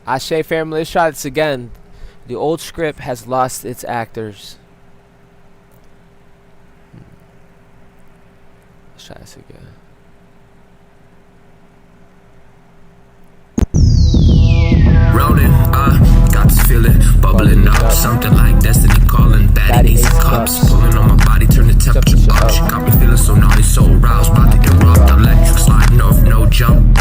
Ashe family, let's try this again. The old script has lost its actors. Let's try this again. Rolling, got this feeling bubbling up, something like destiny calling. Daddy Ace cups pulling on my body, turn the temperature up. She got me feeling so naughty, so aroused, about to erupt. Electric sliding off, no jump.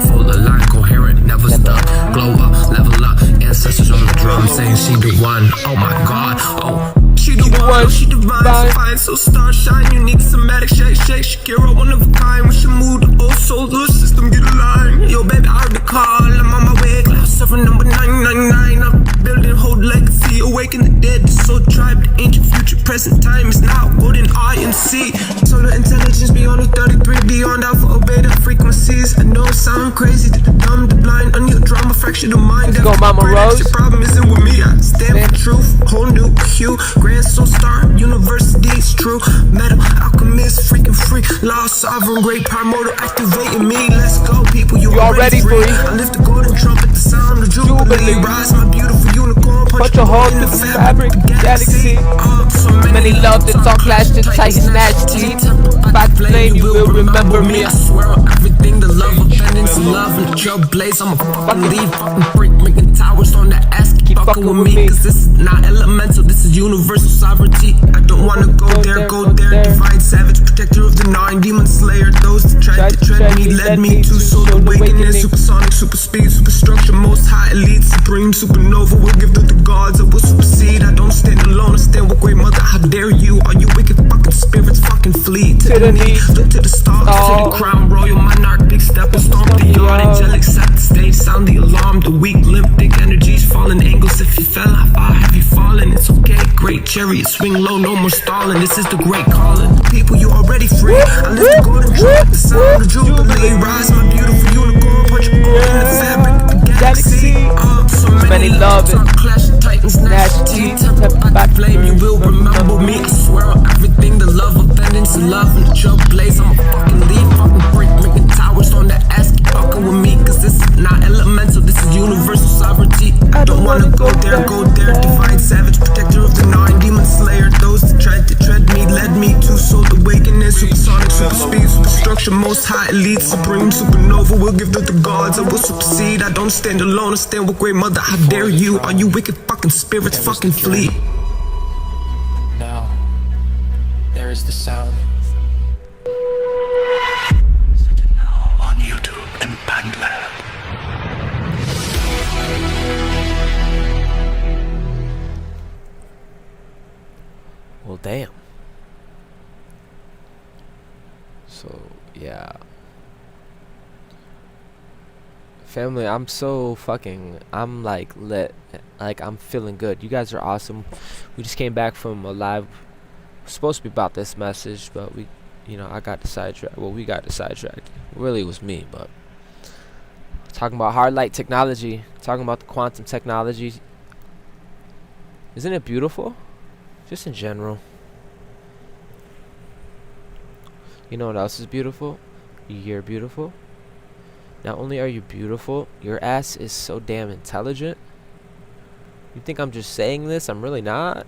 Full of line, coherent, never stuck. Glow up, level up, ancestors on the drum saying she the one. Oh my God, oh. She the one, she divine, fine, so starshine, unique, somatic, shake, Shakira, one of a kind. When she move, the old solar system get aligned. Yo, baby, I heard the call, I'm on my way. Cloud 7, number 999. I'm building, hold legacy, awaken the dead, the soul tribe, the ancient future, present time is now. Golden I and C, solar intelligence beyond the 33, beyond alpha, beta frequencies. I know it sound crazy to the dumb, the blind, unhealed drama, fractured of mind. Let's go, Mama Rose. Your problem isn't with me, I stand for truth, whole new hue. Grand soul star, university, it's true. Metal, alchemist, freaking free. Law, sovereign, great primordial, activating me. Let's go, people, you already free. I lift the golden trumpet, the sound of jubilee. Rise, my beautiful unicorn, punch a hole in the fabric, galaxy. So Many loved it, all clashed it, tight snatched teeth. By the flame, you will remember me. I swear on everything, the love of pendants, love and trailblaze. I'm a fucking lead, fucking freak, making towers on the ass. Keep fucking with me, cause this is not elemental, this is universal sovereignty. I don't wanna go there, divine savage, protector of the 9, demon slayer. Those that tried to tread me, led me to soul awakening. Supersonic, super speed, superstructure, most high elite, supreme, supernova. Will give to the gods, I will supersede. I don't stand alone, I stand with great mother. How dare you, all you wicked fucking spirits, fucking flee to the knee, look to the stars, to the crown, royal monarch, big step and stomp the yard. Angelic set the stage, sound the alarm. The weak, limp, thick energies, falling angles. If you fell, how far have you fallen? It's okay, great chariot, swing low, no more stalling. This is the great calling. People, you already free. I lift the golden trumpet, the sound of jubilee. Rise, my beautiful unicorn, punch a hole in the fabric, the galaxy. So many love it. Clash of titans, snatch teeth. By flame, you will remember me. I swear on everything, the love of vengeance, the love and the trailblaze. I'm a fucking lead, fucking freak, making towers on the ass. Keep fucking with me, cause this is not elemental, this is universal sovereignty. I don't wanna go there, divine savage, protector of the 9, demon slayer. Those that tried to tread me, led me to soul awakening. Supersonic, super speed, superstructure, most high elite, supreme, supernova. Will give to the gods, I will supersede. I don't stand alone, I stand with great mother. How dare you, all you wicked fucking spirits, fucking flee. Now, there is the sound. On YouTube and Banglab. Well, damn. So, yeah. Family, I'm so fucking, I'm like lit. Like, I'm feeling good. You guys are awesome. We just came back from a live. Supposed to be about this message, but we, you know, I got the sidetracked. Well, we got the sidetracked. Really, it was me, but talking about hard light technology, talking about the quantum technology. Isn't it beautiful? Just in general. You know what else is beautiful? You're beautiful. Not only are you beautiful, your ass is so damn intelligent. You think I'm just saying this? I'm really not.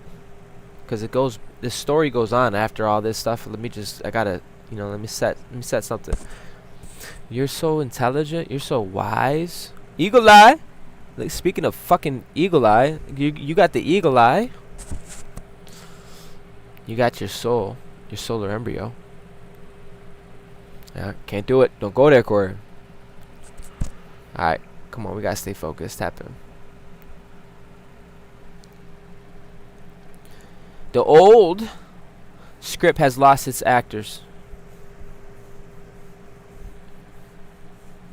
Because it goes, this story goes on after all this stuff. Let me just, I gotta, you know, let me set something. You're so intelligent. You're so wise. Eagle eye. Like, speaking of fucking eagle eye, you got the eagle eye. You got your soul, your solar embryo. Yeah, can't do it. Don't go there, Corey. Alright, come on, we gotta stay focused. Tap in. The old script has lost its actors.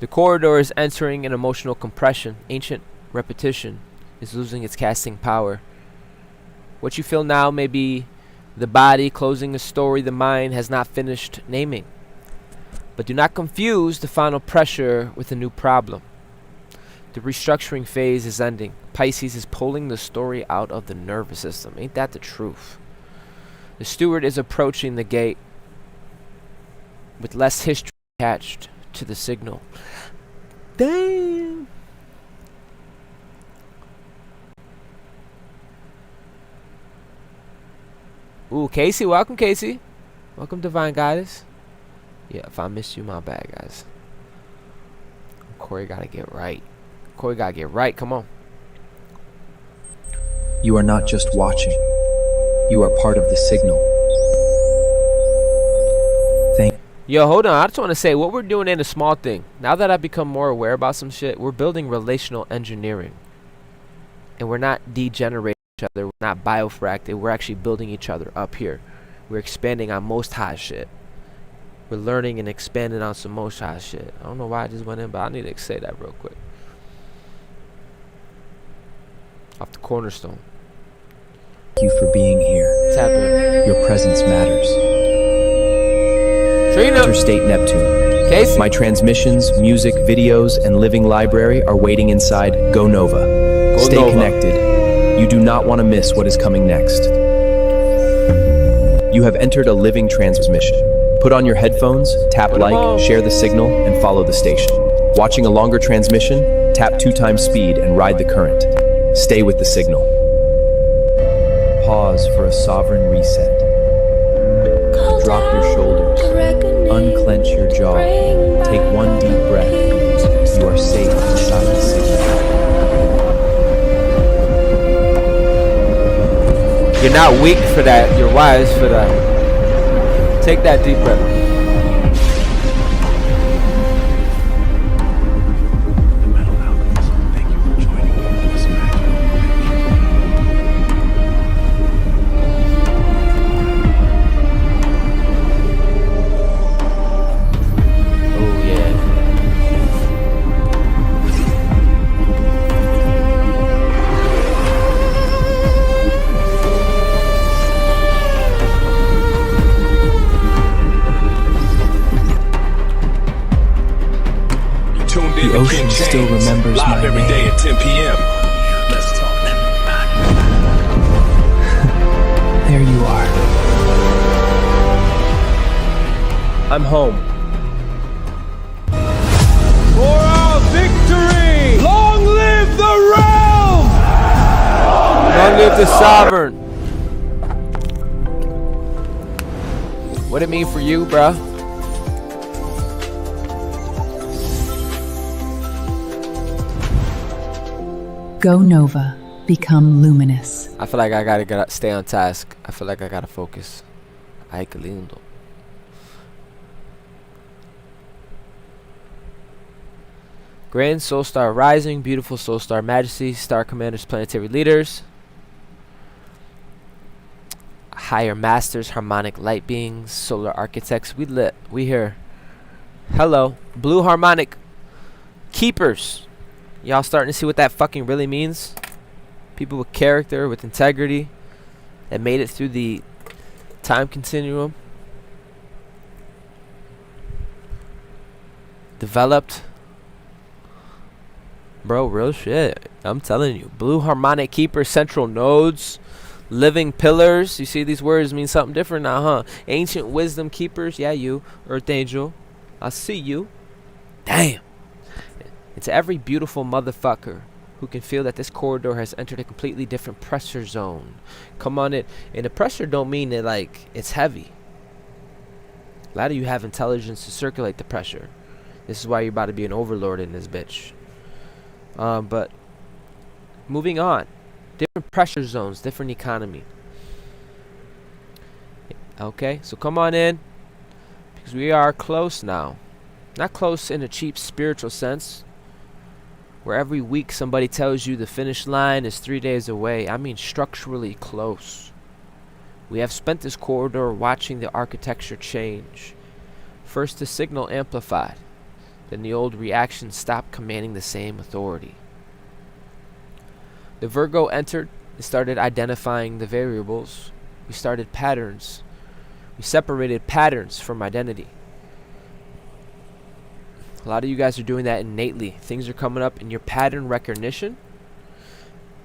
The corridor is entering an emotional compression. Ancient repetition is losing its casting power. What you feel now may be the body closing a story the mind has not finished naming. But do not confuse the final pressure with a new problem. The restructuring phase is ending. Pisces is pulling the story out of the nervous system. Ain't that the truth? The steward is approaching the gate with less history attached to the signal. Damn. Ooh, Casey, welcome, Casey. Welcome, Divine Goddess. Yeah, if I missed you, my bad, guys. Corey gotta get right. Corey gotta get right. Come on. You are not just watching. You are part of the signal. Yo, hold on. I just want to say what we're doing ain't a small thing. Now that I've become more aware about some shit, we're building relational engineering. And we're not degenerating each other. We're not biofracted. We're actually building each other up here. We're expanding on most high shit. We're learning and expanding on some most high shit. I don't know why I just went in, but I need to say that real quick. Off the cornerstone. Thank you for being here. Tap in. Your presence matters. Trina. Interstate Neptune. Casey. My transmissions, music, videos, and living library are waiting inside Go Nova. Stay Nova. connected. You do not want to miss what is coming next. You have entered a living transmission. Put on your headphones, tap like, share the signal, and follow the station. Watching a longer transmission, tap 2 times speed and ride the current. Stay with the signal. Pause for a sovereign reset. Drop your shoulders. Unclench your jaw. Take 1 deep breath. You are safe inside the signal. You're not weak for that. You're wise for that. Take that deep breath. The ocean still remembers my every name. day at 10 p.m. Let's talk them back. There you are. I'm home. For our victory! Long live the realm! Long live the sovereign. What it mean for you, bruh? Go Nova. Become luminous. I feel like I gotta stay on task. I feel like I gotta focus. Ay, qué lindo. Grand Soul Star Rising, beautiful Soul Star Majesty, Star Commanders, planetary leaders, higher masters, harmonic light beings, solar architects. We lit. We here. Hello, blue harmonic keepers. Y'all starting to see what that fucking really means? People with character, with integrity, that made it through the time continuum. Developed. Bro, real shit. I'm telling you. Blue harmonic keeper, central nodes, living pillars. You see these words mean something different now, huh? Ancient wisdom keepers. Yeah, you. Earth angel. I see you. Damn. And to every beautiful motherfucker who can feel that this corridor has entered a completely different pressure zone. Come on in. And the pressure don't mean that like it's heavy. A lot of you have intelligence to circulate the pressure. This is why you're about to be an overlord in this bitch. But moving on. Different pressure zones, different economy. Okay, so come on in. Because we are close now. Not close in a cheap spiritual sense, where every week somebody tells you the finish line is 3 days away. I mean structurally close. We have spent this corridor watching the architecture change. First the signal amplified, then the old reaction stopped commanding the same authority. The Virgo entered and started identifying the variables. We started patterns. We separated patterns from identity. A lot of you guys are doing that innately. Things are coming up in your pattern recognition.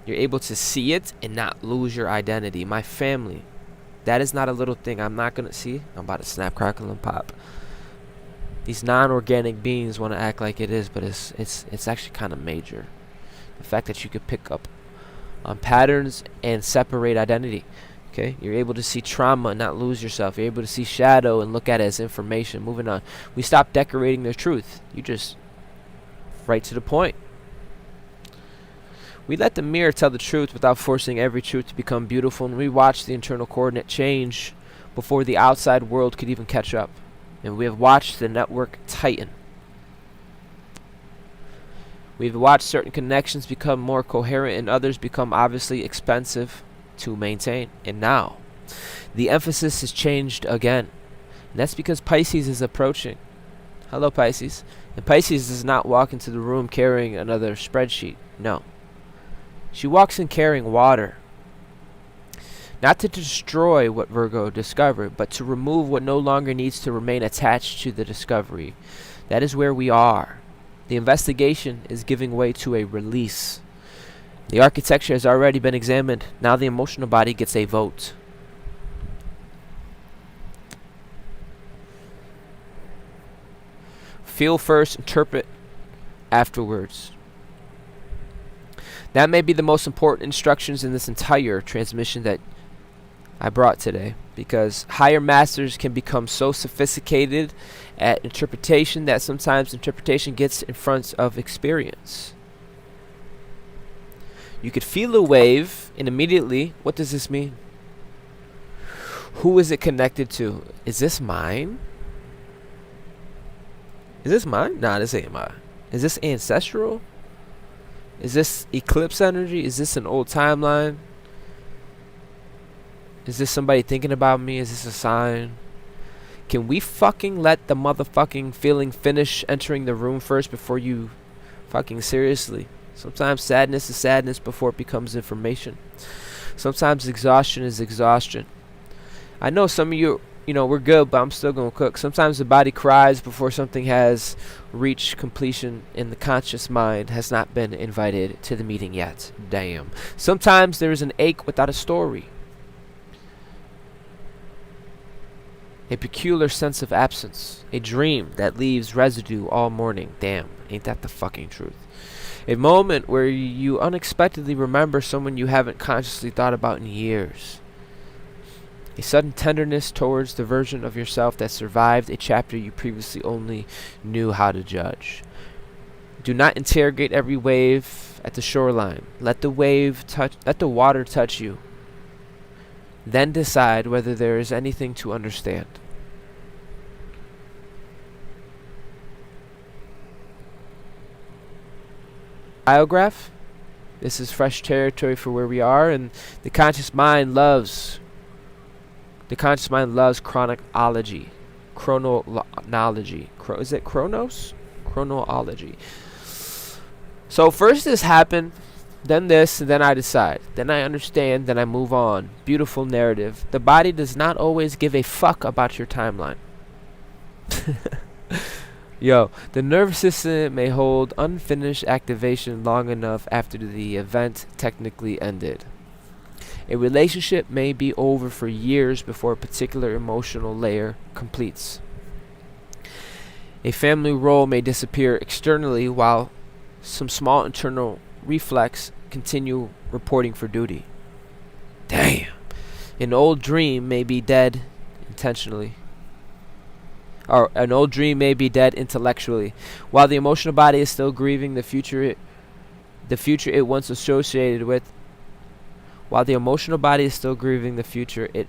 You're able to see it and not lose your identity. My family, that is not a little thing. I'm not gonna see. I'm about to snap, crackle, and pop. These non-organic beings want to act like it is, but it's actually kind of major. The fact that you could pick up on patterns and separate identity. Okay, you're able to see trauma and not lose yourself. You're able to see shadow and look at it as information. Moving on. We stop decorating the truth. You just right to the point. We let the mirror tell the truth without forcing every truth to become beautiful, and we watch the internal coordinate change before the outside world could even catch up. And we have watched the network tighten. We've watched certain connections become more coherent and others become obviously expensive to maintain. And now, the emphasis has changed again. And that's because Pisces is approaching. Hello, Pisces. And Pisces does not walk into the room carrying another spreadsheet. No. She walks in carrying water. Not to destroy what Virgo discovered, but to remove what no longer needs to remain attached to the discovery. That is where we are. The investigation is giving way to a release. The architecture has already been examined. Now the emotional body gets a vote. Feel first, interpret afterwards. That may be the most important instructions in this entire transmission that I brought today, because higher masters can become so sophisticated at interpretation that sometimes interpretation gets in front of experience. You could feel a wave and immediately, what does this mean? Who is it connected to? Is this mine? Is this mine? Nah, this ain't mine. Is this ancestral? Is this eclipse energy? Is this an old timeline? Is this somebody thinking about me? Is this a sign? Can we fucking let the motherfucking feeling finish entering the room first before you fucking seriously? Sometimes sadness is sadness before it becomes information. Sometimes exhaustion is exhaustion. I know some of you, we're good, but I'm still gonna cook. Sometimes the body cries before something has reached completion and the conscious mind has not been invited to the meeting yet. Damn. Sometimes there is an ache without a story. A peculiar sense of absence. A dream that leaves residue all morning. Damn, ain't that the fucking truth? A moment where you unexpectedly remember someone you haven't consciously thought about in years. A sudden tenderness towards the version of yourself that survived a chapter you previously only knew how to judge. Do not interrogate every wave at the shoreline. Let the water touch you. Then decide whether there is anything to understand. Biograph. This is fresh territory for where we are, and the conscious mind loves chronology. Chronology. Is it chronos? Chronology. So first this happened, then this, and then I decide. Then I understand, then I move on. Beautiful narrative. The body does not always give a fuck about your timeline. Yo, the nervous system may hold unfinished activation long enough after the event technically ended. A relationship may be over for years before a particular emotional layer completes. A family role may disappear externally while some small internal reflex continue reporting for duty. Damn. An old dream may be dead intentionally. Or an old dream may be dead intellectually. While the emotional body is still grieving the future it once associated with. While the emotional body is still grieving the future it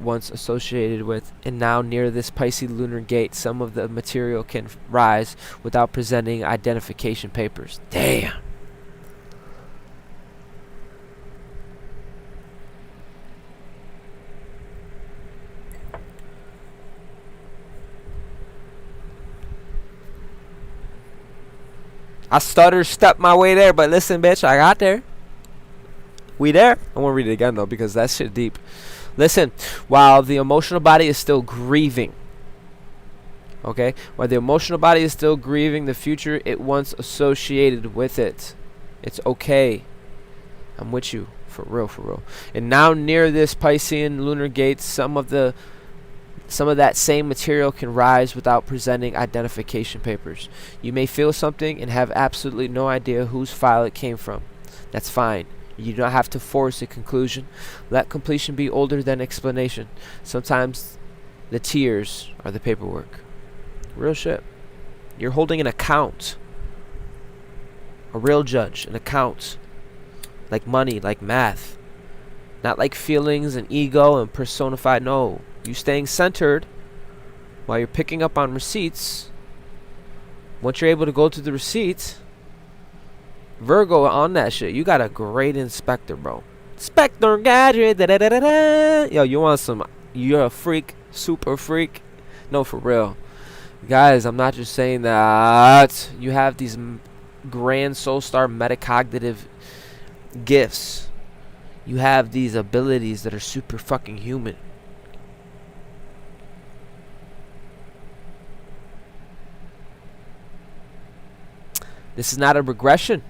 once associated with, and now near this Pisces lunar gate, some of the material can rise without presenting identification papers. Damn. I stepped my way there, but listen, bitch, I got there. We there? I won't read it again, though, because that shit deep. Listen, while the emotional body is still grieving, okay? While the emotional body is still grieving the future it once associated with it. It's okay. I'm with you. For real, for real. And now near this Piscean lunar gate, some of that same material can rise without presenting identification papers. You may feel something and have absolutely no idea whose file it came from. That's fine. You do not have to force a conclusion. Let completion be older than explanation. Sometimes the tears are the paperwork. Real shit. You're holding an account. A real judge. An account. Like money, like math. Not like feelings and ego and personified. No. You staying centered while you're picking up on receipts. Once you're able to go to the receipts, Virgo on that shit. You got a great inspector, bro. Inspector Gadget. Da, da, da, da, da. Yo, you want some? You're a freak. Super freak. No, for real. Guys, I'm not just saying that. You have these grand soul star metacognitive gifts. You have these abilities that are super fucking human. This is not a regression.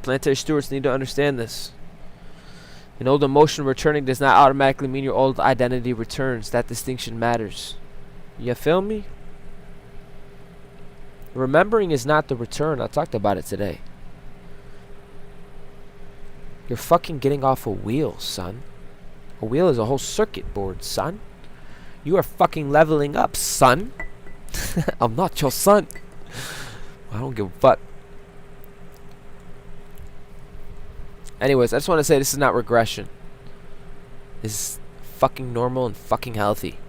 Planetary stewards need to understand this. An old emotion returning does not automatically mean your old identity returns. That distinction matters. You feel me? Remembering is not the return. I talked about it today. You're fucking getting off a wheel, son. A wheel is a whole circuit board, son. You are fucking leveling up, son. I'm not your son. I don't give a fuck. Anyways, I just want to say this is not regression. This is fucking normal and fucking healthy.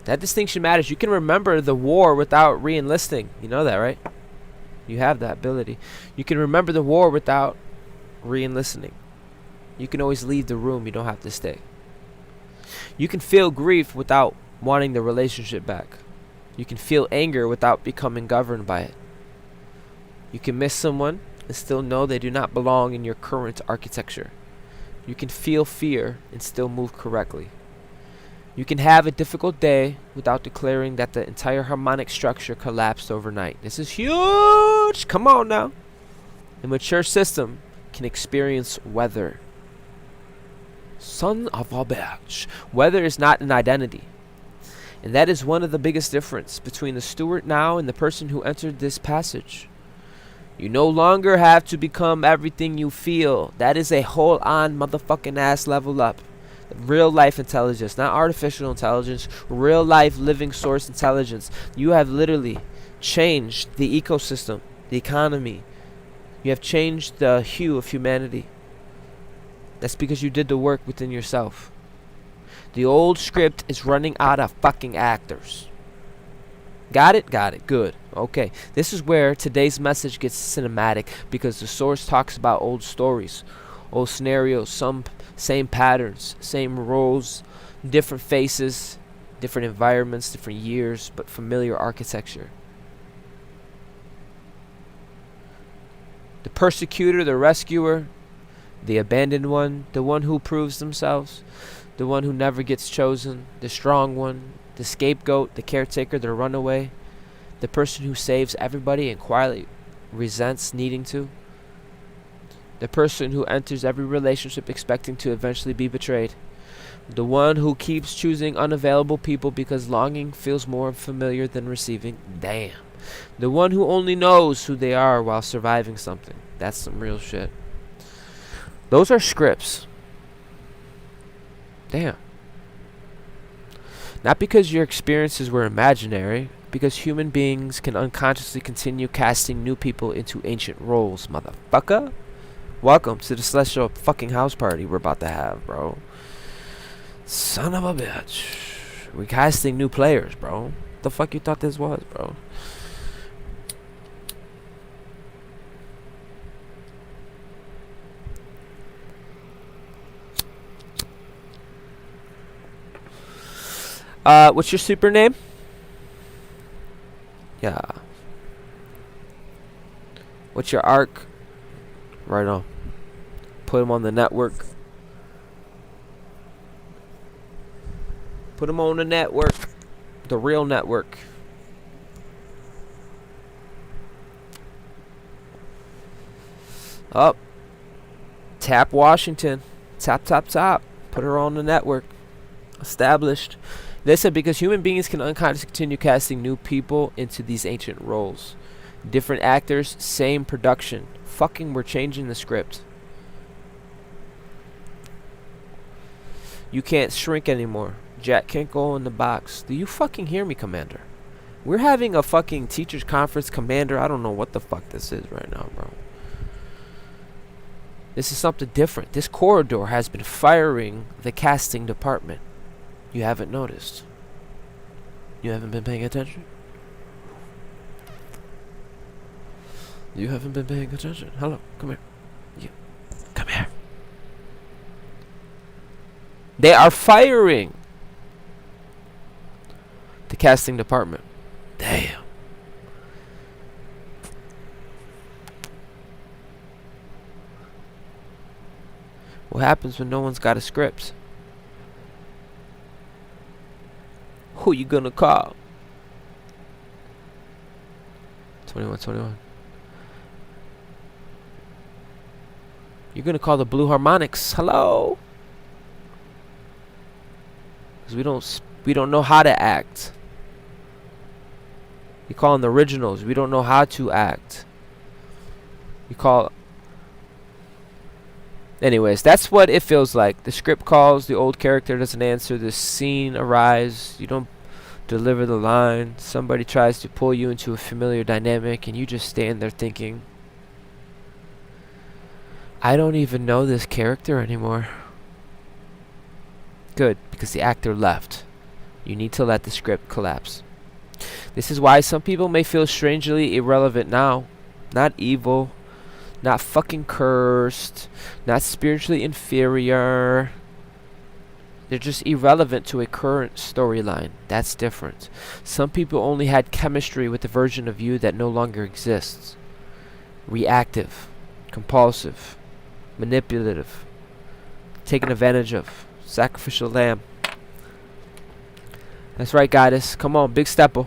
That distinction matters. You can remember the war without re-enlisting. You know that, right? You have that ability. You can remember the war without re-enlisting. You can always leave the room. You don't have to stay. You can feel grief without wanting the relationship back. You can feel anger without becoming governed by it. You can miss someone and still know they do not belong in your current architecture. You can feel fear and still move correctly. You can have a difficult day without declaring that the entire harmonic structure collapsed overnight. This is huge! Come on now. A mature system can experience weather. Son of a bitch. Weather is not an identity. And that is one of the biggest difference between the steward now and the person who entered this passage. You no longer have to become everything you feel. That is a whole on motherfucking ass level up. Real life intelligence, not artificial intelligence. Real life living source intelligence. You have literally changed the ecosystem, the economy. You have changed the hue of humanity. That's because you did the work within yourself. The old script is running out of fucking actors. Got it? Got it. Good. Okay. This is where today's message gets cinematic, because the source talks about old stories, old scenarios, some same patterns, same roles, different faces, different environments, different years, but familiar architecture. The persecutor, the rescuer, the abandoned one, the one who proves themselves, the one who never gets chosen, the strong one, the scapegoat, the caretaker, the runaway, the person who saves everybody and quietly resents needing to, the person who enters every relationship expecting to eventually be betrayed, the one who keeps choosing unavailable people because longing feels more familiar than receiving. Damn. The one who only knows who they are while surviving something. That's some real shit. Those are scripts. Damn. Not because your experiences were imaginary, because human beings can unconsciously continue casting new people into ancient roles, motherfucker. Welcome to the celestial fucking house party we're about to have, bro. Son of a bitch. We're casting new players, bro. What the fuck you thought this was, bro? What's your super name? Yeah. What's your arc? Right on. Put him on the network. Put him on the network. The real network. Up. Tap Washington. Tap, tap, tap. Put her on the network. Established. Listen, because human beings can unconsciously continue casting new people into these ancient roles. Different actors, same production. Fucking, we're changing the script. You can't shrink anymore. Jack can't go in the box. Do you fucking hear me, Commander? We're having a fucking teachers conference, Commander. I don't know what the fuck this is right now, bro. This is something different. This corridor has been firing the casting department. You haven't noticed. You haven't been paying attention? You haven't been paying attention? Hello, come here. You, come here. They are firing the casting department. Damn. What happens when no one's got a script? Who you gonna call? 21. You're gonna call the Blue Harmonics. Hello? Because we don't know how to act. You call them the originals. We don't know how to act. You call... Anyways, that's what it feels like. The script calls, the old character doesn't answer, the scene arrives, you don't deliver the line, somebody tries to pull you into a familiar dynamic, and you just stand there thinking, I don't even know this character anymore. Good, because the actor left. You need to let the script collapse. This is why some people may feel strangely irrelevant now. Not evil, not fucking cursed, not spiritually inferior. They're just irrelevant to a current storyline. That's different. Some people only had chemistry with the version of you that no longer exists. Reactive, compulsive, manipulative, taken advantage of, sacrificial lamb. That's right, goddess. Come on, big stepper.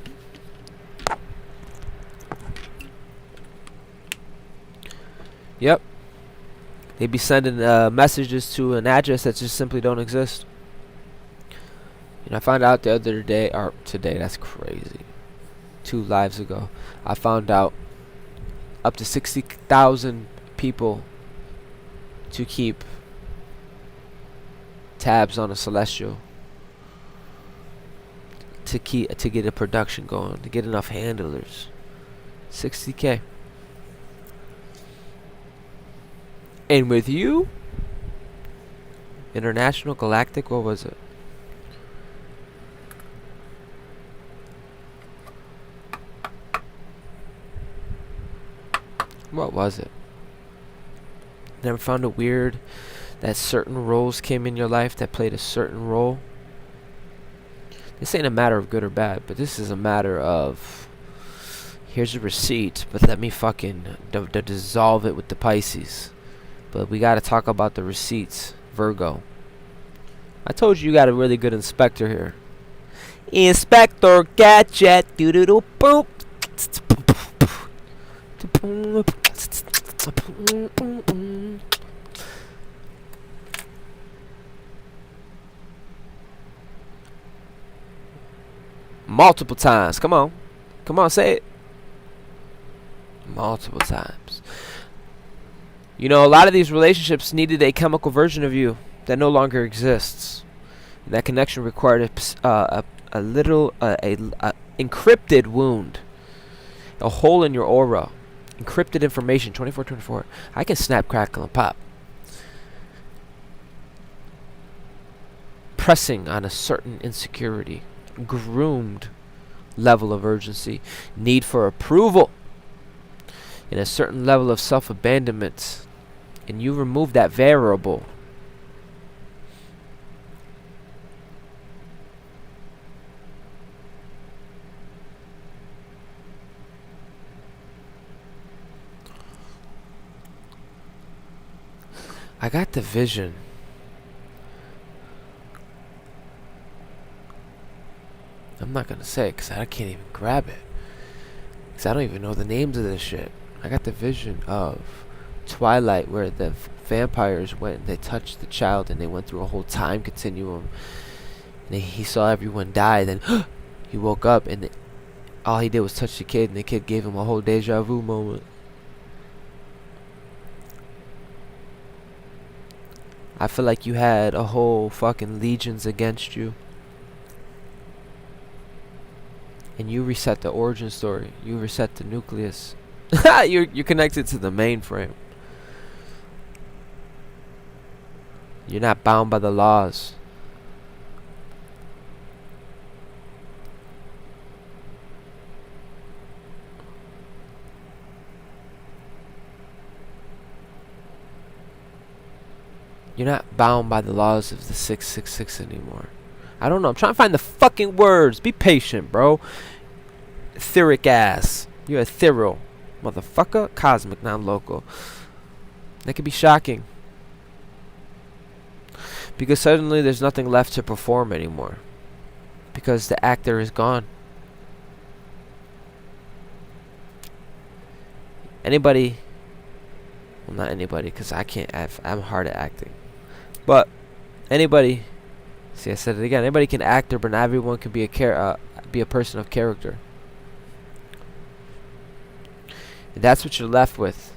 Yep. They be sending messages to an address that just simply don't exist. And I found out the other day, or today, that's crazy. 2 lives ago, I found out up to 60,000 people to keep tabs on a celestial. To get a production going, to get enough handlers. 60K. And with you, International Galactic, what was it? What was it? Never found it weird that certain roles came in your life that played a certain role? This ain't a matter of good or bad, but this is a matter of, here's a receipt, but let me fucking dissolve it with the Pisces. But we gotta talk about the receipts, Virgo. I told you got a really good inspector here. Inspector Gadget, doo doo doo boop. Multiple times. Come on, say it. Multiple times. You know, a lot of these relationships needed a chemical version of you that no longer exists. And that connection required a encrypted wound, a hole in your aura, encrypted information. 24/24. I can snap, crackle, and pop. Pressing on a certain insecurity, groomed level of urgency, need for approval, and a certain level of self-abandonment. And you remove that variable. I got the vision. I'm not gonna say it because I can't even grab it. Because I don't even know the names of this shit. I got the vision of Twilight, where the vampires went and they touched the child and they went through a whole time continuum. And he saw everyone die. Then he woke up, and all he did was touch the kid, and the kid gave him a whole deja vu moment. I feel like you had a whole fucking legions against you. And you reset the origin story. You reset the nucleus. You're connected to the mainframe. You're not bound by the laws. You're not bound by the laws of the 666 anymore. I don't know. I'm trying to find the fucking words. Be patient, bro. Etheric ass. You're ethereal, motherfucker. Cosmic, non-local. That could be shocking. Because suddenly there's nothing left to perform anymore. Because the actor is gone. Anybody... Well, not anybody, because I can't... I'm hard at acting. But anybody... See, I said it again. Anybody can act, but not everyone can be a person of character. And that's what you're left with.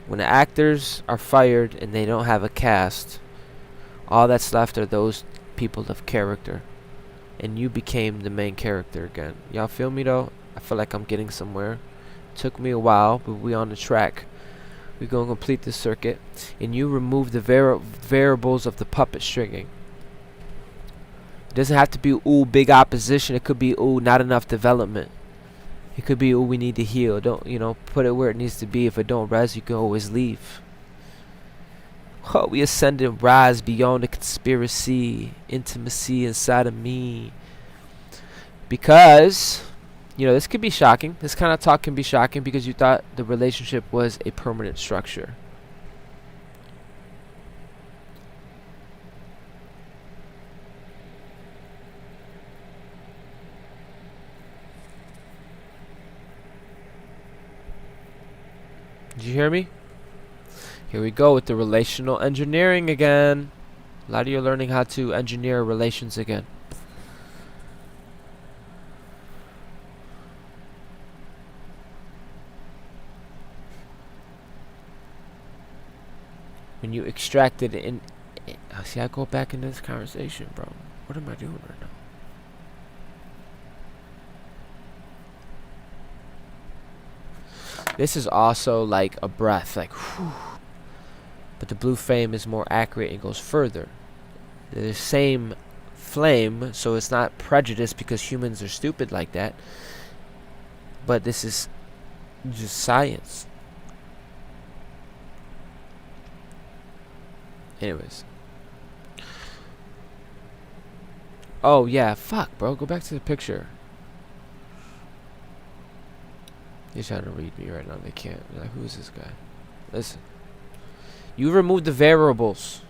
When the actors are fired and they don't have a cast, all that's left are those people of character. And you became the main character again. Y'all feel me though? I feel like I'm getting somewhere. Took me a while, but we on the track. We're going to complete this circuit. And you remove the variables of the puppet stringing. It doesn't have to be, ooh, big opposition. It could be, ooh, not enough development. It could be, ooh, we need to heal. Don't, put it where it needs to be. If it don't res, you can always leave. Oh, we ascend and rise beyond the conspiracy, intimacy inside of me. Because, this could be shocking. This kind of talk can be shocking because you thought the relationship was a permanent structure. Did you hear me? Here we go with the relational engineering again. A lot of you are learning how to engineer relations again. When you extracted in... See, I go back into this conversation, bro. What am I doing right now? This is also like a breath, like whew. But the blue flame is more accurate and goes further. They're the same flame, so it's not prejudice because humans are stupid like that. But this is just science. Anyways. Oh yeah, fuck, bro. Go back to the picture. They're trying to read me right now. They can't. They're like, who is this guy? Listen. You remove the variables.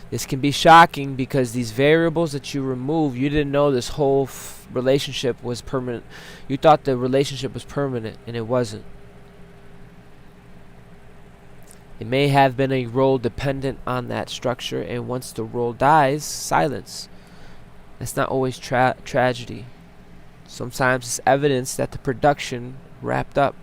This can be shocking because these variables that you remove, you didn't know this whole relationship was permanent. You thought the relationship was permanent, and it wasn't. It may have been a role dependent on that structure, and once the role dies, silence. That's not always tragedy. Sometimes it's evidence that the production wrapped up.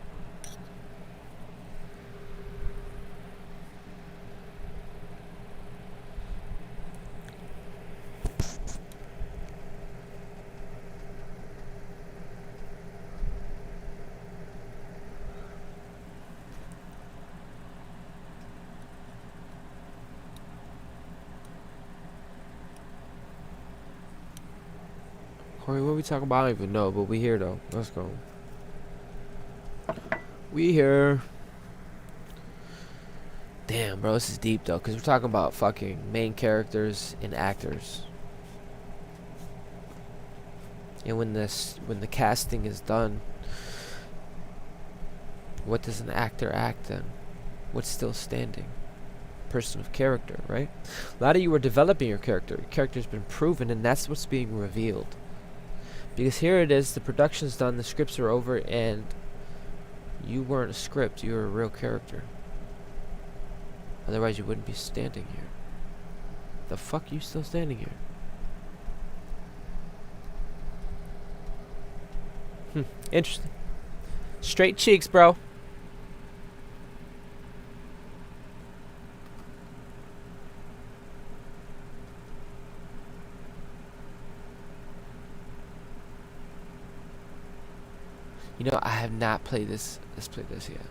Corey, what we talking about? I don't even know, but we here though. Let's go. We here. Damn, bro, this is deep though, because we're talking about fucking main characters and actors. And when the casting is done, what does an actor act then? What's still standing? Person of character, right? A lot of you are developing your character. Your character's been proven, and that's what's being revealed. Because here it is, the production's done, the scripts are over, and you weren't a script, you were a real character. Otherwise you wouldn't be standing here. The fuck you still standing here? Interesting. Straight cheeks, bro. You know, I have not played this. Let's play this yet.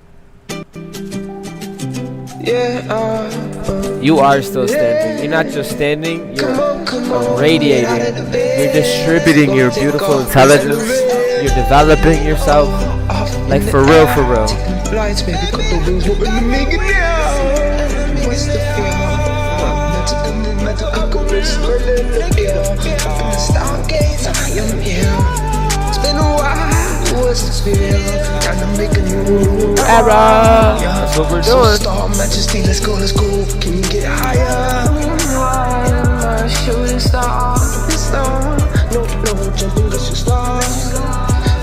You are still standing. You're not just standing, you're radiating. You're distributing your beautiful intelligence. You're developing yourself. Like for real, for real. It's been a while, what's the feel? Trying to make a new era. That's what we're doing. Star majesty, let's go. Can you get higher? My shooting star, no, jumping, let's just start.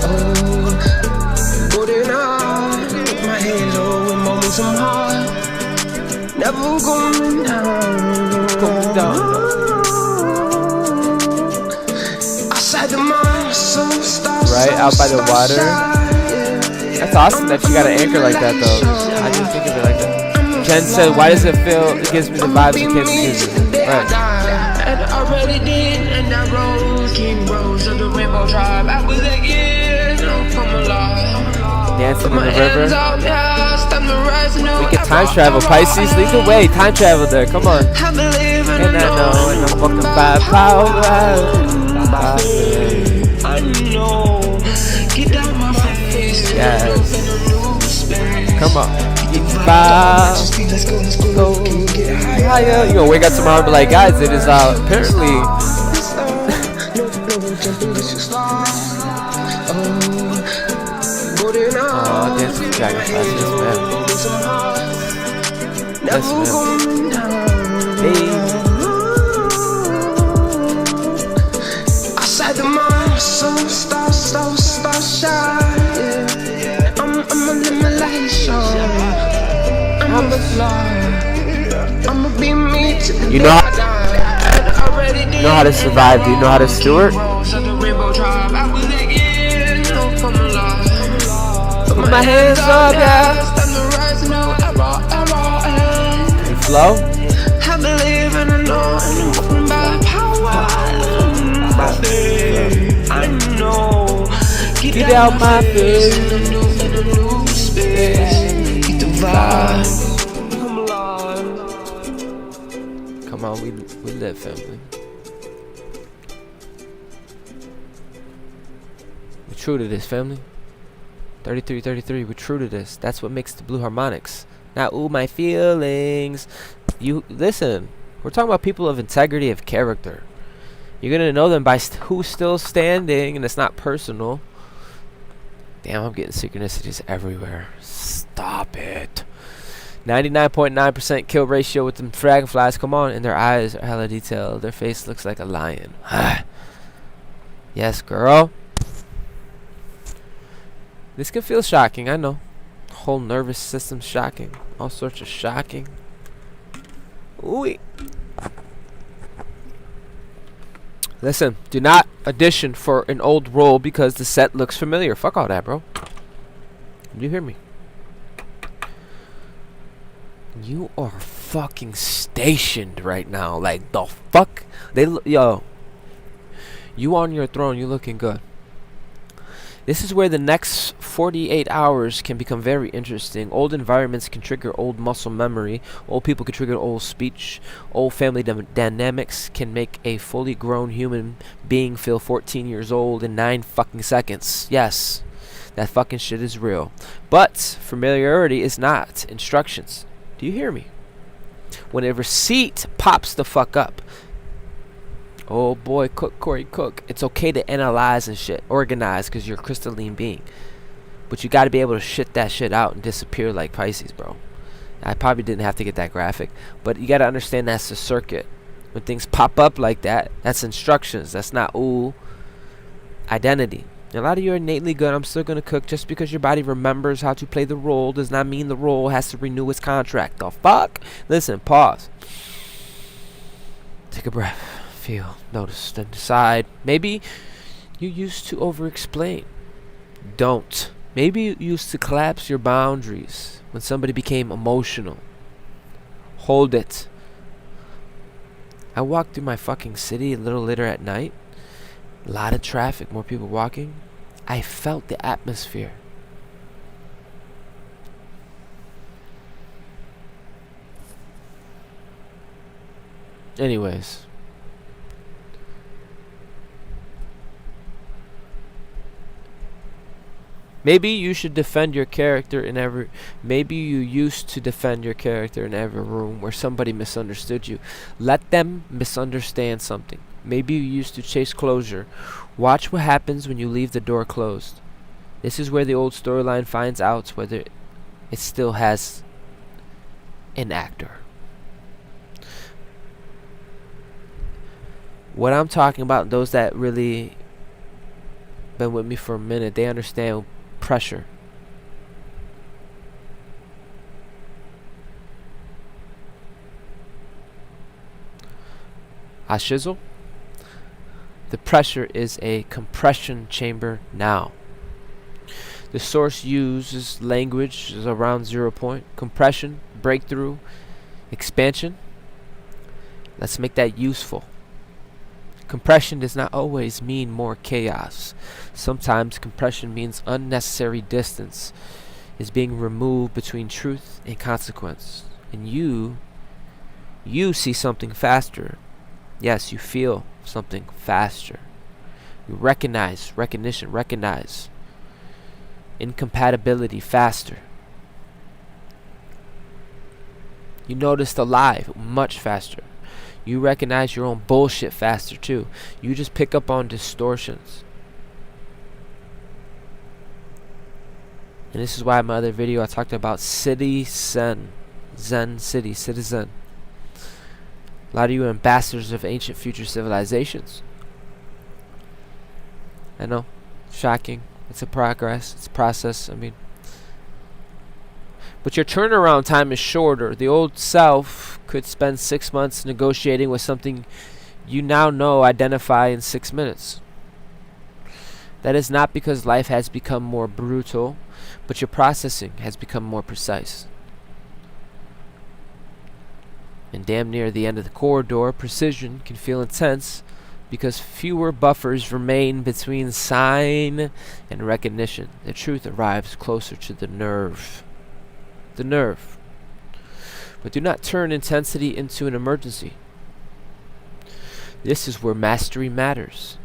Oh, golden eye, my halo in moments I'm hard. Never going down. Outside the mind, some stars. Right out by the water. That's awesome that you got an anchor like that, though. I didn't think of it like that. Jen said, "Why does it feel? It gives me the vibes of Kids Music." Right. And I already did, and I rose, King Rose of the Rainbow Tribe. I was like, yeah, come alive. Dancing in the river. We can time travel. Pisces, lead the way. Time travel there. Come on. And I know, and I'm walking by power. I know. Get out my face. Yes. Come on. Let's go. Higher. You gonna wake up tomorrow and be like, guys, it is apparently. Oh, dance with dragonflies, yes, man. Hey. Outside the mind, some stars shine. Yeah. I'm a elimination. I'm a fly. I'ma be me to the You know how to survive. Do you know how to steward? Put my hands up, yeah. You flow? I believe and I know and by power. I know. Get out my face. Get the vibe. Come on, we live, family. We're true to this, family. 33, we're true to this. That's what makes the blue harmonics. Not, ooh, my feelings. You listen, we're talking about people of integrity of character. You're gonna know them by who's still standing, and it's not personal. Damn, I'm getting synchronicities everywhere. Stop it. 99.9% kill ratio with them dragonflies. Come on, and their eyes are hella detailed. Their face looks like a lion. Yes, girl. This can feel shocking, I know. Whole nervous system shocking. All sorts of shocking. Ooh. Listen, do not audition for an old role because the set looks familiar. Fuck all that, bro. Do you hear me? You are fucking stationed right now. Like, the fuck? Yo. You on your throne, you looking good. This is where the next 48 hours can become very interesting. Old environments can trigger old muscle memory. Old people can trigger old speech. Old family dynamics can make a fully grown human being feel 14 years old in 9 fucking seconds. Yes, that fucking shit is real. But familiarity is not instructions. Do you hear me? When a receipt pops the fuck up, oh boy, Corey Cook. It's okay to analyze and shit, organize, because you're a crystalline being. But you got to be able to shit that shit out and disappear like Pisces, bro. I probably didn't have to get that graphic, but you got to understand that's the circuit. When things pop up like that, that's instructions. That's not identity. And a lot of you are innately good. I'm still gonna cook. Just because your body remembers how to play the role does not mean the role has to renew its contract. The fuck? Listen, pause. Take a breath. Feel, notice, then decide. Maybe you used to over-explain. Don't. Maybe you used to collapse your boundaries when somebody became emotional. Hold it. I walked through my fucking city a little later at night. A lot of traffic, more people walking. I felt the atmosphere. Anyways. Maybe you should defend your character in every... Maybe you used to defend your character in every room where somebody misunderstood you. Let them misunderstand something. Maybe you used to chase closure. Watch what happens when you leave the door closed. This is where the old storyline finds out whether it still has an actor. What I'm talking about, those that really been with me for a minute, they understand pressure. I shizzle. The pressure is a compression chamber now. The source uses language is around 0 point. Compression, breakthrough, expansion. Let's make that useful. Compression does not always mean more chaos. Sometimes compression means unnecessary distance is being removed between truth and consequence. And you see something faster. Yes, you feel something faster. You recognize incompatibility faster. You notice the lie much faster. You recognize your own bullshit faster too. You just pick up on distortions. And this is why in my other video I talked about city zen. Zen city, citizen. A lot of you are ambassadors of ancient future civilizations. I know. Shocking. It's a progress. It's a process. I mean. But your turnaround time is shorter. The old self could spend 6 months negotiating with something you now know identify in 6 minutes. That is not because life has become more brutal, but your processing has become more precise. And damn near the end of the corridor, precision can feel intense because fewer buffers remain between sign and recognition. The truth arrives closer to the nerve. The nerve. But do not turn intensity into an emergency. This is where mastery matters.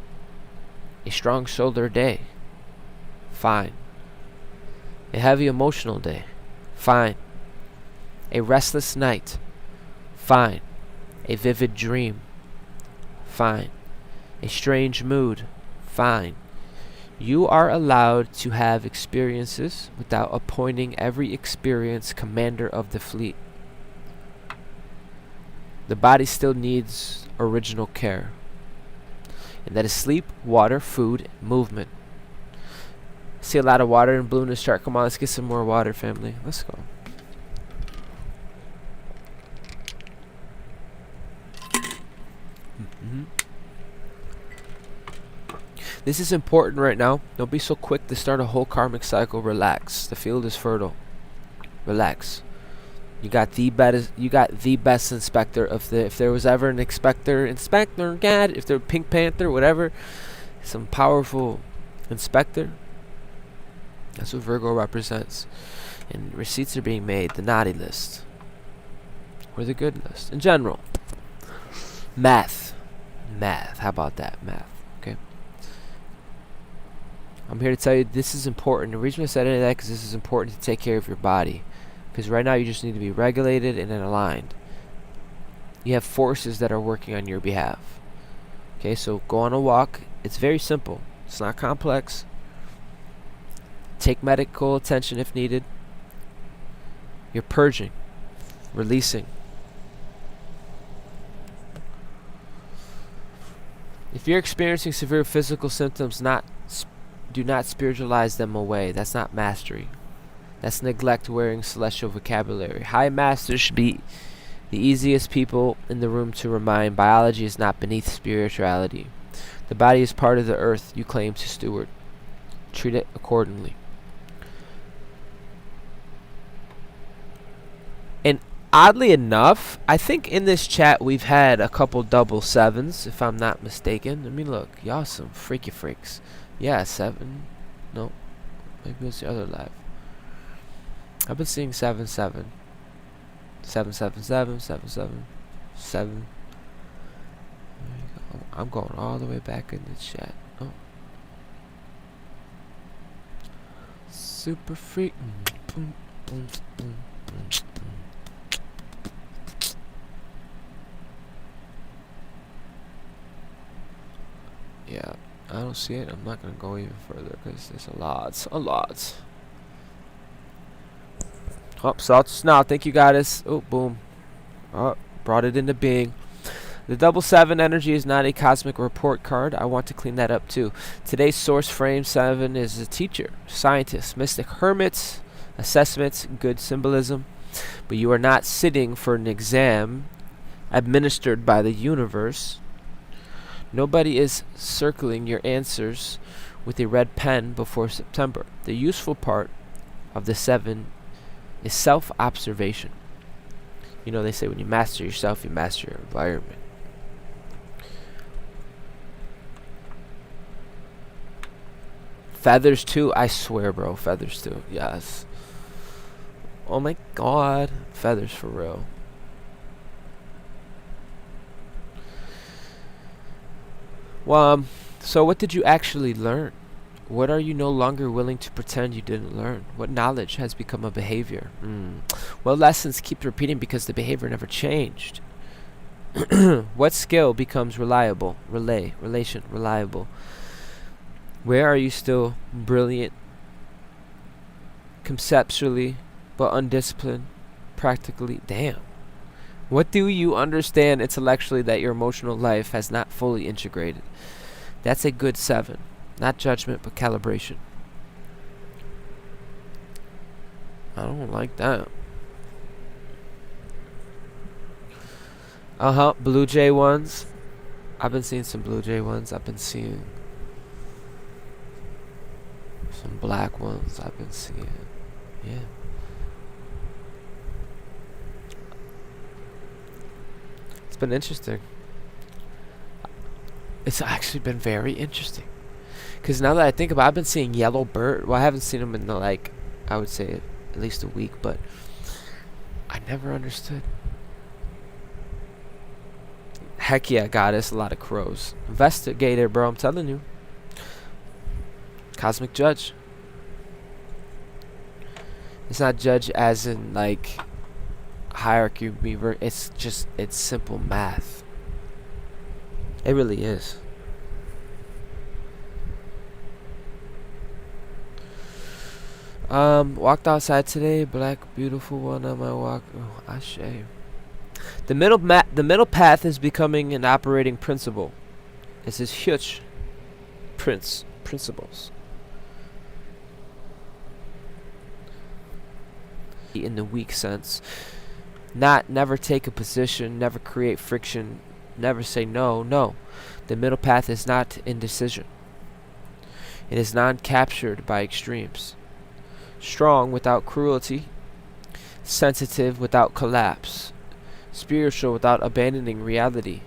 A strong shoulder day. Fine. A heavy emotional day. Fine. A restless night. Fine. A vivid dream. Fine. A strange mood. Fine. You are allowed to have experiences without appointing every experience commander of the fleet. The body still needs original care. And that is sleep, water, food, movement. See a lot of water in blue in this chart. Come on, let's get some more water, family. Let's go. This is important right now. Don't be so quick to start a whole karmic cycle. Relax. The field is fertile. Relax. You got the best inspector of the. If there was ever an inspector, God, if there Pink Panther, whatever, some powerful inspector. That's what Virgo represents. And receipts are being made. The naughty list, or the good list in general. Math. How about that? Math. Okay. I'm here to tell you this is important. The reason I said any of that because this is important to take care of your body. Because right now you just need to be regulated and then aligned. You have forces that are working on your behalf. Okay, so go on a walk. It's very simple. It's not complex. Take medical attention if needed. You're purging, releasing. If you're experiencing severe physical symptoms, do not spiritualize them away. That's not mastery. That's neglect wearing celestial vocabulary. High masters should be the easiest people in the room to remind. Biology is not beneath spirituality. The body is part of the earth you claim to steward. Treat it accordingly. And oddly enough, I think in this chat we've had a couple double sevens, if I'm not mistaken. Let me look. Y'all some freaky freaks. Yeah, 7. No. Maybe it's the other live. I've been seeing 7 7. 7 7 7 7 7 7. There you go. I'm going all the way back in the chat. Oh. Super freak. Boom, boom, boom, boom. Yeah, I don't see it. I'm not gonna go even further because there's a lot. Oh, Salts now. Thank you, goddess. Oh, boom. Oh, brought it into being. The double 7 energy is not a cosmic report card. I want to clean that up too. Today's source frame 7 is a teacher, scientist, mystic, hermits, assessments, good symbolism. But you are not sitting for an exam administered by the universe. Nobody is circling your answers with a red pen before September. The useful part of the 7 is self-observation. You know, they say when you master yourself, you master your environment. Feathers too, I swear, bro. Feathers too, yes. Oh my god, feathers for real. Well, so what did you actually learn? What are you no longer willing to pretend you didn't learn? What knowledge has become a behavior? What lessons keep repeating because the behavior never changed? What skill becomes reliable? Reliable. Where are you still brilliant conceptually but undisciplined practically? Damn. What do you understand intellectually that your emotional life has not fully integrated? That's a good 7. Not judgment, but calibration. I don't like that. Blue Jay ones. I've been seeing some Blue Jay ones. I've been seeing some black ones. I've been seeing. Yeah. It's been interesting. It's actually been very interesting. Because now that I think about it, I've been seeing yellow bird. Well, I haven't seen them in I would say at least a week, but I never understood. Heck yeah, goddess, a lot of crows. Investigator, bro, I'm telling you. Cosmic judge. It's not judge as in hierarchy. It's simple math. It really is. Walked outside today, black beautiful one on my walk. Oh, ashe. The middle path is becoming an operating principle. This is huge principles. In the weak sense, never take a position, never create friction, never say no. No, the middle path is not indecision. It is non-captured by extremes. Strong without cruelty, sensitive without collapse, spiritual without abandoning reality,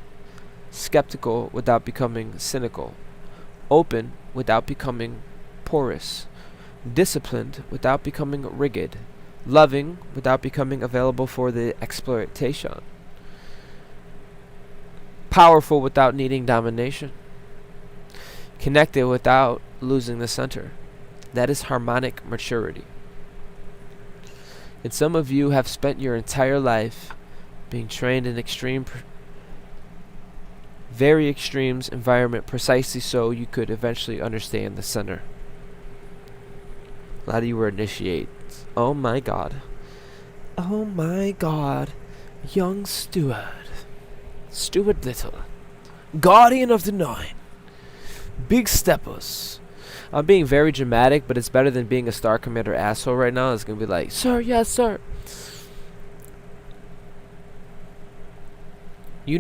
skeptical without becoming cynical, open without becoming porous, disciplined without becoming rigid, loving without becoming available for the exploitation, powerful without needing domination, connected without losing the center. That is harmonic maturity. And some of you have spent your entire life being trained in very extremes environment precisely so you could eventually understand the center. A lot of you were initiates. Oh my god. Oh my god. Young Stuart. Stuart Little. Guardian of the Nine. Big steppers. I'm being very dramatic, but it's better than being a Star Commander asshole right now. It's going to be like, sir, yes, sir. You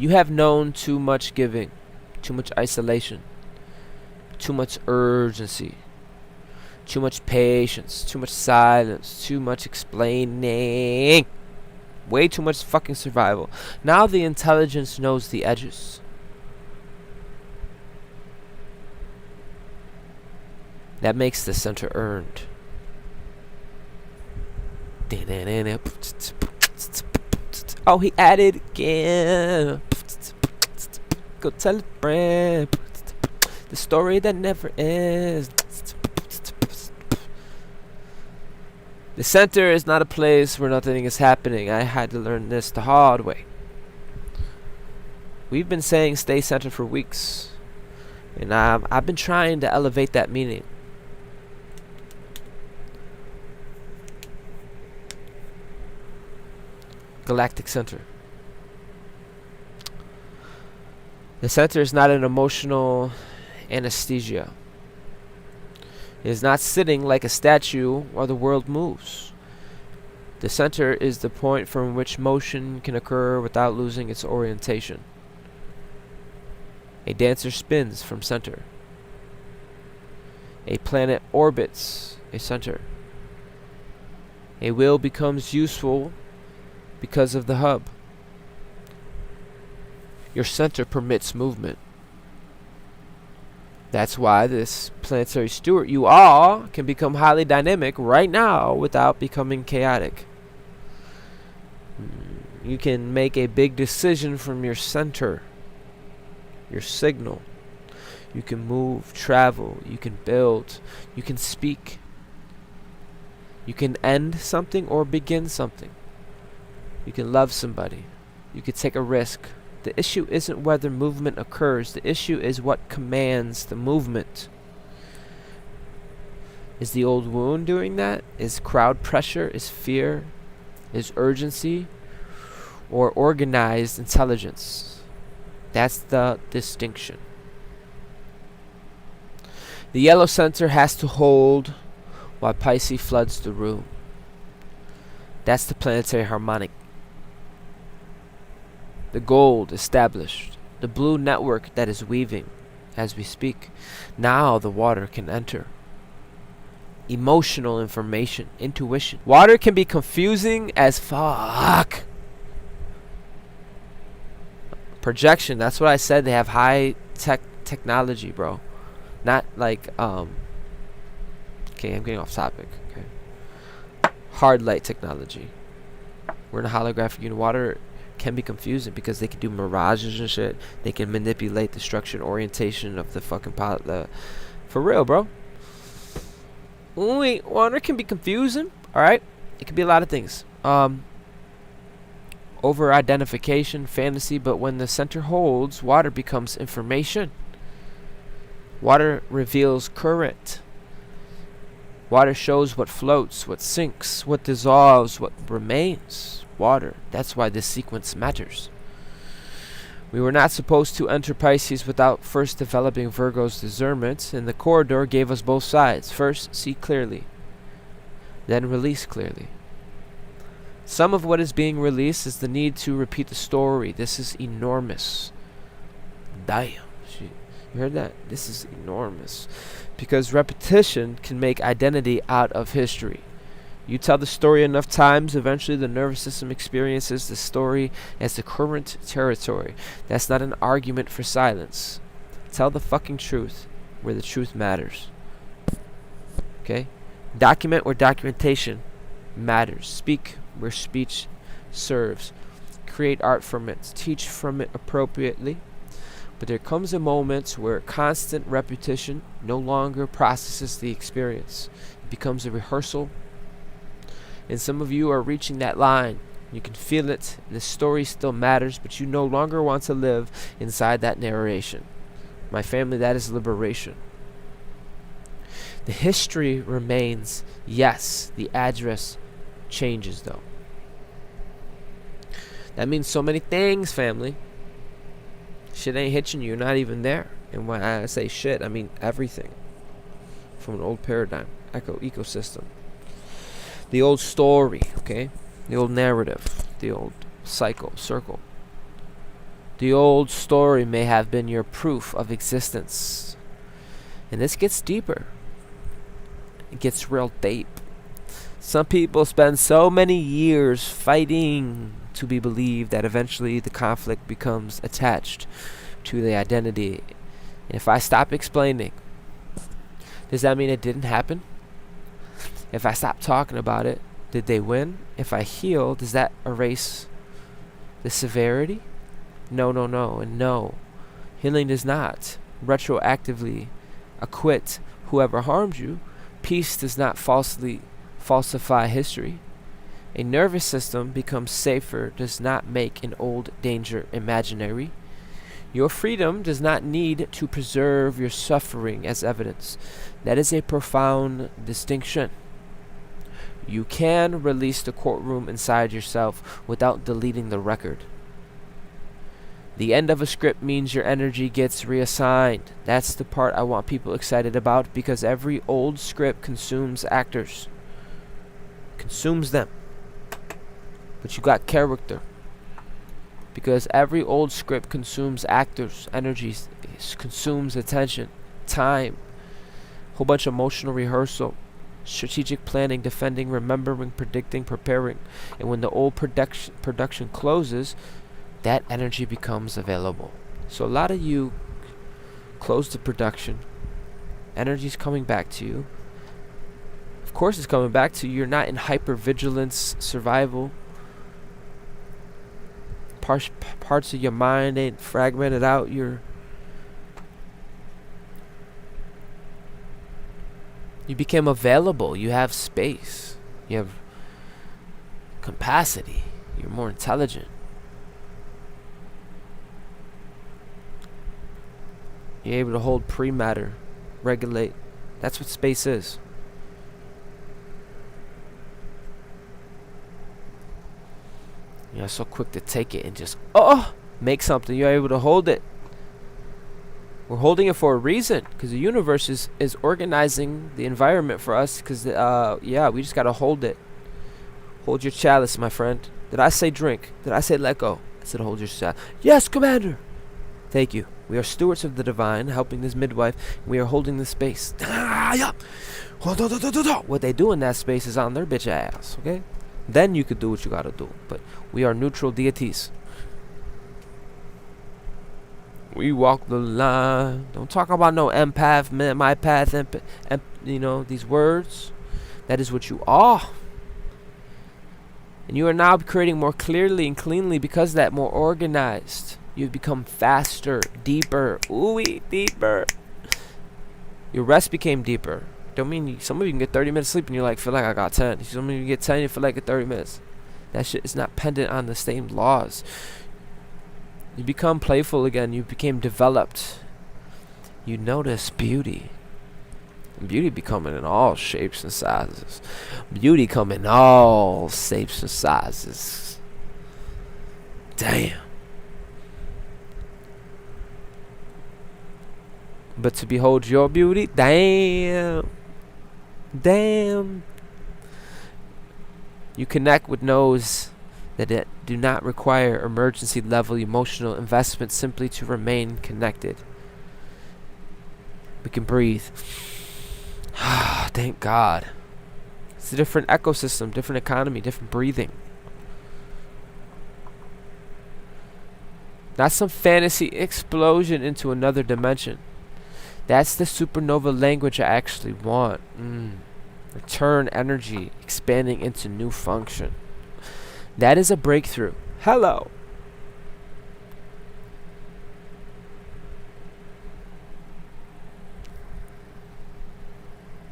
have known too much giving too much isolation, too much urgency, too much patience, too much silence, too much explaining, way too much fucking survival. Now the intelligence knows the edges. That makes the center earned. Oh, he added again. Go tell a friend. The story that never ends. The center is not a place where nothing is happening. I had to learn this the hard way. We've been saying stay centered for weeks. And I've been trying to elevate that meaning. Galactic center. The center is not an emotional anesthesia. It is not sitting like a statue while the world moves. The center is the point from which motion can occur without losing its orientation. A dancer spins from center. A planet orbits a center. A wheel becomes useful because of the hub. Your center permits movement. That's why this planetary steward, you all, can become highly dynamic right now without becoming chaotic. You can make a big decision from your center, your signal. You can move, travel, you can build, you can speak. You can end something or begin something. You can love somebody. You can take a risk. The issue isn't whether movement occurs. The issue is what commands the movement. Is the old wound doing that? Is crowd pressure? Is fear? Is urgency? Or organized intelligence? That's the distinction. The yellow center has to hold while Pisces floods the room. That's the planetary harmonic. The gold established, the blue network that is weaving as we speak. Now the water can enter. Emotional information, intuition. Water can be confusing as fuck. Projection, that's what I said. They have high technology, bro. Not like okay, I'm getting off topic. Okay. Hard light technology. We're in a holographic unit. Water can be confusing because they can do mirages and shit. They can manipulate the structure and orientation of the fucking pilot. For real, bro. Wait, water can be confusing. All right, it can be a lot of things. Over identification, fantasy, but when the center holds, water becomes information. Water reveals current. Water shows what floats, what sinks, what dissolves, what remains. Water. That's why this sequence matters. We were not supposed to enter Pisces without first developing Virgo's discernment, and the corridor gave us both sides. First, see clearly, then release clearly. Some of what is being released is the need to repeat the story. This is enormous. Damn. You heard that? This is enormous. Because repetition can make identity out of history. You tell the story enough times, eventually the nervous system experiences the story as the current territory. That's not an argument for silence. Tell the fucking truth where the truth matters. Okay? Document where documentation matters. Speak where speech serves. Create art from it. Teach from it appropriately. But there comes a moment where constant repetition no longer processes the experience. It becomes a rehearsal. And some of you are reaching that line. You can feel it. The story still matters, but you no longer want to live inside that narration. My family, that is liberation. The history remains. Yes, the address changes, though. That means so many things, family. Shit ain't hitching you. You're not even there. And when I say shit, I mean everything. From an old paradigm, ecosystem. The old story, okay? The old narrative. The old circle. The old story may have been your proof of existence. And this gets deeper. It gets real deep. Some people spend so many years fighting to be believed that eventually the conflict becomes attached to the identity. And if I stop explaining, does that mean it didn't happen? If I stop talking about it, did they win? If I heal, does that erase the severity? No, no, no, and no. Healing does not retroactively acquit whoever harmed you. Peace does not falsify history. A nervous system becomes safer does not make an old danger imaginary. Your freedom does not need to preserve your suffering as evidence. That is a profound distinction. You can release the courtroom inside yourself without deleting the record. The end of a script means your energy gets reassigned. That's the part I want people excited about, because every old script consumes actors. Consumes them. But you got character. Because every old script consumes actors, energies, consumes attention, time, whole bunch of emotional rehearsal, strategic planning, defending, remembering, predicting, preparing. And when the old production closes, that energy becomes available. So a lot of you close the production. Energy's coming back to you. Of course it's coming back to you. You're not in hypervigilance survival. Parts of your mind ain't fragmented out. You became available. You have space. You have capacity. You're more intelligent. You're able to hold pre-matter, regulate. That's what space is. You're so quick to take it and just, make something. You're able to hold it. We're holding it for a reason, because the universe is organizing the environment for us, because, we just got to hold it. Hold your chalice, my friend. Did I say drink? Did I say let go? I said hold your chalice. Yes, Commander. Thank you. We are stewards of the divine, helping this midwife. We are holding the space. What they do in that space is on their bitch ass, okay? Then you could do what you gotta do. But we are neutral deities. We walk the line. Don't talk about no empath, my path, these words. That is what you are. And you are now creating more clearly and cleanly because of that, more organized. You've become faster, deeper. Ooh-wee, deeper. Your rest became deeper. Don't mean some of you can get 30 minutes sleep and you're like, feel like I got 10. Some of you get 10 and you feel like 30 minutes. That shit is not pendant on the same laws. You become playful again. You became developed. You notice beauty. And beauty becoming in all shapes and sizes. Beauty come in all shapes and sizes. Damn. But to behold your beauty, damn. You connect with those that do not require emergency level emotional investment simply to remain connected. We can breathe. Thank God. It's a different ecosystem, different economy, different breathing. Not some fantasy explosion into another dimension. That's the supernova language I actually want. Return energy, expanding into new function. That is a breakthrough. Hello.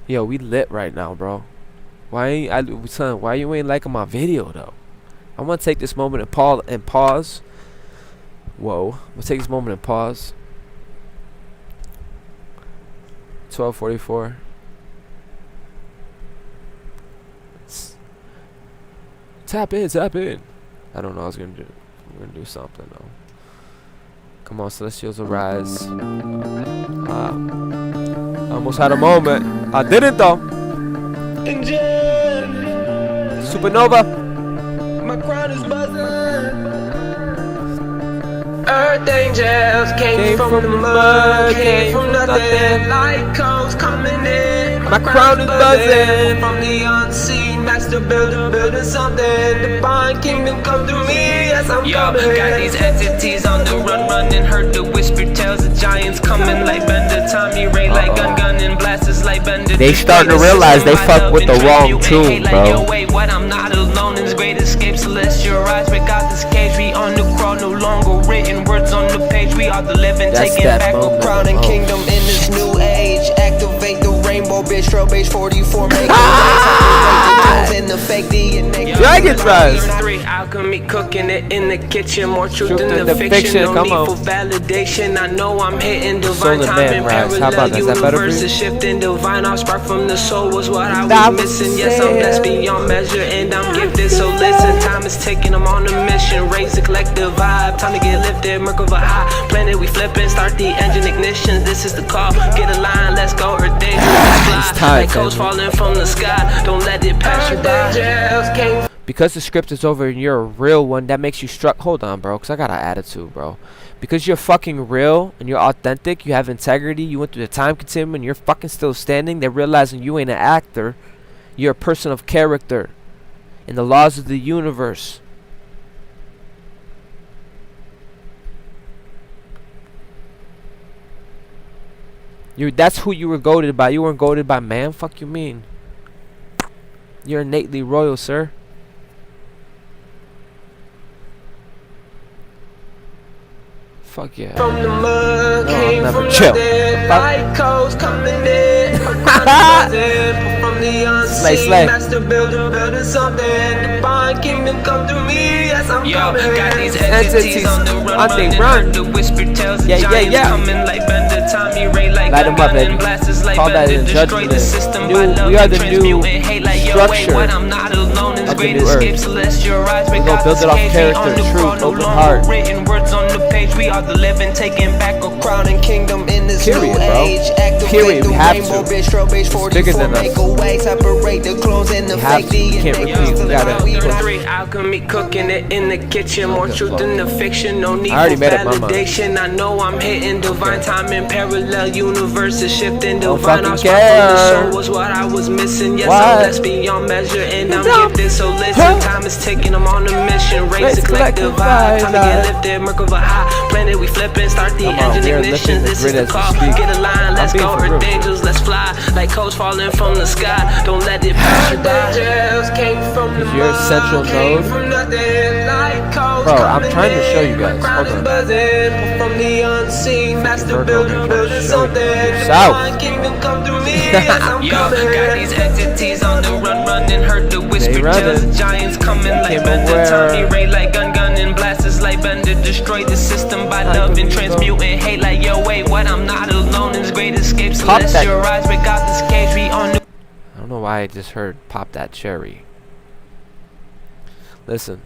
Yo, we lit right now, bro. Why you ain't liking my video though? I'm gonna take this moment and pause. Whoa. I'm gonna take this moment and pause. 12:44. Tap in. I don't know what I was gonna do. I'm gonna do something though. Come on, celestials arise. I almost had a moment. I didn't though. Supernova. My crown is buzzing. Earth angels came from the mud, came from nothing. Light codes coming in. My crown is buzzing. From the unseen, master builder, building something. Divine kingdom come through me. Yes, I'm coming. Got these entities on the run, running. Heard the whisper tells the giants coming like Bender. Tommy Ray like gun and blasters like Bender. They starting to realize they fuck with the wrong tune, bro. Wait, what? I'm not alone in this great escape. Celestial rise, break out this cage. We on the crawl, no longer written words on the page. We are the living, That's taking that back a moment. crown and kingdom in this new age. Activate the rainbow, bitch. Strobe age 44. Make in the fake DNA. Dragon's Rise. Alchemy cooking it in the kitchen. More truth Truth than in the the fiction. fiction, No come need on. for validation. I know I'm hitting divine Solar time Man and Rise. How about parallel that? Is that better for you? universes shifting. Divine off spark from the soul was what I Stop was missing. Yes, I'm blessed beyond measure and I'm gifted. So listen, time is ticking. I'm on a mission. Raise the collective vibe. Time to get lifted. Merkava high. Planet we flipping. Start the engine ignition. This is the call. Get a line. Let's go. Earth angels. It's time, Like codes falling from the sky. Don't let it pass you by. Because the script is over and you're a real one, that makes you struck. Hold on, bro, because I got an attitude, bro. Because you're fucking real and you're authentic, you have integrity, you went through the time continuum and you're fucking still standing, they're realizing you ain't an actor. You're a person of character in the laws of the universe. That's who you were goated by. You weren't goated by man. Fuck you mean? You're innately royal, sir. Fuck yeah. From the mud, No, came never. from Chill. nothing. Fuck. Light codes coming in. From the unseen, Slay, slay. master builder, building something. Divine kingdom come through me. Yes, I'm coming. Got these Entities entities on the run, on the running. run. Heard the whisper tells the Yeah, yeah, giants yeah. coming like Bender. Tommy Ray like Light 'em up, gun baby. and blasters like Call that Bender. in Destroy judgment. the system New- by love we are and the new transmuting hate like yo, wait, structure what? I'm not alone in this of the great new escape. earth. Celestial rise, We break gonna out build this it off cage. We character, on the truth, crawl, no open longer heart. written words on the page. We are the living, taking back a crown and kingdom in this Period, new bro. age. Activate Period, the we have rainbow, to. bitch. Strobe age It's 44. bigger than us. Make a way, separate the clones and the We have fake to. We can't DNA. repeat. We gotta Three alchemy cooking it in the kitchen. More truth than the fiction. No need I already for made up my mind. validation. I know I'm hitting divine time in parallel universes shifting. Don't Divine fucking off spark from the care. soul was what I was missing. Yes, What? I'm blessed beyond measure and I'm gifted. So listen, Huh? time is ticking. I'm on a mission. Raise Raise the collective vibe. Time to get lifted. Merkava high. Planet we flipping. Start the Come on, engine we are ignition. lifting the This is grid the as we call. speak. Get a line. Let's being go. for Earth real. angels. Let's fly. Like codes falling from the sky. Don't let it pass you by. Is your central node? Bro, I'm trying to show you guys. Hold on. From the unseen, master Virgo, builder, man, building trying to show you. something. South. Divine kingdom come through me. Yes, I'm coming. Got these entities on the run, running. Heard the whisper running. tells the giants coming like Came Bender. aware. Tommy Ray like gun and blasters like Bender. Destroy the system by love and transmuting hate like yo, wait, what? I'm not alone in this great escape. Pop that. Celestial rise, break out this cage. We on the I don't know why I just heard pop that cherry. Listen.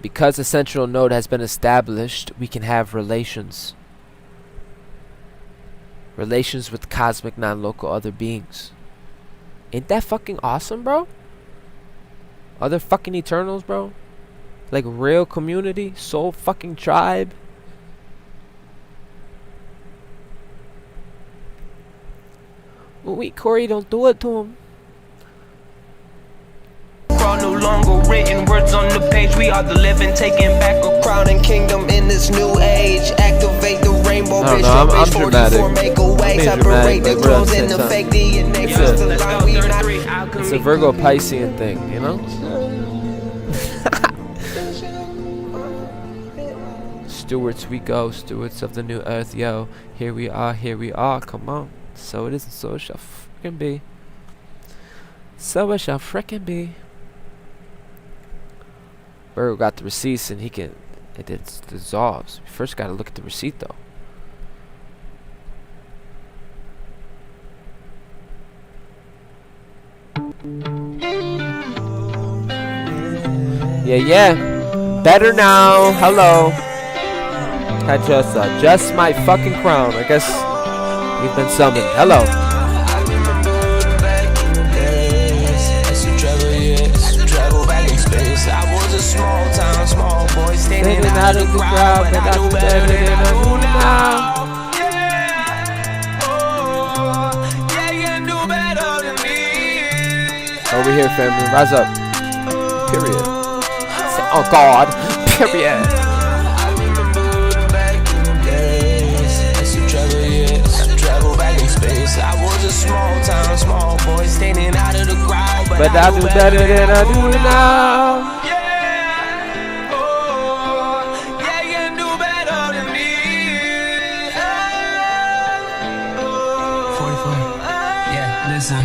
Because a central node has been established, we can have relations. Relations with cosmic, non-local other beings. Ain't that fucking awesome, bro? Other fucking Eternals, bro? Like real community, soul fucking tribe. Wait, Corey, don't do it to him. crawl, no longer written words on the page. We are the living, taking back a crown and kingdom in this new age. Activate the rainbow, I don't bitch. know, I'm Page 44, dramatic. make a way, I'm being separate dramatic, the but clones real and the sense, fake DNA. It's First a- the line, we not It's a Virgo Piscean thing, you know? Stewards we go, stewards of the new earth, yo. Here we are, come on. So it is, and so it shall frickin' be. So it shall frickin' be. Virgo got the receipts and it dissolves. We first gotta look at the receipt though. Yeah. Better now. Hello. I just adjust my fucking crown. I guess we've been summoned. Hello. Travel back in space. I was a small town, small boy, out of the crowd, but I do better than I do now. Over here, family, rise up. Period. Say, oh God. Period. I was a small town, small boy standing out of the crowd, but I do better than I do now. Yeah, oh, yeah, you do better than me. 44. Yeah, listen,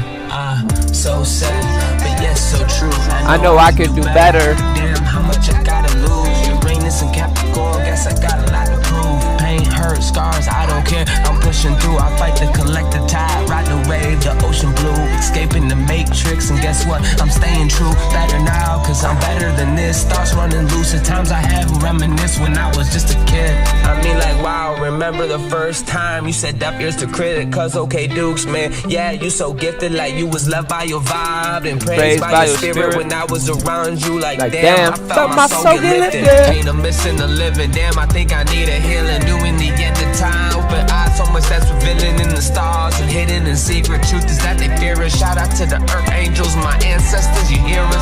so sad, but yes, so true. I know I could do better. Damn, how much I gotta lose? Uranus and Capricorn, guess I got a lot to prove. Pain, hurt, scars, I don't care. I'm pushing through. I fight the collective tide, ride the wave, the ocean blue, escaping the matrix. And guess what? I'm staying true. Better now, cause I'm better than this. Thoughts running loose. At times I have reminisce when I was just a kid. I mean, like, wow, remember the first time you said deaf ears to critic. Cause okay, Dukes, man, yeah, you so gifted. Like you was loved by your vibe and praised by your spirit. When I was around you, like damn, I felt my soul get lifted. Ain't a missing the living. Damn, I think I need a healing. Doing the end of time. Open eyes, so much that's revealing in the stars and hidden in secret. Truth is that they fear us. Shout out to the earth angels, my ancestors, you hear us.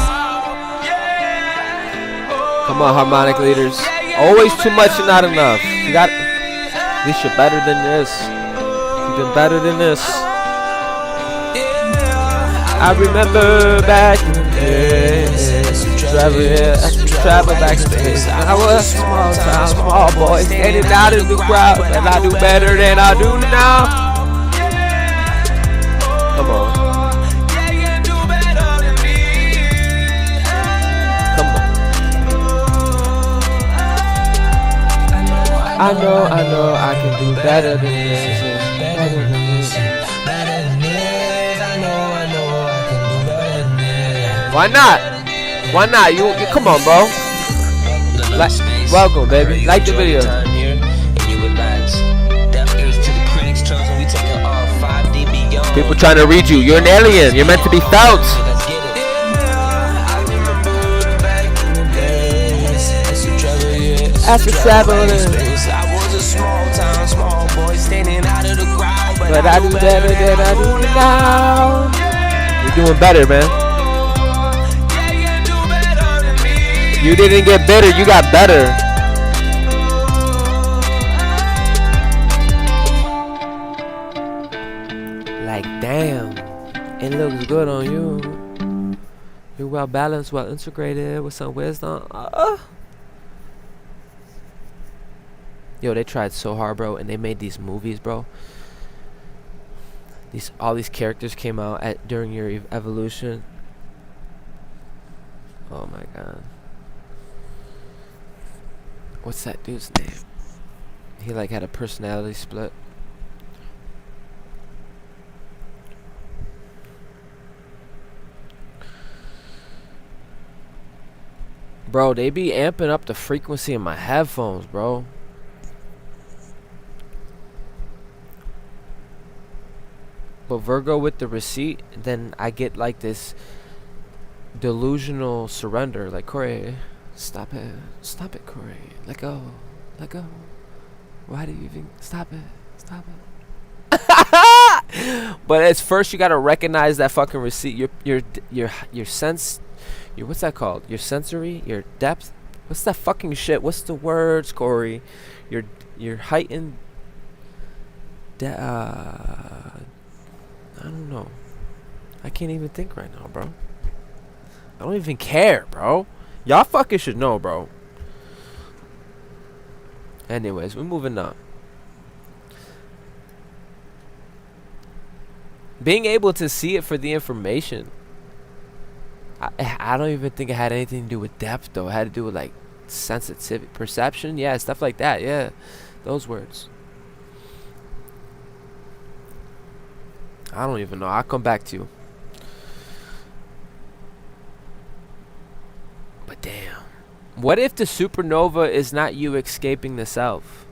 Come on, harmonic leaders. Always too much and not enough. You got, at least you're better than this. You've been better than this. I remember back in the days, travel back in space. I was a small town, small boy, standing out in the crowd, but I do better than I do now. Come on. Come on. I know I can do better than this. Better than this. Why not? Why not? You come on, bro. Welcome, baby. Like the video. People trying to read you. You're an alien. You're meant to be felt. After traveling, but I do better than I do now. You're doing better, man. You didn't get better, you got better. Like, damn, it looks good on you. You're well balanced, well integrated, with some wisdom. Yo, they tried so hard, bro, and they made these movies, bro. All these characters came out during your evolution. Oh my god. What's that dude's name? He like had a personality split. Bro, they be amping up the frequency in my headphones, bro. But Virgo with the receipt, then I get like this delusional surrender. Like, Corey, stop it. Stop it, Corey. Let go. Let go. Why do you even stop it? Stop it. But it's first you gotta recognize that fucking receipt. Your sense, your what's that called? Your sensory, your depth. What's that fucking shit? What's the words, Corey? Your heightened. I don't know. I can't even think right now, bro. I don't even care, bro. Y'all fucking should know, bro. Anyways, we're moving on. Being able to see it for the information. I don't even think it had anything to do with depth, though. It had to do with, like, sensitivity, perception. Yeah, stuff like that. Yeah, those words. I don't even know. I'll come back to you. But damn. What if the supernova is not you escaping the self?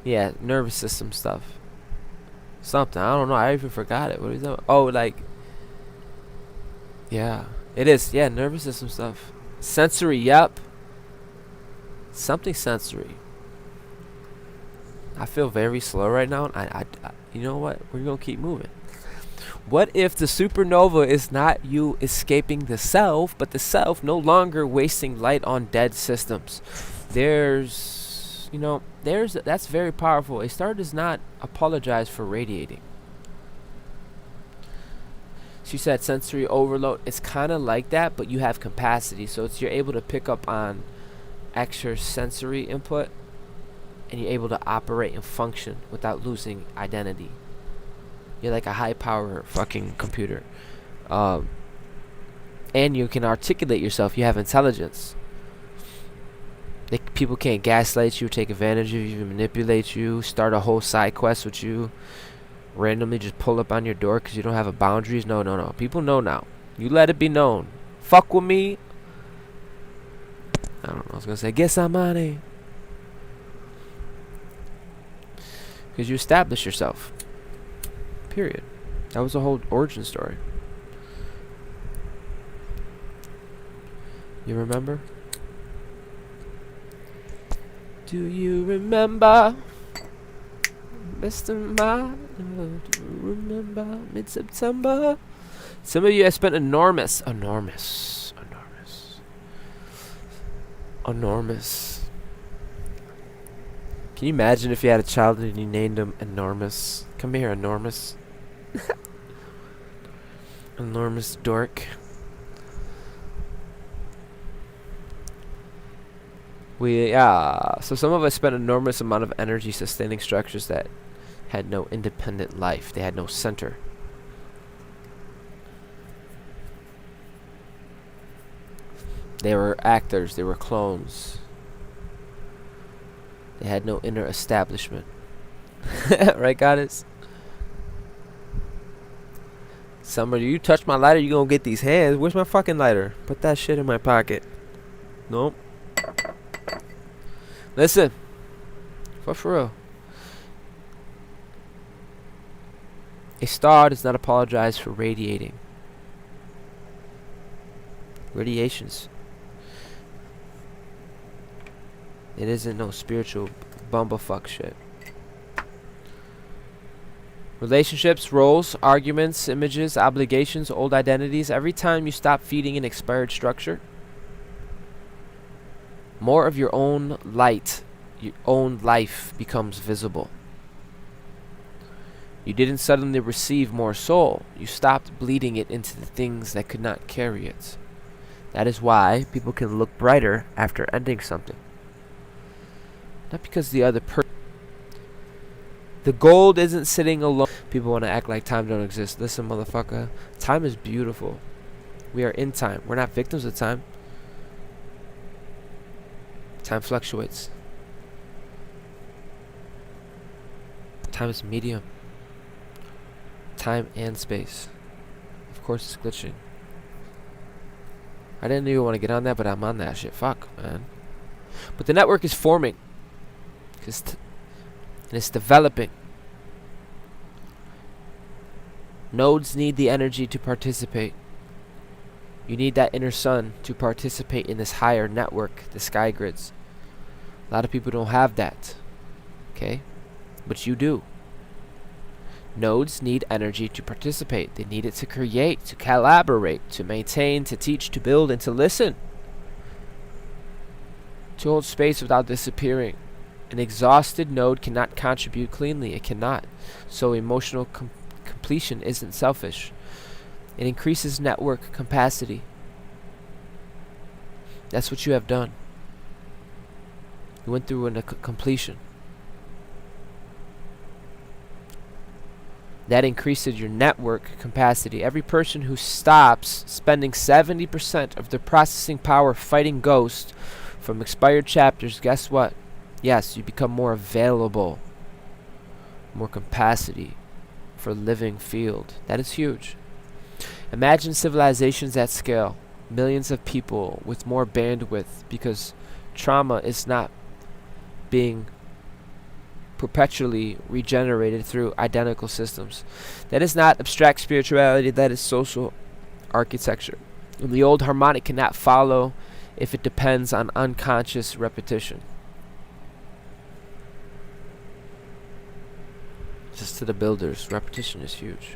Yeah, nervous system stuff. Something. I don't know. I even forgot it. What is that? Oh, like. Yeah. It is. Yeah, nervous system stuff. Sensory, yep. Something sensory. I feel very slow right now. I you know what? We're gonna keep moving. What if the supernova is not you escaping the self, but the self no longer wasting light on dead systems? That's very powerful. A star does not apologize for radiating. She said sensory overload. It's kind of like that, but you have capacity, so you're able to pick up on extra sensory input, and you're able to operate and function without losing identity. You're like a high power fucking computer. And you can articulate yourself. You have intelligence. People can't gaslight you, take advantage of you, manipulate you, start a whole side quest with you, randomly just pull up on your door because you don't have a boundaries. No. People know now. You let it be known. Fuck with me. I don't know. I was going to say, get some money. Because you establish yourself. Period. That was the whole origin story. You remember? Do you remember? Mr. Man, do you remember mid-September? Some of you have spent enormous. Can you imagine if you had a child and you named him Enormous? Come here, Enormous. Enormous dork. So some of us spent an enormous amount of energy sustaining structures that had no independent life. They had no center. They were actors. They were clones. They had no inner establishment. Right, goddess? Summer, you touch my lighter, you gonna get these hands. Where's my fucking lighter? Put that shit in my pocket. Nope. Listen. For real. A star does not apologize for radiating. Radiations. It isn't no spiritual bumblefuck shit. Relationships, roles, arguments, images, obligations, old identities. Every time you stop feeding an expired structure, more of your own light, your own life becomes visible. You didn't suddenly receive more soul. You stopped bleeding it into the things that could not carry it. That is why people can look brighter after ending something. Not because the other person. The gold isn't sitting alone. People want to act like time don't exist. Listen, motherfucker. Time is beautiful. We are in time. We're not victims of time. Time fluctuates. Time is medium. Time and space. Of course it's glitching. I didn't even want to get on that, but I'm on that shit. Fuck, man. But the network is forming. And it's developing. Nodes need the energy to participate. You need that inner sun to participate in this higher network, the sky grids. A lot of people don't have that. Okay? But you do. Nodes need energy to participate. They need it to create, to collaborate, to maintain, to teach, to build, and to listen. To hold space without disappearing. An exhausted node cannot contribute cleanly. It cannot. So emotional completion isn't selfish. It increases network capacity. That's what you have done. You went through a completion. That increases your network capacity. Every person who stops spending 70% of their processing power fighting ghosts from expired chapters, guess what? Yes, you become more available, more capacity for living field. That is huge. Imagine civilizations at scale, millions of people with more bandwidth, because trauma is not being perpetually regenerated through identical systems. That is not abstract spirituality, that is social architecture. And the old harmonic cannot follow if it depends on unconscious repetition. Just to the builders, repetition is huge.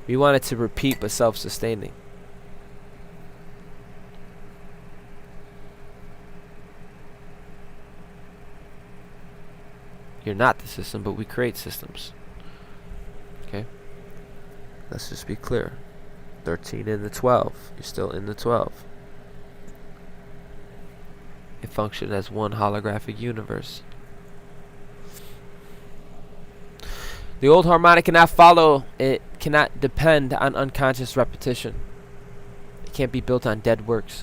We want it to repeat but self-sustaining. You're not the system, but we create systems. Okay? Let's just be clear. 13 in the 12. You're still in the 12. It functions as one holographic universe. The old harmonic cannot follow, it cannot depend on unconscious repetition. It can't be built on dead works.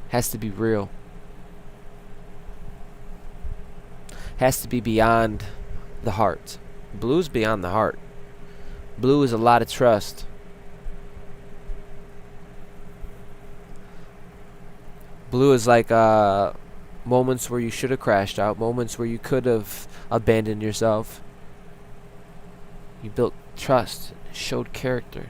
It has to be real. It has to be beyond the heart. Blue's beyond the heart. Blue is a lot of trust. Blue is like moments where you should have crashed out, moments where you could have abandoned yourself. You built trust, showed character,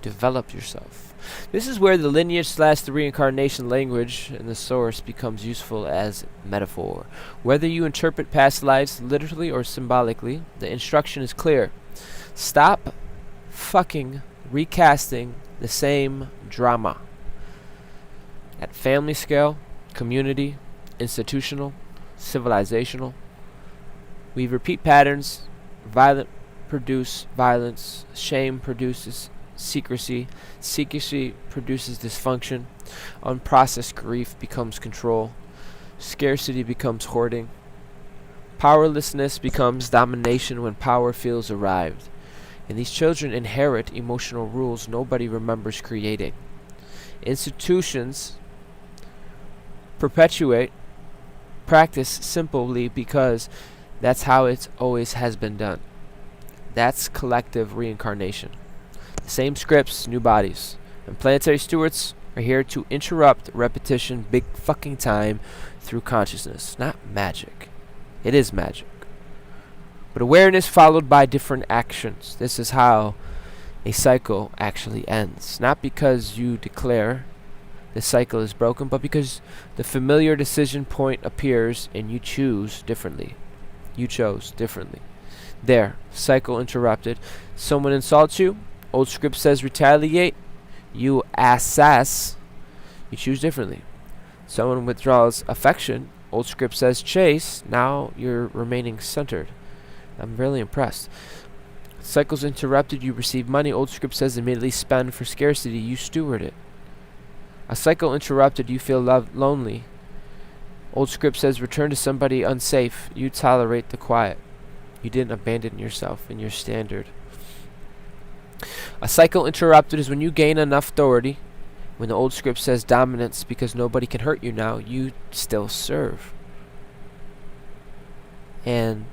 developed yourself. This is where the lineage / the reincarnation language in the source becomes useful as metaphor. Whether you interpret past lives literally or symbolically, the instruction is clear. Stop fucking recasting the same drama. At family scale, community, institutional, civilizational, we repeat patterns. Violence produces violence. Shame produces secrecy. Secrecy produces dysfunction. Unprocessed grief becomes control. Scarcity becomes hoarding. Powerlessness becomes domination when power feels arrived. And these children inherit emotional rules nobody remembers creating. Institutions perpetuate practice simply because that's how it always has been done. That's collective reincarnation. The same scripts, new bodies. And planetary stewards are here to interrupt repetition big fucking time through consciousness, not magic. It is magic. But awareness followed by different actions. This is how a cycle actually ends. Not because you declare the cycle is broken, but because the familiar decision point appears and you choose differently. You chose differently. There, cycle interrupted. Someone insults you. Old script says retaliate. You assess. You choose differently. Someone withdraws affection. Old script says chase. Now you're remaining centered. I'm really impressed. Cycles interrupted. You receive money. Old script says immediately spend for scarcity. You steward it. A cycle interrupted. You feel lonely. Old script says return to somebody unsafe. You tolerate the quiet. You didn't abandon yourself in your standard. A cycle interrupted is when you gain enough authority. When the old script says dominance because nobody can hurt you now, you still serve. And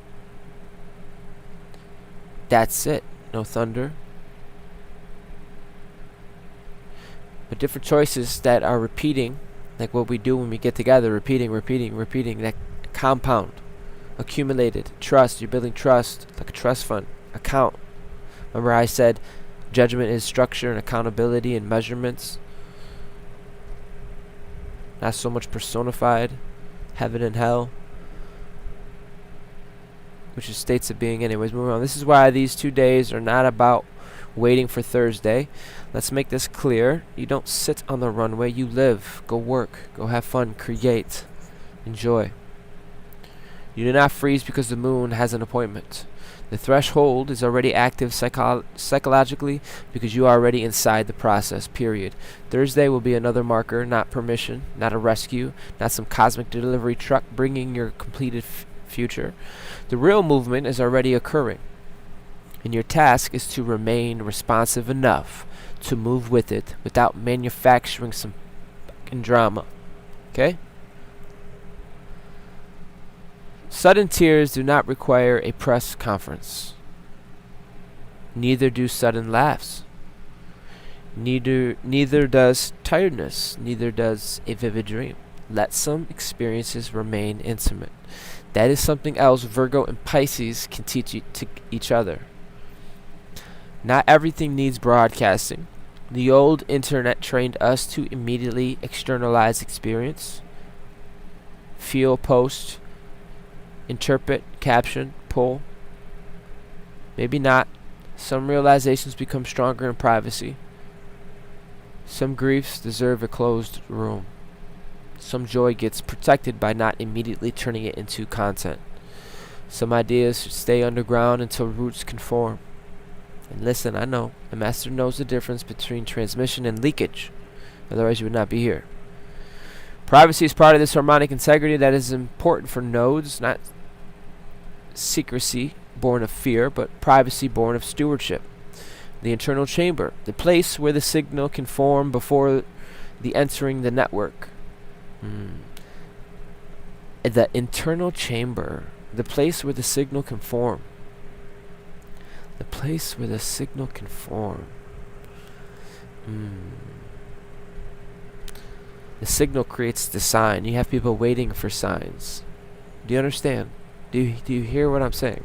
that's it. No thunder. But different choices that are repeating, like what we do when we get together, repeating, that compound, accumulated, trust, you're building trust, like a trust fund, account. Remember I said judgment is structure and accountability and measurements. Not so much personified, heaven and hell, which is states of being anyways. Moving on. This is why these 2 days are not about waiting for Thursday. Let's make this clear. You don't sit on the runway, you live. Go work, go have fun, create, enjoy. You do not freeze because the moon has an appointment. The threshold is already active psychologically because you are already inside the process, period. Thursday will be another marker, not permission, not a rescue, not some cosmic delivery truck bringing your completed future. The real movement is already occurring. And your task is to remain responsive enough to move with it without manufacturing some fucking drama. Okay? Sudden tears do not require a press conference. Neither do sudden laughs. Neither does tiredness. Neither does a vivid dream. Let some experiences remain intimate. That is something else Virgo and Pisces can teach to each other. Not everything needs broadcasting. The old internet trained us to immediately externalize experience, feel, post, interpret, caption, pull. Maybe not. Some realizations become stronger in privacy. Some griefs deserve a closed room. Some joy gets protected by not immediately turning it into content. Some ideas should stay underground until roots can form. And listen, I know, a master knows the difference between transmission and leakage. Otherwise you would not be here. Privacy is part of this harmonic integrity that is important for nodes, not secrecy born of fear, but privacy born of stewardship. The internal chamber, the place where the signal can form before the entering the network. The internal chamber, the place where the signal can form. The place where the signal can form. The signal creates the sign. You have people waiting for signs. Do you understand? Do you hear what I'm saying?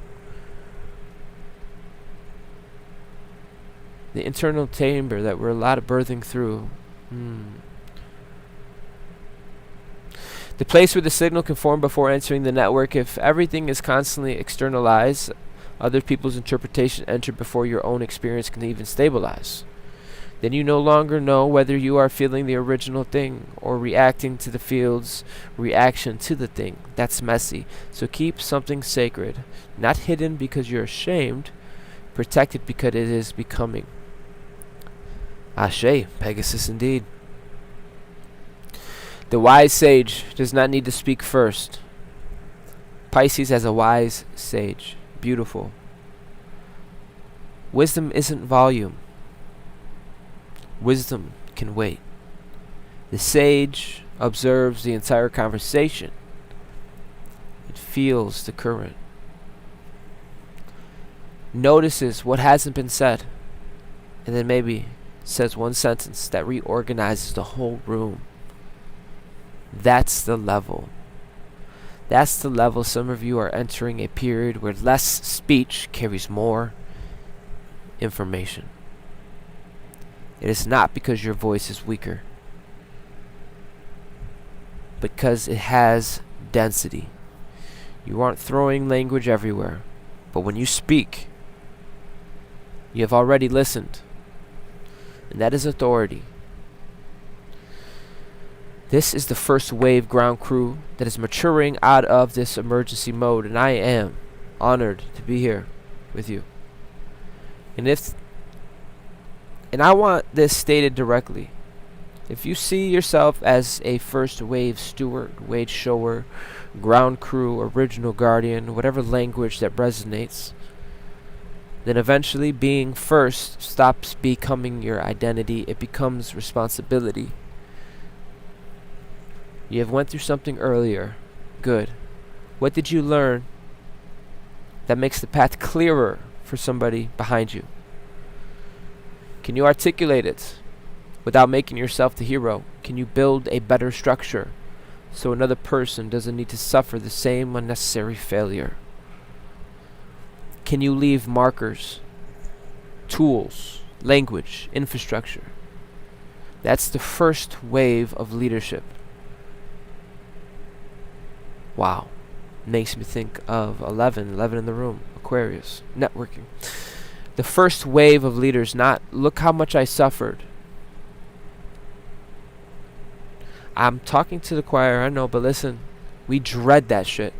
The internal chamber that we're a lot of birthing through. The place where the signal can form before entering the network. If everything is constantly externalized, other people's interpretation enter before your own experience can even stabilize. Then you no longer know whether you are feeling the original thing or reacting to the field's reaction to the thing. That's messy. So keep something sacred, not hidden because you're ashamed, protected because it is becoming. Ashe, Pegasus indeed. The wise sage does not need to speak first. Pisces has a wise sage. Beautiful. Wisdom isn't volume. Wisdom can wait. The sage observes the entire conversation. It feels the current. Notices what hasn't been said. And then maybe says one sentence that reorganizes the whole room. That's the level. That's the level. Some of you are entering a period where less speech carries more information. It is not because your voice is weaker, because it has density. You aren't throwing language everywhere, but when you speak, you have already listened, and that is authority. This is the first wave ground crew that is maturing out of this emergency mode, and I am honored to be here with you. And I want this stated directly. If you see yourself as a first wave steward, wage shower, ground crew, original guardian, whatever language that resonates, then eventually being first stops becoming your identity. It becomes responsibility. You have went through something earlier. Good. What did you learn that makes the path clearer for somebody behind you? Can you articulate it without making yourself the hero? Can you build a better structure so another person doesn't need to suffer the same unnecessary failure? Can you leave markers, tools, language, infrastructure? That's the first wave of leadership. Wow. Makes me think of 11 in the room, Aquarius, networking. The first wave of leaders, not look how much I suffered. I'm talking to the choir, I know, but listen, we dread that shit.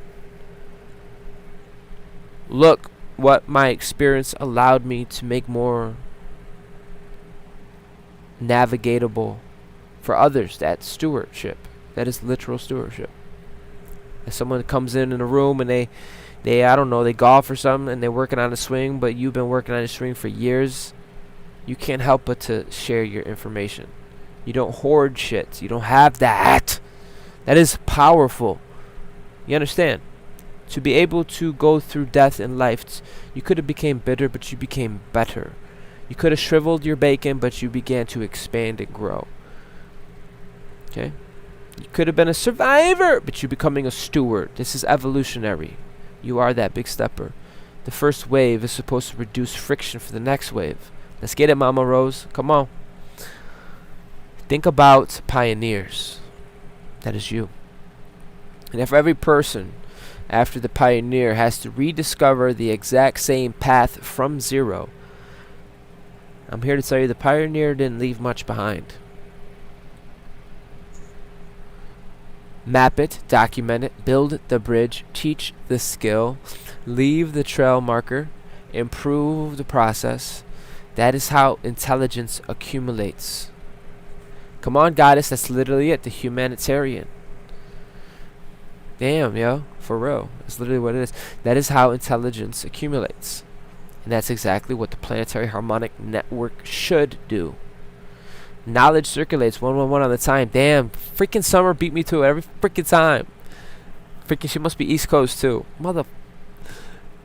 Look what my experience allowed me to make more navigatable for others. That stewardship. That is literal stewardship. If someone comes in a room and they I don't know, they golf or something and they're working on a swing, but you've been working on a swing for years, you can't help but to share your information. You don't hoard shit. You don't have that. That is powerful. You understand? To be able to go through death in life, you could have became bitter, but you became better. You could have shriveled your bacon, but you began to expand and grow. Okay? You could have been a survivor, but you're becoming a steward. This is evolutionary. You are that big stepper. The first wave is supposed to reduce friction for the next wave. Let's get it, Mama Rose. Come on. Think about pioneers. That is you. And if every person after the pioneer has to rediscover the exact same path from zero, I'm here to tell you the pioneer didn't leave much behind. Map it, document it, build the bridge, teach the skill, leave the trail marker, improve the process. That is how intelligence accumulates. Come on, goddess, that's literally it, the humanitarian. Damn, yo, for real. That's literally what it is. That is how intelligence accumulates. And that's exactly what the planetary harmonic network should do. Knowledge circulates 111 on the time. Damn, freaking Summer beat me to it every freaking time. Freaking, she must be East Coast too.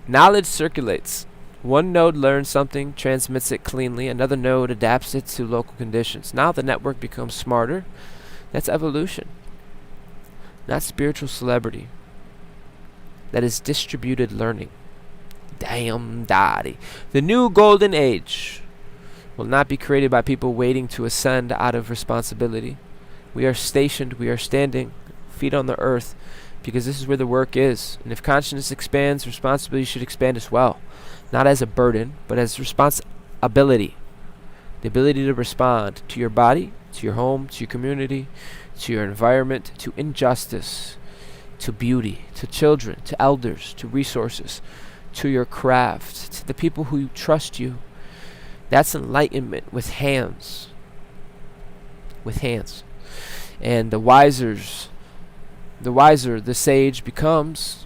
Knowledge circulates. One node learns something, transmits it cleanly. Another node adapts it to local conditions. Now the network becomes smarter. That's evolution. Not spiritual celebrity. That is distributed learning. Damn daddy. The new golden age will not be created by people waiting to ascend out of responsibility. We are stationed, we are standing, feet on the earth, because this is where the work is. And if consciousness expands, responsibility should expand as well. Not as a burden, but as responsibility. The ability to respond to your body, to your home, to your community, to your environment, to injustice, to beauty, to children, to elders, to resources, to your craft, to the people who trust you. That's enlightenment with hands. With hands. And the wiser the sage becomes,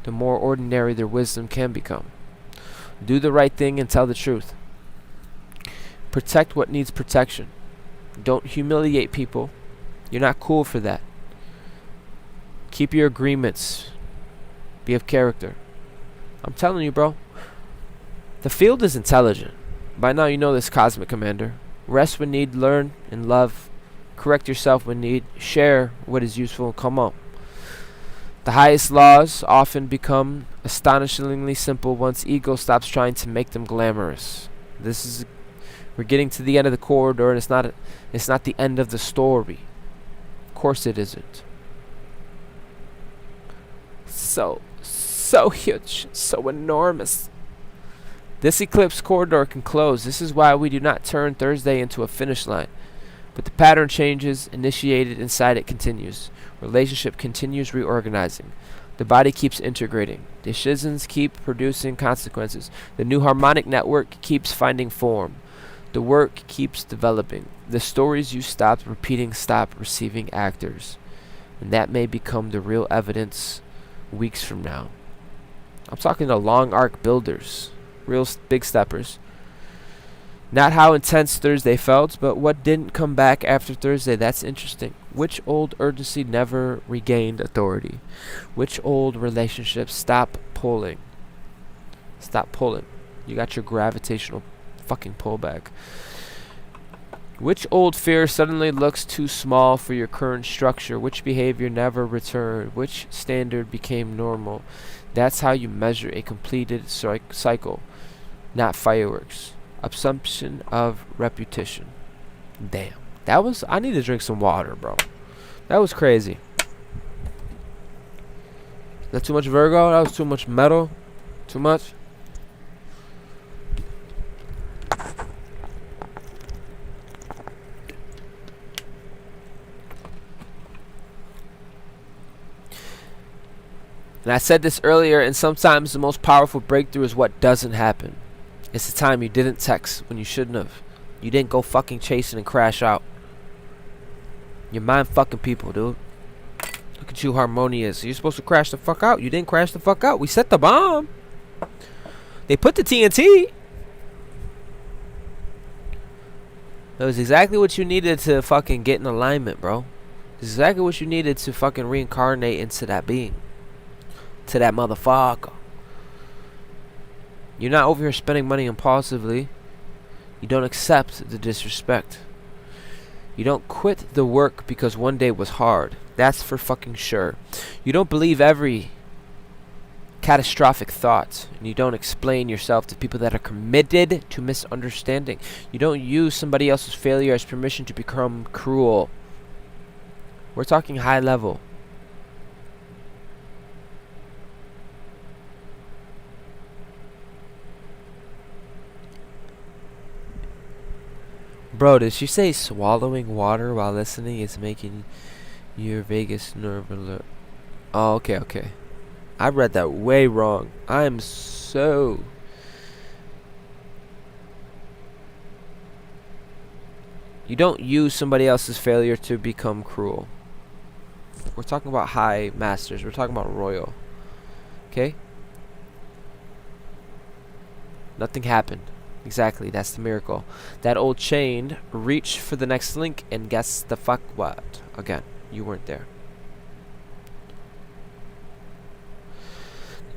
the more ordinary their wisdom can become. Do the right thing and tell the truth. Protect what needs protection. Don't humiliate people. You're not cool for that. Keep your agreements. Be of character. I'm telling you, bro. The field is intelligent. By now you know this, Cosmic Commander. Rest when need, learn and love. Correct yourself when need. Share what is useful. Come on. The highest laws often become astonishingly simple once ego stops trying to make them glamorous. We're getting to the end of the corridor, and it's not the end of the story. Of course it isn't. So huge, so enormous. This eclipse corridor can close. This is why we do not turn Thursday into a finish line. But the pattern changes, initiated inside it continues. Relationship continues reorganizing. The body keeps integrating. Decisions keep producing consequences. The new harmonic network keeps finding form. The work keeps developing. The stories you stopped repeating stop receiving actors. And that may become the real evidence weeks from now. I'm talking to long arc builders. Real big steppers. Not how intense Thursday felt, but what didn't come back after Thursday. That's interesting. Which old urgency never regained authority? Which old relationships stop pulling? Stop pulling. You got your gravitational fucking pullback. Which old fear suddenly looks too small for your current structure? Which behavior never returned? Which standard became normal? That's how you measure a completed cycle, not fireworks. Assumption of repetition. Damn. I need to drink some water, bro. That was crazy. That too much Virgo? That was too much metal? Too much? And I said this earlier, and sometimes the most powerful breakthrough is what doesn't happen. It's the time you didn't text when you shouldn't have. You didn't go fucking chasing and crash out. You're mind fucking people, dude. Look at you, harmonious. You're supposed to crash the fuck out. You didn't crash the fuck out. We set the bomb. They put the TNT. That was exactly what you needed to fucking get in alignment, bro. It's exactly what you needed to fucking reincarnate into that being. To that motherfucker. You're not over here spending money impulsively. You don't accept the disrespect. You don't quit the work because one day was hard. That's for fucking sure. You don't believe every catastrophic thoughts, and you don't explain yourself to people that are committed to misunderstanding. You don't use somebody else's failure as permission to become cruel. We're talking high level. Bro, did she say swallowing water while listening is making your vagus nerve alert? Oh, okay, okay. I read that way wrong. I am so... You don't use somebody else's failure to become cruel. We're talking about high masters. We're talking about royal. Okay? Nothing happened. Exactly, that's the miracle. That old chain reached for the next link, and guess the fuck what? Again, you weren't there.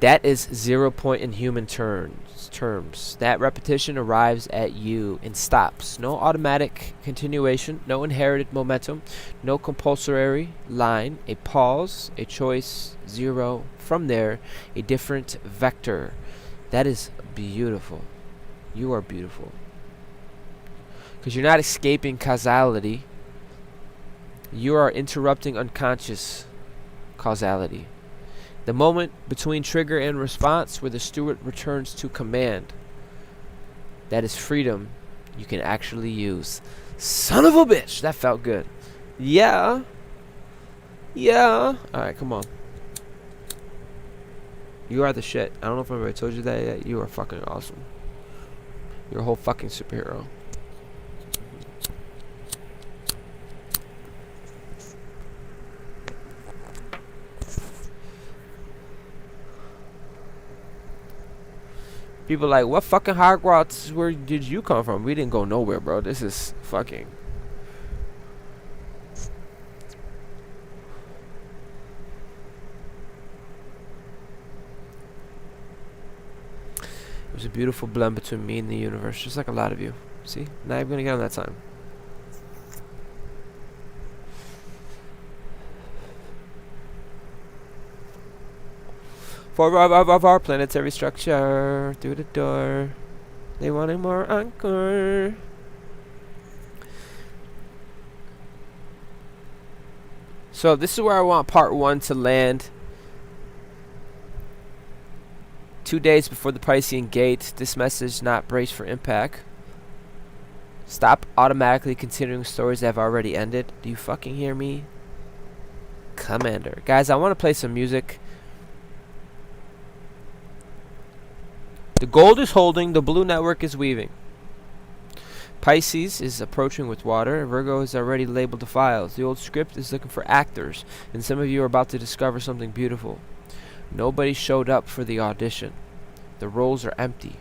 That is 0 point in human terms. That repetition arrives at you and stops. No automatic continuation, no inherited momentum, no compulsory line, a pause, a choice, 0. From there, a different vector. That is beautiful. You are beautiful. Because you're not escaping causality. You are interrupting unconscious causality. The moment between trigger and response where the steward returns to command. That is freedom you can actually use. Son of a bitch! That felt good. Yeah. Yeah. Alright, come on. You are the shit. I don't know if anybody told you that yet. You are fucking awesome. You're a whole fucking superhero. People like, what fucking Hogwarts? Where did you come from? We didn't go nowhere, bro. This is fucking... It was a beautiful blend between me and the universe, just like a lot of you. See? Not even gonna get on that time. For our planetary structure, through the door, they wanted more anchor. So this is where I want part 1 to land. 2 days before the Piscean gate, this message not braced for impact. Stop automatically continuing stories that have already ended. Do you fucking hear me? Commander. Guys, I want to play some music. The gold is holding, the blue network is weaving. Pisces is approaching with water. Virgo has already labeled the files. The old script is looking for actors, and some of you are about to discover something beautiful. Nobody showed up for the audition. The roles are empty.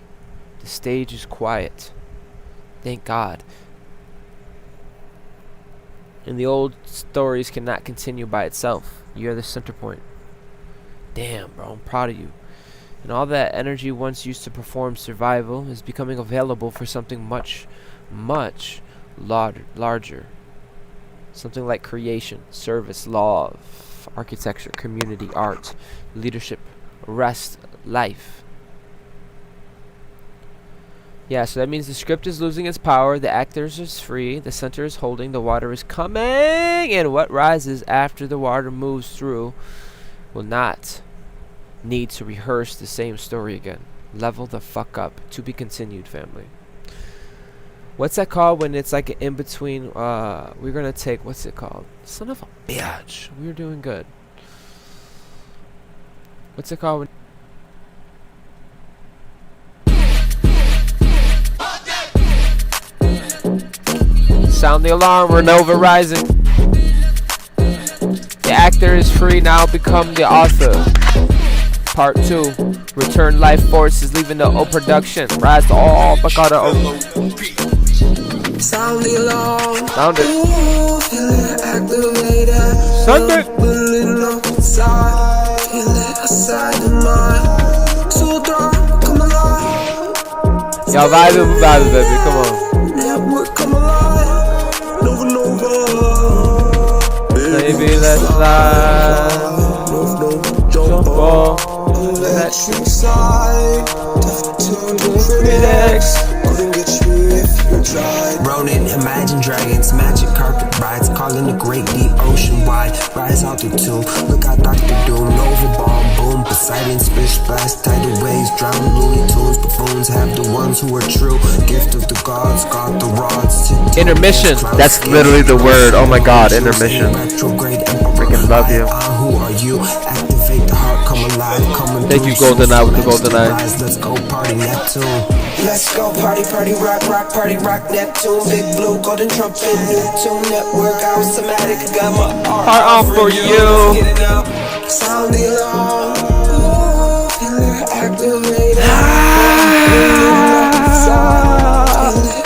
The stage is quiet. Thank God. And the old stories cannot continue by itself. You're the center point. Damn, bro, I'm proud of you. And all that energy once used to perform survival is becoming available for something much, much larger. Something like creation, service, love, architecture, community, art, leadership, rest, life. Yeah, so that means the script is losing its power, the actors is free, the center is holding, the water is coming, and what rises after the water moves through will not need to rehearse the same story again. Level the fuck up. To be continued, family. What's that called when it's like an in-between? We're gonna take, what's it called? Son of a bitch. We're doing good. What's it called when... Sound the alarm, we're Nova rising. The actor is free, now become the author. Part 2. Return life force is leaving the O production. Rise to all but got O. Sound the alarm. Sound it. Ooh, feel it activated. Sound it. Put it up inside. Feel it aside the mind. So dark, come alive. Y'all vibing, baby. Come on. Network, come alive. Nova, Nova. Baby, let's fly. Jump off. electric side. Deaf to critics. Couldn't get you if you tried. Ronin, imagine dragons, magic carpet rides, calling the great deep ocean wide. Rise altitude, look out Dr. Doom, Nova bomb, boom, Poseidon, splish splash, tidal waves, drown Looney Tunes, buffoons have the ones who are true. Gift of the gods, got the rods. Intermission. That's literally the word. Oh my god, intermission. Freaking love you. Who are you? Activate the heart, come alive, come Thank you, GoldenEye, with the GoldenEye. Let's go party Neptune. Let's go party, party, rock, party, rock, Neptune. Big blue, golden trumpet, new tune network. I was somatic, got my Heart on for you. Get it out. Sound the alarm. Ooh, feel it activated.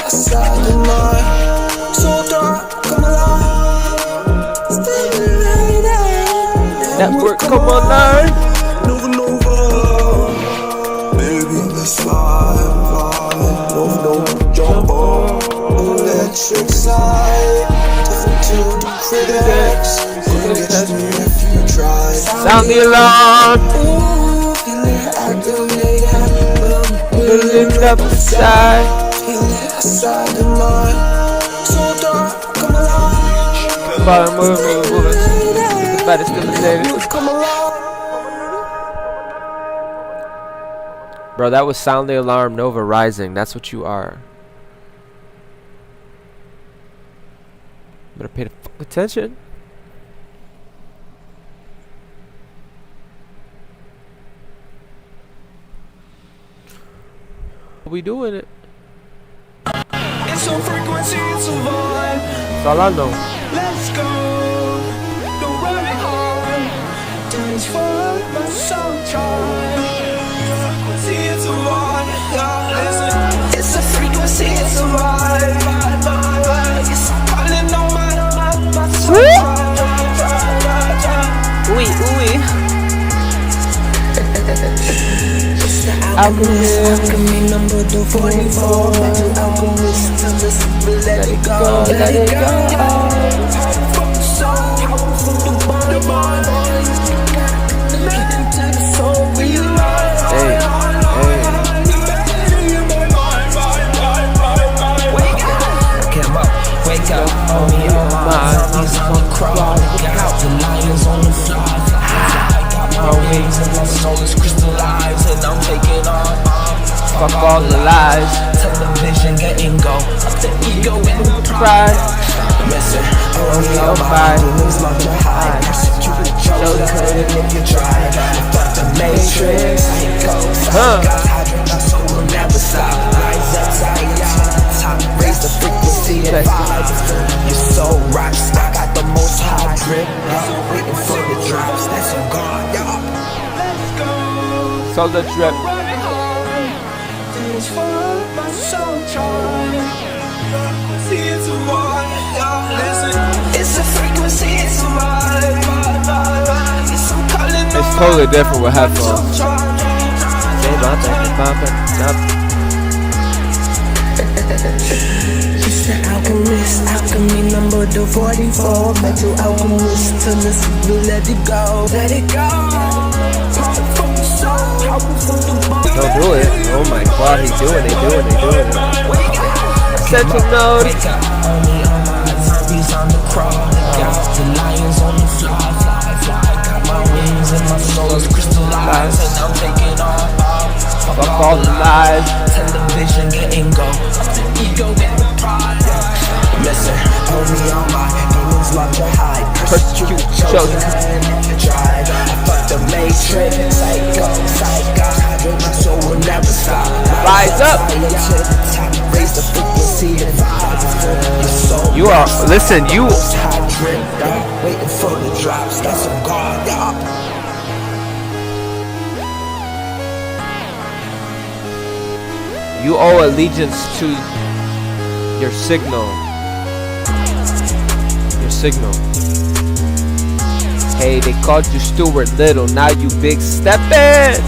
Aside the mind. So dark, come alive. Stimulated. Network, come online. Nova, Nova. Baby, let's fly. Nova, jumbo. Electric side. Different to the critics. Couldn't get me if you tried. Sound the alarm. Ooh, feel it activated. Building up the side. Aside the mind. So dark, come alive. Bottom, move. The bed is stimulated. Come alive. Bro, that was Sound the Alarm, Nova Rising. That's what you are. Better pay the fuck attention. We doing it. It's a frequency, it's a vibe. That's all I know. Let's go. Don't run it hard. Dance for my sunshine. Frequency, it's a vibe. Listen. It's a frequency, it's a vibe. It's calling on my sunshine. Ooh. Alchemy number 44. Alchemist, tell us, let it go, let it go. From the soul, from the bottom, into the soul, realize. Hey. Wake up, on your mind. Zombies on the crowd, out the lions on the fly. My wings and my soul is crystallized, and I'm taking on. Fuck all the lies. Television getting go. Up the ego and the pride. Listen, only on my demons love to hide. Persecuted, chosen, if you try. Fuck the matrix. My soul will never stop. Rise up, Zion. Raise the frequency and vibe. Your soul rocks. I got the most high drip. Waiting for the drops. That's on God, y'all. Let's go. So the drip. It's for my sunshine. See, it's a vibe. Listen, it's a frequency, it's a vibe. It's totally different with headphones. She's the alchemist, alchemy number 44. Metal alchemist, till this will let it go, let it go. Don't do it. Oh my god, he's doing it, doing it. Central node. Only on my zombies on the crawl. The lions on the fly. Got my wings and my soul is crystallized, and I'm taking off. Fuck all the lies. Television getting go. The ego and the pride. Listen, only on my demons love to hide. Persecute, chosen, if you try. Fuck the matrix, psycho. My soul will never stop. Rise up. Raise the frequency and vibe. You are, listen, you. Waiting for the drops, that's on God, y'all. You owe allegiance to your signal. Your signal. Hey, they called you Stuart Little, now you big steppin'.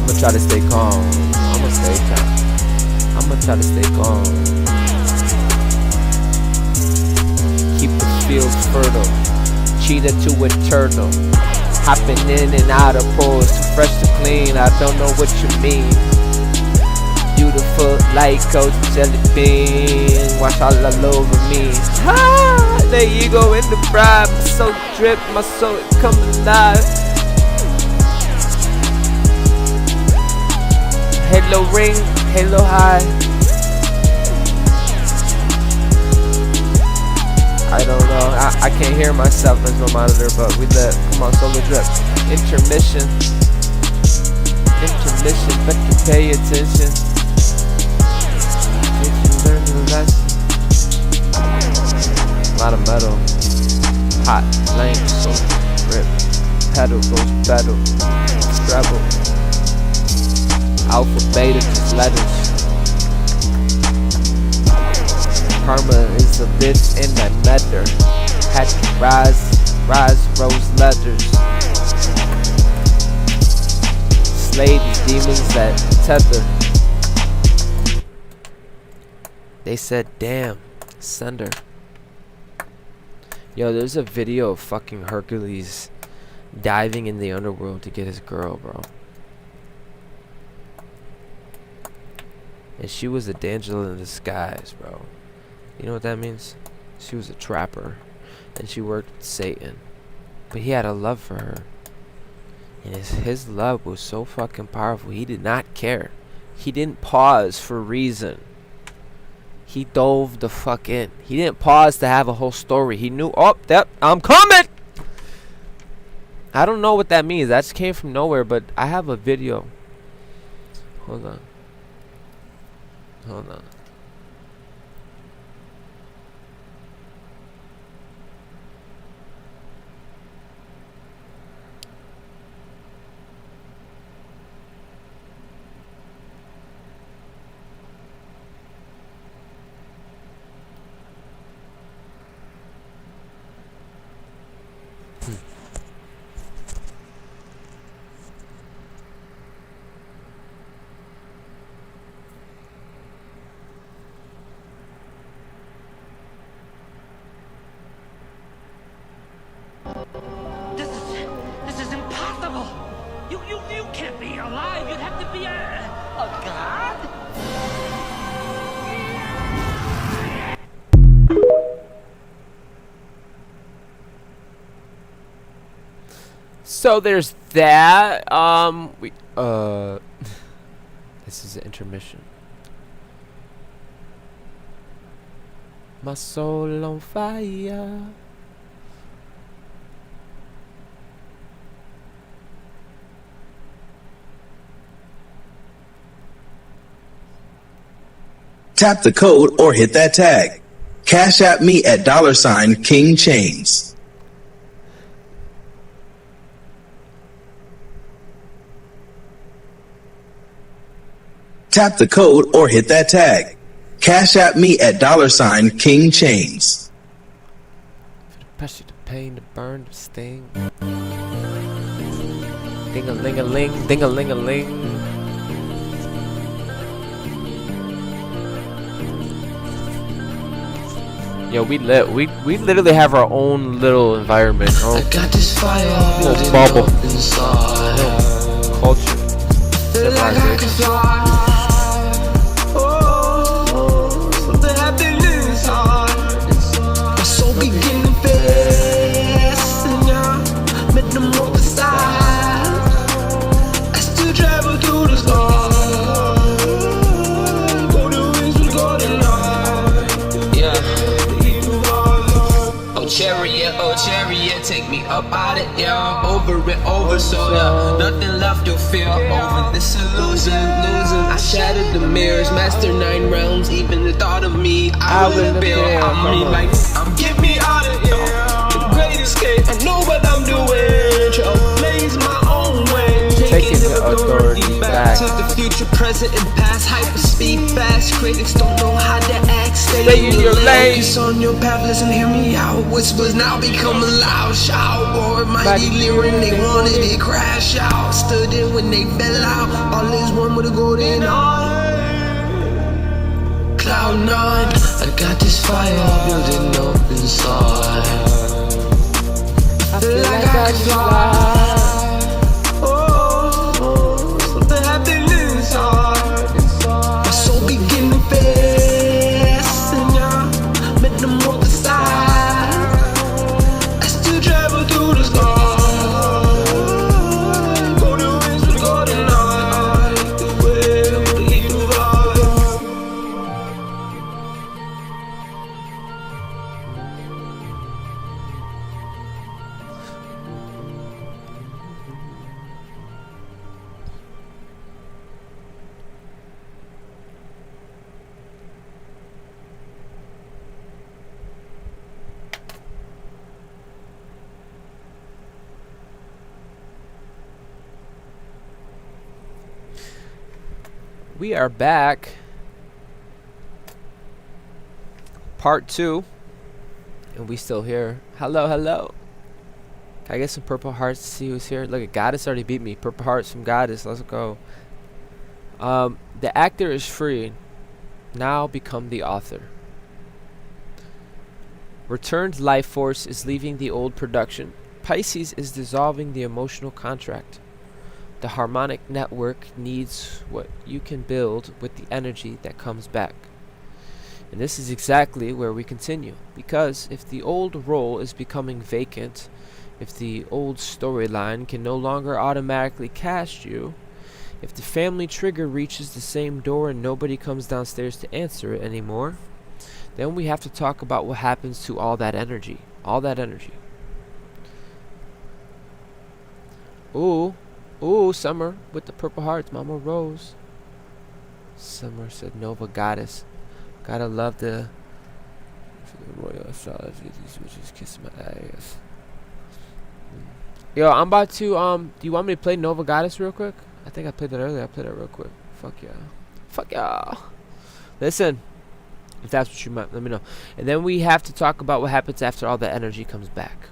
I'ma try to stay calm. I'ma try to stay calm. feels fertile. Cheetah to eternal. Hopping in and out of pores, too fresh to clean. I don't know what you mean. Beautiful like coach jelly bean. Wash all over me. Ah, the ego in the bribe. My soul drip, my soul it come alive. Halo ring, halo high. I don't know, I can't hear myself as my monitor, but we lit. Come on, solar drip. Intermission. Intermission, but you pay attention. Did you learn the lesson? A lot of metal. Hot, lame, so rip. Pedal goes pedal. Treble. Alpha, beta, just letters. Karma is a bitch and I met her. Had to rise, rose letters. Slay these demons that tether. They said, damn, send her. Yo, there's a video of fucking Hercules diving in the underworld to get his girl, bro. And she was a damsel in disguise, bro. You know what that means? She was a trapper. And she worked with Satan. But he had a love for her. And his love was so fucking powerful. He did not care. He didn't pause for reason. He dove the fuck in. He didn't pause to have a whole story. He knew, oh, that I'm coming! I don't know what that means. That just came from nowhere. But I have a video. Hold on. Hold on. This is impossible. You can't be alive. You'd have to be a god. So there's that. This is an intermission. My soul on fire. Tap the code or hit that tag. Cash at me at $King Chains. Tap the code or hit that tag. Cash at me at $King Chains. For the pressure, the pain, the burn, the sting. Ding-a-ling-a-ling, ding-a-ling-a-ling. Yo, we literally have our own little environment. I got this fire little bubble. inside. Little culture. Feel like I can fly. Oh, something happened inside. My soul begin to fast, and yeah, metamorphosize. I still travel through the sky. Golden wings with golden eyes. Yeah. Oh chariot, take me up out it, yeah. Over and over, so yeah, nothing left to fear. Over this illusion, losing. I shattered the mirrors, master 9 realms. Even the thought of me, I will build. I'm get me out of here. The great escape, I know what I'm doing. Trailblaze my own way. Taking the authority back. To the future, present, and past. Hyper speed, fast. Critics don't know how to act. Stay in your lane. Focus on your path, listen, hear me out. Whispers now become a loud shout. Roar, mighty lyric, they wanted it, crash out. Stood in when they fell out. All is one with a golden eye. cloud nine. I got this fire building up inside. I feel like I can fly. Oh, something happened inside. My soul begin to fast, and yeah, make them walk the side. I still travel through the sky. We are back. Part 2. And we still here. Hello, hello. Can I get some purple hearts to see who's here? Look, a Goddess already beat me. Purple hearts from Goddess. Let's go. The actor is free. Now become the author. Returned life force is leaving the old production. Pisces is dissolving the emotional contract. The harmonic network needs what you can build with the energy that comes back. And this is exactly where we continue. Because if the old role is becoming vacant, if the old storyline can no longer automatically cast you, if the family trigger reaches the same door and nobody comes downstairs to answer it anymore, then we have to talk about what happens to all that energy. All that energy. Ooh, Summer with the purple hearts, Mama Rose. Summer said Nova Goddess. Gotta love the royal astrology. These witches kiss my ass. Yo, I'm about to do you want me to play Nova Goddess real quick? I think I played that earlier. I played that real quick. Fuck yeah. Fuck yeah. Listen. If that's what you meant, let me know. And then we have to talk about what happens after all that energy comes back.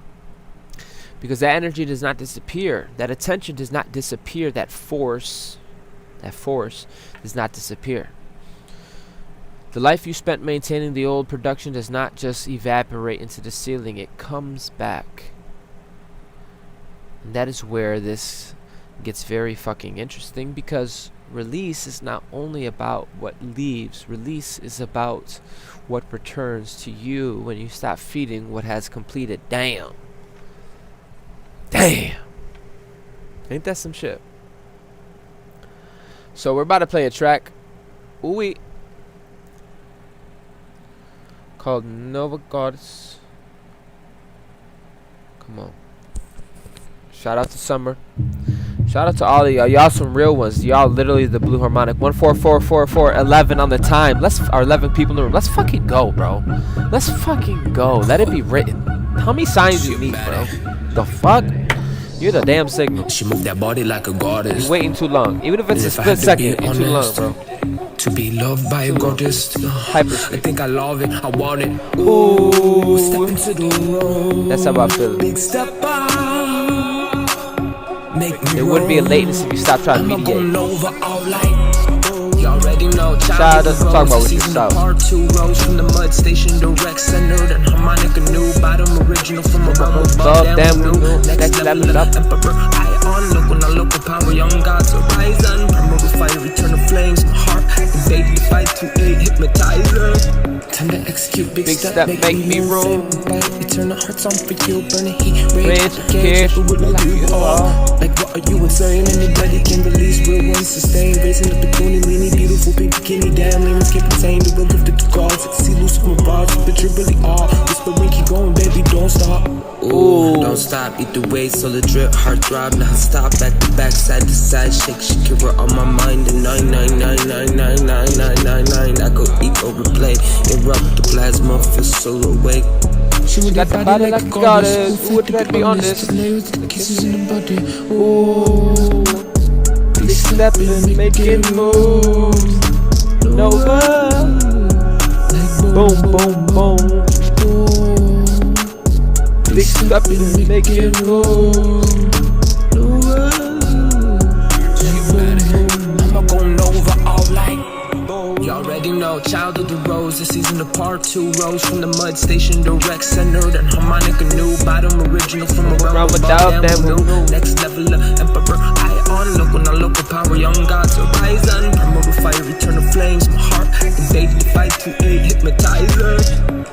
Because that energy does not disappear. That attention does not disappear. That force does not disappear. The life you spent maintaining the old production does not just evaporate into the ceiling. It comes back. And that is where this gets very fucking interesting. Because release is not only about what leaves. Release is about what returns to you when you stop feeding what has completed. Damn. Damn. Ain't that some shit? So we're about to play a track. Ooh-wee. Called Nova Goddess. Come on. Shout out to Summer. Shout out to all of y'all. Y'all some real ones. Y'all literally the blue harmonic. 1444411 on the time. Our 11 people in the room. Let's fucking go, bro. Let's fucking go. Let it be written. How many signs do you need, bro? The fuck? You're the damn signal. She moved that body like a goddess. You're waiting too long. Even if it's a split second, you're too long, bro. To be loved by a goddess. Hyperspace. I think I love it. I want it. Ooh, step into the room. That's how I feel. Big step out. Make me there wouldn't be a latency if you stop trying to mediate. Shout out, talk about with yourself. Part 2 rose from the mud station, direct centered and harmonic, a new bottom original from a realm above. Damn, next level up. Emperor, high on, look when I look with power, young gods horizon. Primal fire, return of flames, my heart, invade the fight to a hypnotizer. Time to execute big step, make me room. Eternal hearts on for you, burning heat, rage, care, like you all. Like what are you insane? Anybody can release, real ones sustain, raising up the kundalini, beautiful pink bikini, damn limits can't contain the will lift the gods. See loose from a bars, but you really are. Whispering, keep going, baby, don't stop. Ooh, don't stop, eat the way, solar drip, heart throb, now stop, back to back, side to side, shake, Shakira on my mind, and 999999999, I go eco replay, erupt the plasma, feel so awake. She got the body like a goddess. Who would that be honest? Kisses in the body. Ooh, big stepping, making moves. Nova, boom, boom, boom. Big stepping, making moves. I'ma go Nova all night. You already know. yo, child of the rose, the season of part 2. Rose from the mud station, direct centered and harmonic anew. Bottom original from around without them who knew. Next level of emperor, high on. Look when I look with power, young gods horizon. Promote fire, eternal flames. My heart, the day to fight to aid, hypnotizer.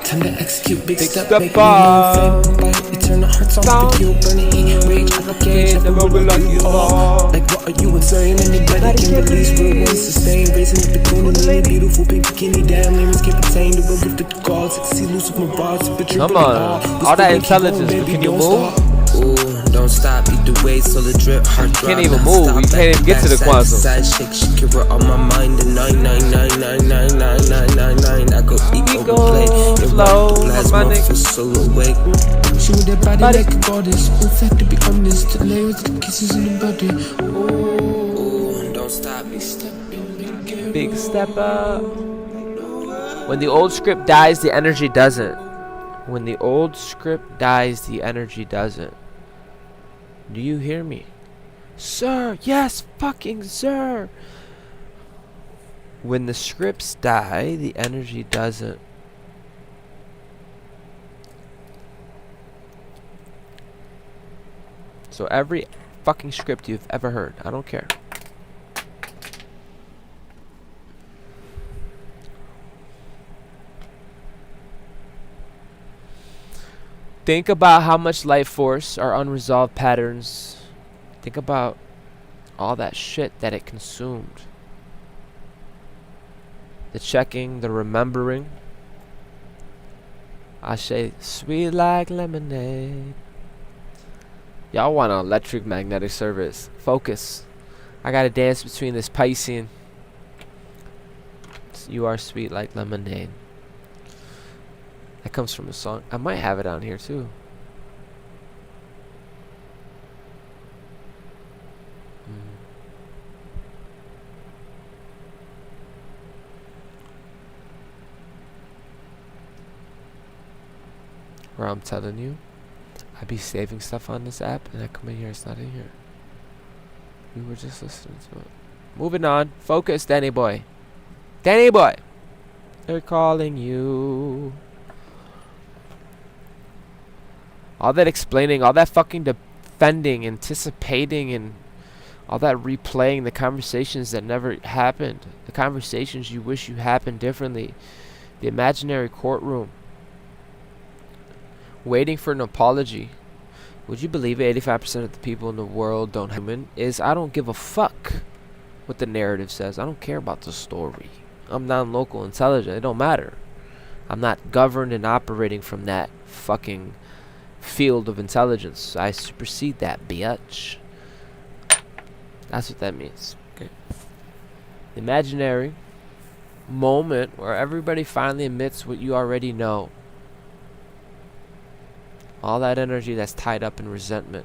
Time to execute, big step, make me learn fame. Bite, eternal hearts on the kill, burning heat, rage, out the cage, never will like you all. Like what are you insane? Anybody can release, real ones sustain. Raising up the kundalini, beautiful pink bikini, damn lemons can't pertain. The real gift of the gods, see loose with my rods, but you're come on, all that intelligence, but can you move? Ooh, don't stop, eat the weight, so the drip, heart you can't even move, you can't even get to the quantum. Side shake, shake it on my mind, and 999999999. I go play, flow, plasma for silhouette. She with that body like a goddess. In fact, to be honest, the layers, the kisses in the body. Ooh, don't stop me, big step up. When the old script dies, the energy doesn't. When the old script dies, the energy doesn't. Do you hear me? Sir, yes, fucking sir. When the scripts die, the energy doesn't. So every fucking script you've ever heard, I don't care. Think about how much life force are unresolved patterns. Think about all that shit that it consumed. The checking, the remembering. I say, sweet like lemonade. Y'all want an electric magnetic service. Focus. I gotta dance between this Piscean. You are sweet like lemonade. That comes from a song. I might have it on here too. Where I'm telling you, I be saving stuff on this app and I come in here, it's not in here. We were just listening to it. Moving on. Focus, Danny boy. Danny boy! They're calling you. All that explaining, all that fucking defending, anticipating, and all that replaying the conversations that never happened. The conversations you wish you happened differently. The imaginary courtroom. Waiting for an apology. Would you believe it? 85% of the people in the world don't have it. I don't give a fuck what the narrative says. I don't care about the story. I'm non-local intelligent. It don't matter. I'm not governed and operating from that fucking field of intelligence. I supersede that, bitch. That's what that means. Okay. The imaginary moment where everybody finally admits what you already know. All that energy that's tied up in resentment.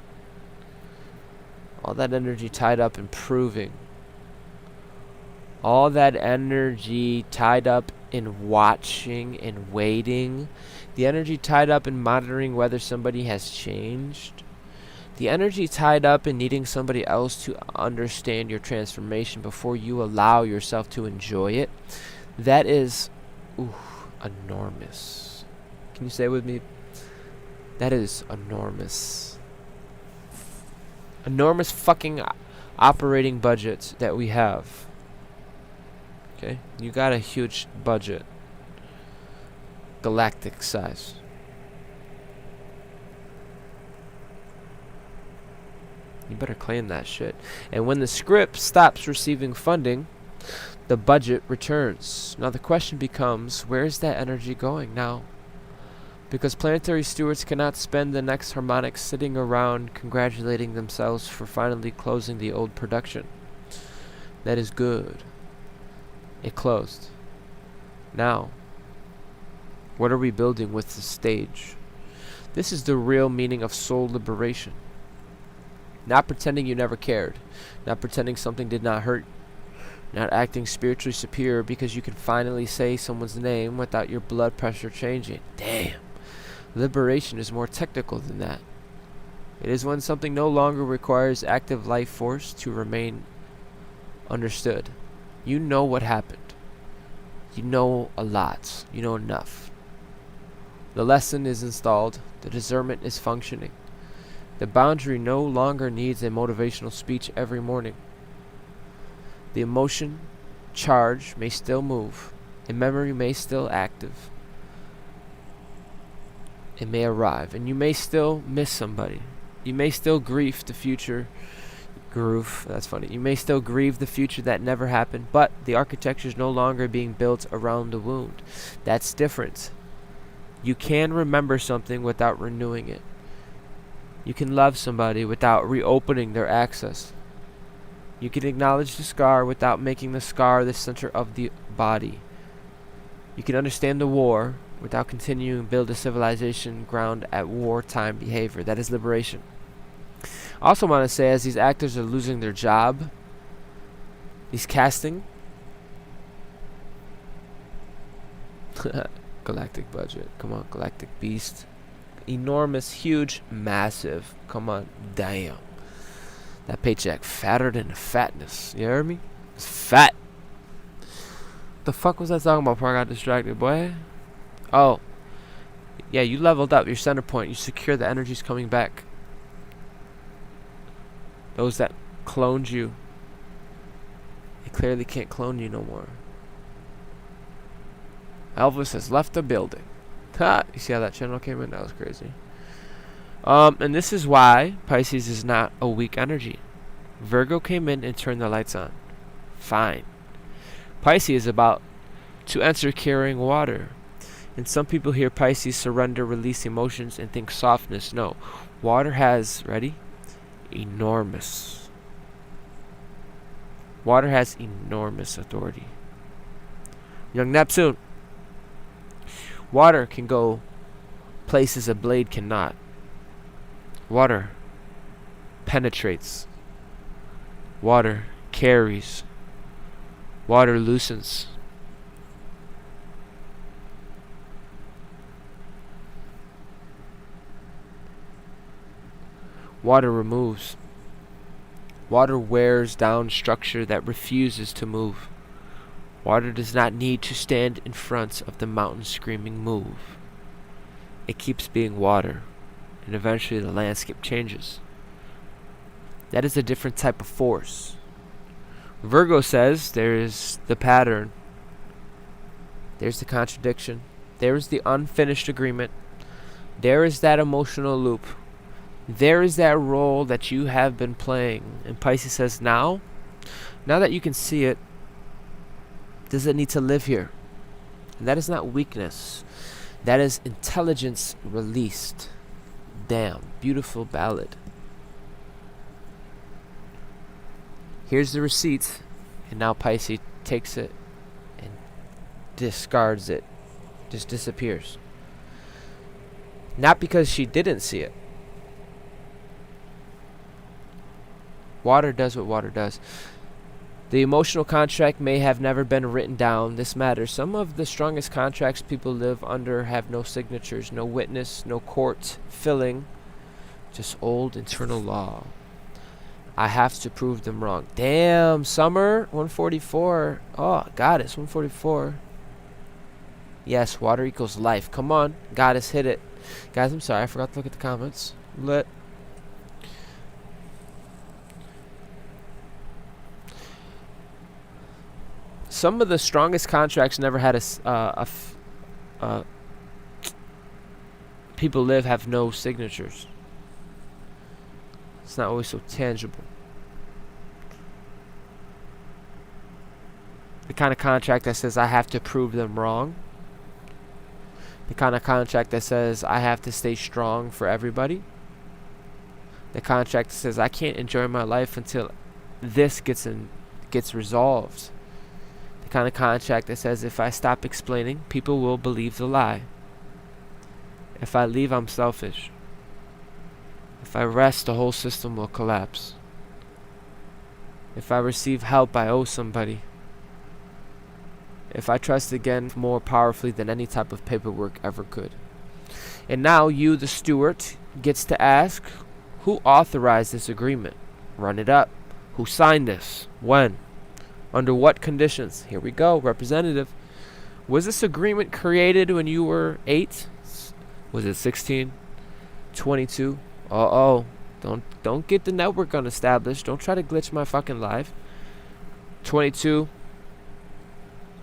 All that energy tied up in proving. All that energy tied up in watching and waiting. The energy tied up in monitoring whether somebody has changed. The energy tied up in needing somebody else to understand your transformation before you allow yourself to enjoy it. That is enormous. Can you say it with me? That is enormous. Enormous fucking operating budget that we have. Okay? You got a huge budget. Galactic size. You better claim that shit. And when the script stops receiving funding, the budget returns. Now the question becomes, where is that energy going now? Because planetary stewards cannot spend the next harmonic sitting around congratulating themselves for finally closing the old production. That is good. It closed. Now, what are we building with the stage? This is the real meaning of soul liberation. Not pretending you never cared. Not pretending something did not hurt. Not acting spiritually superior because you can finally say someone's name without your blood pressure changing. Damn. Liberation is more technical than that. It is when something no longer requires active life force to remain understood. You know what happened. You know a lot. You know enough. The lesson is installed. The discernment is functioning. The boundary no longer needs a motivational speech every morning. The emotion charge may still move. A memory may still active. It may arrive. And you may still miss somebody. You may still grieve the future. That's funny. You may still grieve the future that never happened, but the architecture is no longer being built around the wound. That's different. You can remember something without renewing it. You can love somebody without reopening their access. You can acknowledge the scar without making the scar the center of the body. You can understand the war without continuing to build a civilization ground at wartime behavior. That is liberation. I also want to say, as these actors are losing their job, these casting, galactic budget, come on, galactic beast, enormous, huge, massive, come on, damn, that paycheck fatter than the fatness, you heard me? It's fat. The fuck was I talking about before I got distracted, boy? Oh, yeah, you leveled up your center point, you secure the energy's coming back. Those that cloned you, they clearly can't clone you no more. Elvis has left the building. Ha! You see how that channel came in? That was crazy. And this is why Pisces is not a weak energy. Virgo came in and turned the lights on. Fine. Pisces is about to enter carrying water. And some people hear Pisces surrender, release emotions, and think softness. No. Water has, ready? Water has enormous authority. Young Neptune. Water can go places a blade cannot. Water penetrates. Water carries. Water loosens. Water removes. Water wears down structure that refuses to move. Water does not need to stand in front of the mountain screaming move. It keeps being water, and eventually the landscape changes. That is a different type of force. Virgo says there is the pattern. There's the contradiction. There is the unfinished agreement. There is that emotional loop. There is that role that you have been playing. And Pisces says, now that you can see it, does it need to live here? And that is not weakness. That is intelligence released. Damn, beautiful ballad. Here's the receipt. And now Pisces takes it and discards it. Just disappears. Not because she didn't see it. Water does what water does. The emotional contract may have never been written down. This matters. Some of the strongest contracts people live under have no signatures, no witness, no court filling, just old internal law. I have to prove them wrong. Damn, Summer 144. Oh, Goddess 144. Yes, water equals life. Come on, Goddess, hit it. Guys, I'm sorry, I forgot to look at the comments. Some of the strongest contracts never had people live have no signatures. It's not always so tangible. The kind of contract that says I have to prove them wrong. The kind of contract that says I have to stay strong for everybody. The contract that says I can't enjoy my life until this gets resolved. Kind of contract that says if I stop explaining, people will believe the lie. If I leave, I'm selfish. If I rest, the whole system will collapse. If I receive help, I owe somebody. If I trust again more powerfully than any type of paperwork ever could. And now you, the steward, gets to ask, who authorized this agreement? Run it up. Who signed this? When? Under what conditions? Here we go, representative. Was this agreement created when you were 8? Was it 16? 22? Uh-oh. Don't get the network unestablished. Don't try to glitch my fucking life. 22.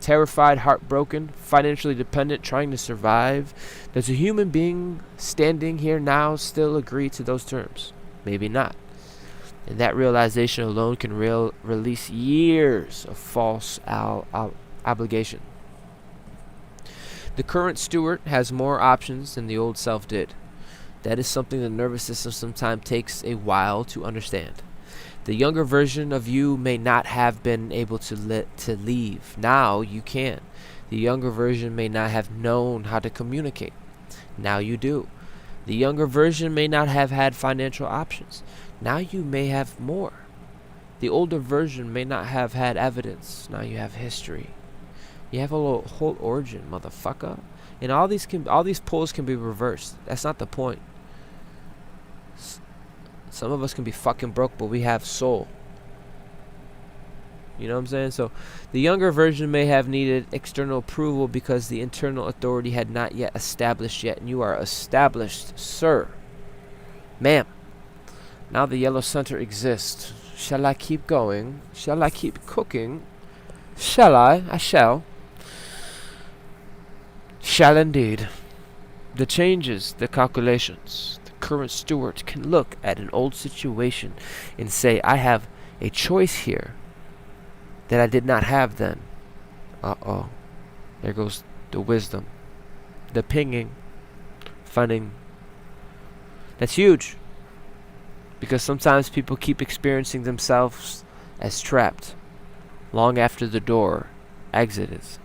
Terrified, heartbroken, financially dependent, trying to survive. Does a human being standing here now still agree to those terms? Maybe not. And that realization alone can release years of false obligation. The current steward has more options than the old self did. That is something the nervous system sometimes takes a while to understand. The younger version of you may not have been able to leave. Now you can. The younger version may not have known how to communicate. Now you do. The younger version may not have had financial options. Now you may have more. The older version may not have had evidence. Now you have history. You have a whole origin, motherfucker. And all these poles can be reversed. That's not the point. Some of us can be fucking broke, but we have soul. You know what I'm saying? So the younger version may have needed external approval because the internal authority had not yet established yet. And you are established, sir. Ma'am. Now the yellow center exists. Shall I keep going? Shall I keep cooking? Shall I? I shall. Shall indeed. The changes, the calculations. The current steward can look at an old situation and say, I have a choice here that I did not have then. Uh-oh. There goes the wisdom. The pinging. Finding. That's huge. Because sometimes people keep experiencing themselves as trapped long after the door exit is.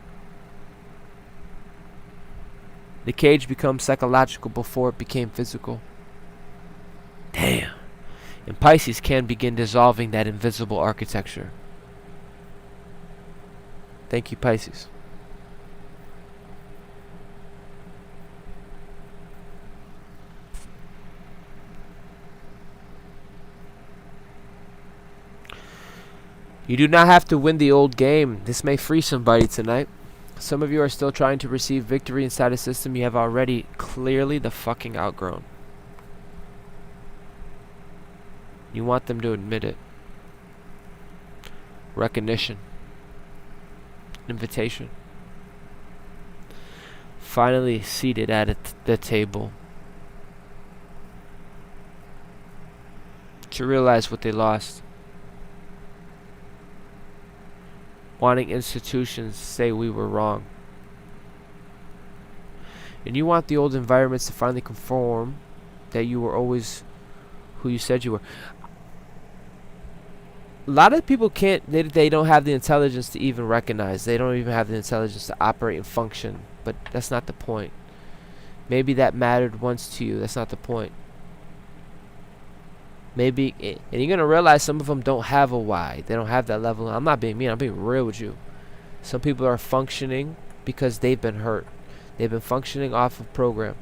The cage becomes psychological before it became physical. Damn. And Pisces can begin dissolving that invisible architecture. Thank you, Pisces. You do not have to win the old game. This may free somebody tonight. Some of you are still trying to receive victory inside a system you have already clearly the fucking outgrown. You want them to admit it. Recognition. Invitation. Finally seated at the table. To realize what they lost. Wanting institutions to say we were wrong. And you want the old environments to finally conform that you were always who you said you were. A lot of people can't, they don't have the intelligence to even recognize. They don't even have the intelligence to operate and function. But that's not the point. Maybe that mattered once to you. That's not the point. Maybe, and you're going to realize some of them don't have a why. They don't have that level. I'm not being mean. I'm being real with you. Some people are functioning because they've been hurt. They've been functioning off of program.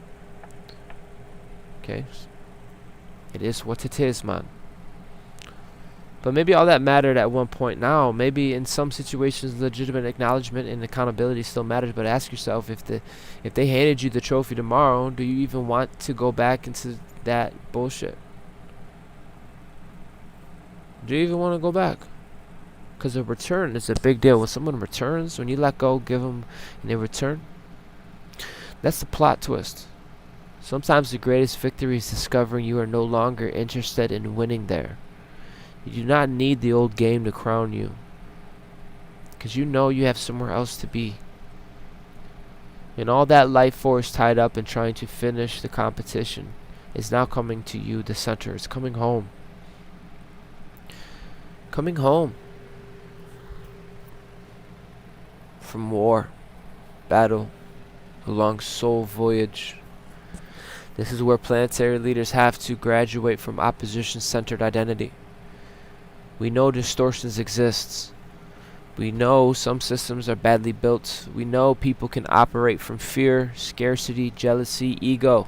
Okay? It is what it is, man. But maybe all that mattered at one point now. Maybe in some situations, legitimate acknowledgement and accountability still matters. But ask yourself, if they handed you the trophy tomorrow, do you even want to go back into that bullshit? Do you even want to go back? Because a return is a big deal. When someone returns, when you let go, give them, and they return, that's the plot twist. Sometimes the greatest victory is discovering you are no longer interested in winning there. You do not need the old game to crown you. Because you know you have somewhere else to be. And all that life force tied up in trying to finish the competition is now coming to you, the center. It's coming home. Coming home from war, battle, a long soul voyage. This is where planetary leaders have to graduate from opposition-centered identity. We know distortions exist. We know some systems are badly built. We know people can operate from fear, scarcity, jealousy, ego,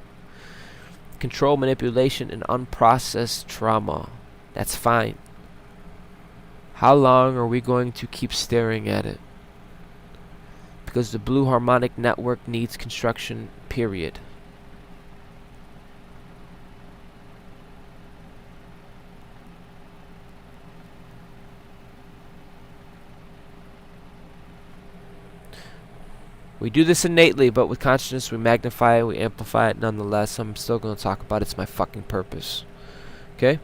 control, manipulation, and unprocessed trauma. That's fine. How long are we going to keep staring at it? because the blue harmonic network needs construction, period. We do this innately, but with consciousness we magnify it, we amplify it nonetheless. I'm still going to talk about it. It's my fucking purpose. Okay?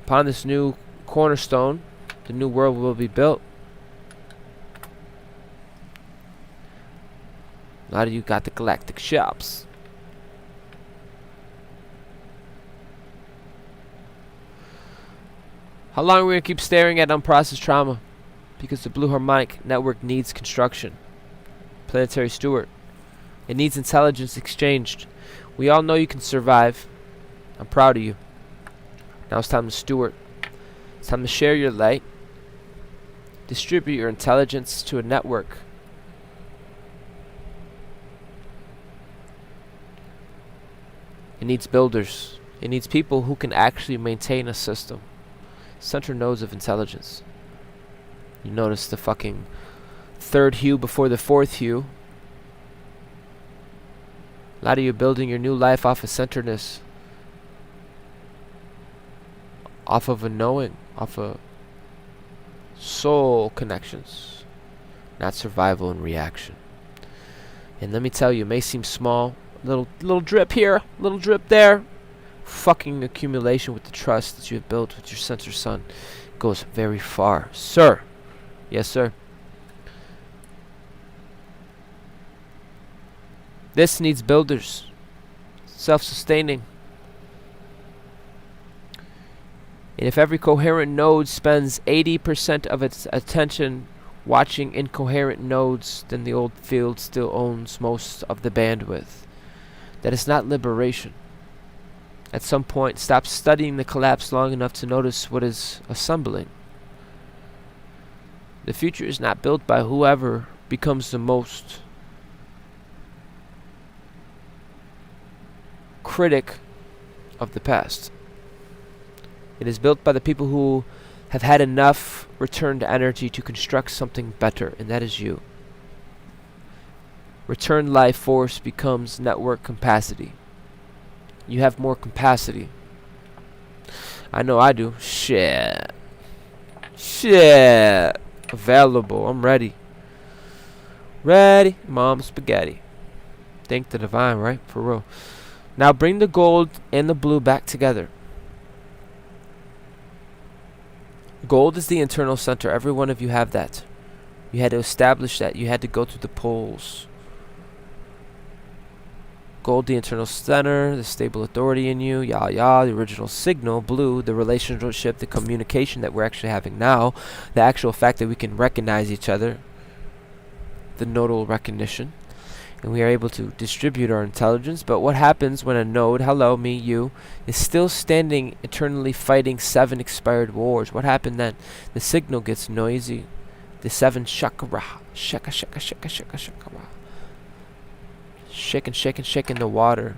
Upon this new cornerstone, the new world will be built. A lot of you got the galactic shops. How long are we going to keep staring at unprocessed trauma? Because the blue harmonic network needs construction. Planetary steward. It needs intelligence exchanged. We all know you can survive. I'm proud of you. Now it's time to steward. It's time to share your light. Distribute your intelligence to a network. It needs builders. It needs people who can actually maintain a system. Central nodes of intelligence. You notice the fucking third hue before the fourth hue. A lot of you building your new life off of centeredness. Off of a knowing. Off of soul connections. Not survival and reaction. And let me tell you, it may seem small. Little drip here. Little drip there. Fucking accumulation with the trust that you have built with your center sun goes very far. Sir. Yes, sir. This needs builders. Self-sustaining. And if every coherent node spends 80% of its attention watching incoherent nodes, then the old field still owns most of the bandwidth. That is not liberation. At some point, stop studying the collapse long enough to notice what is assembling. The future is not built by whoever becomes the most critic of the past. It is built by the people who have had enough returned energy to construct something better, and that is you. Returned life force becomes network capacity. You have more capacity. I know I do. Shit. Available. I'm ready. Ready. Mom spaghetti. Thank the divine, right? For real. Now bring the gold and the blue back together. Gold is the internal center. Every one of you have that. You had to establish that. You had to go through the poles. Gold, the internal center, the stable authority in you, the original signal. Blue, the relationship, the communication that we're actually having now, the actual fact that we can recognize each other, the nodal recognition, and we are able to distribute our intelligence. But what happens when a node, hello, me, you, is still standing eternally fighting 7 expired wars? What happened then? The signal gets noisy. The 7 chakra, shaka, shaking the water.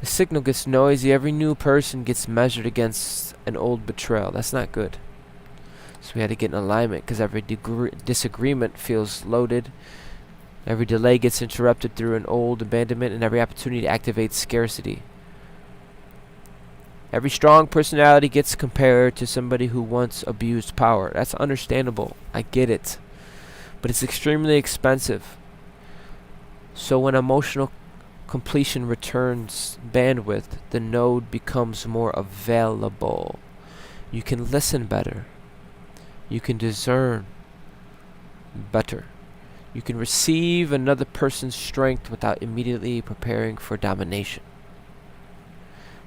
The signal gets noisy. Every new person gets measured against an old betrayal. That's not good. So we had to get in alignment, because every disagreement feels loaded. Every delay gets interrupted through an old abandonment, and every opportunity activates scarcity. Every strong personality gets compared to somebody who once abused power. That's understandable. I get it. But it's extremely expensive. So when emotional completion returns bandwidth, the node becomes more available. You can listen better. You can discern better. You can receive another person's strength without immediately preparing for domination.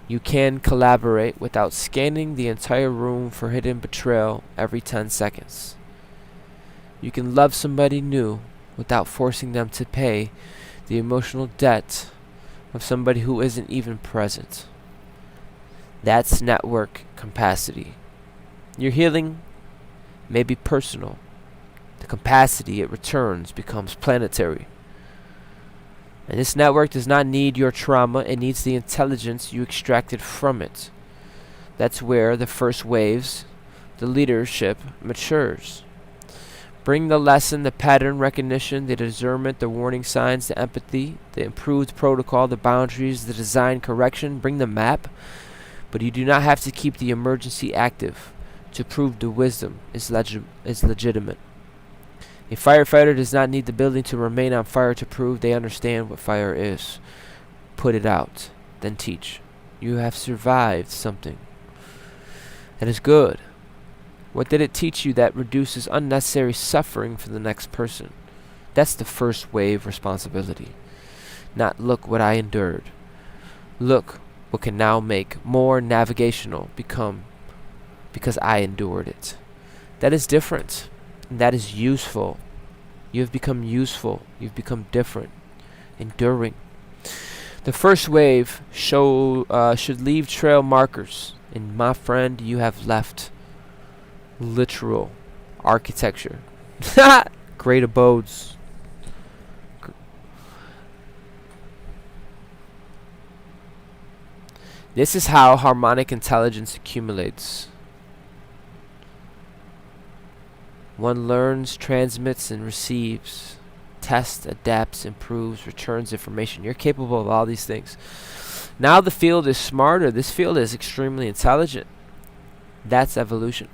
You can collaborate without scanning the entire room for hidden betrayal every 10 seconds. You can love somebody new without forcing them to pay the emotional debt of somebody who isn't even present. That's network capacity. Your healing may be personal. The capacity it returns becomes planetary. And this network does not need your trauma. It needs the intelligence you extracted from it. That's where the first waves, the leadership, matures. Bring the lesson, the pattern recognition, the discernment, the warning signs, the empathy, the improved protocol, the boundaries, the design correction. Bring the map. But you do not have to keep the emergency active to prove the wisdom is legitimate. A firefighter does not need the building to remain on fire to prove they understand what fire is. Put it out, then teach. You have survived something. That is good. What did it teach you that reduces unnecessary suffering for the next person? That's the first wave responsibility. Not look what I endured. Look what can now make more navigational become because I endured it. That is different. And that is useful. You have become useful. You've become different. Enduring. The first wave should leave trail markers. And my friend, you have left literal architecture. Great abodes. This is how harmonic intelligence accumulates. One learns, transmits, and receives, tests, adapts, improves, returns information. You're capable of all these things. Now the field is smarter. This field is extremely intelligent. That's evolution.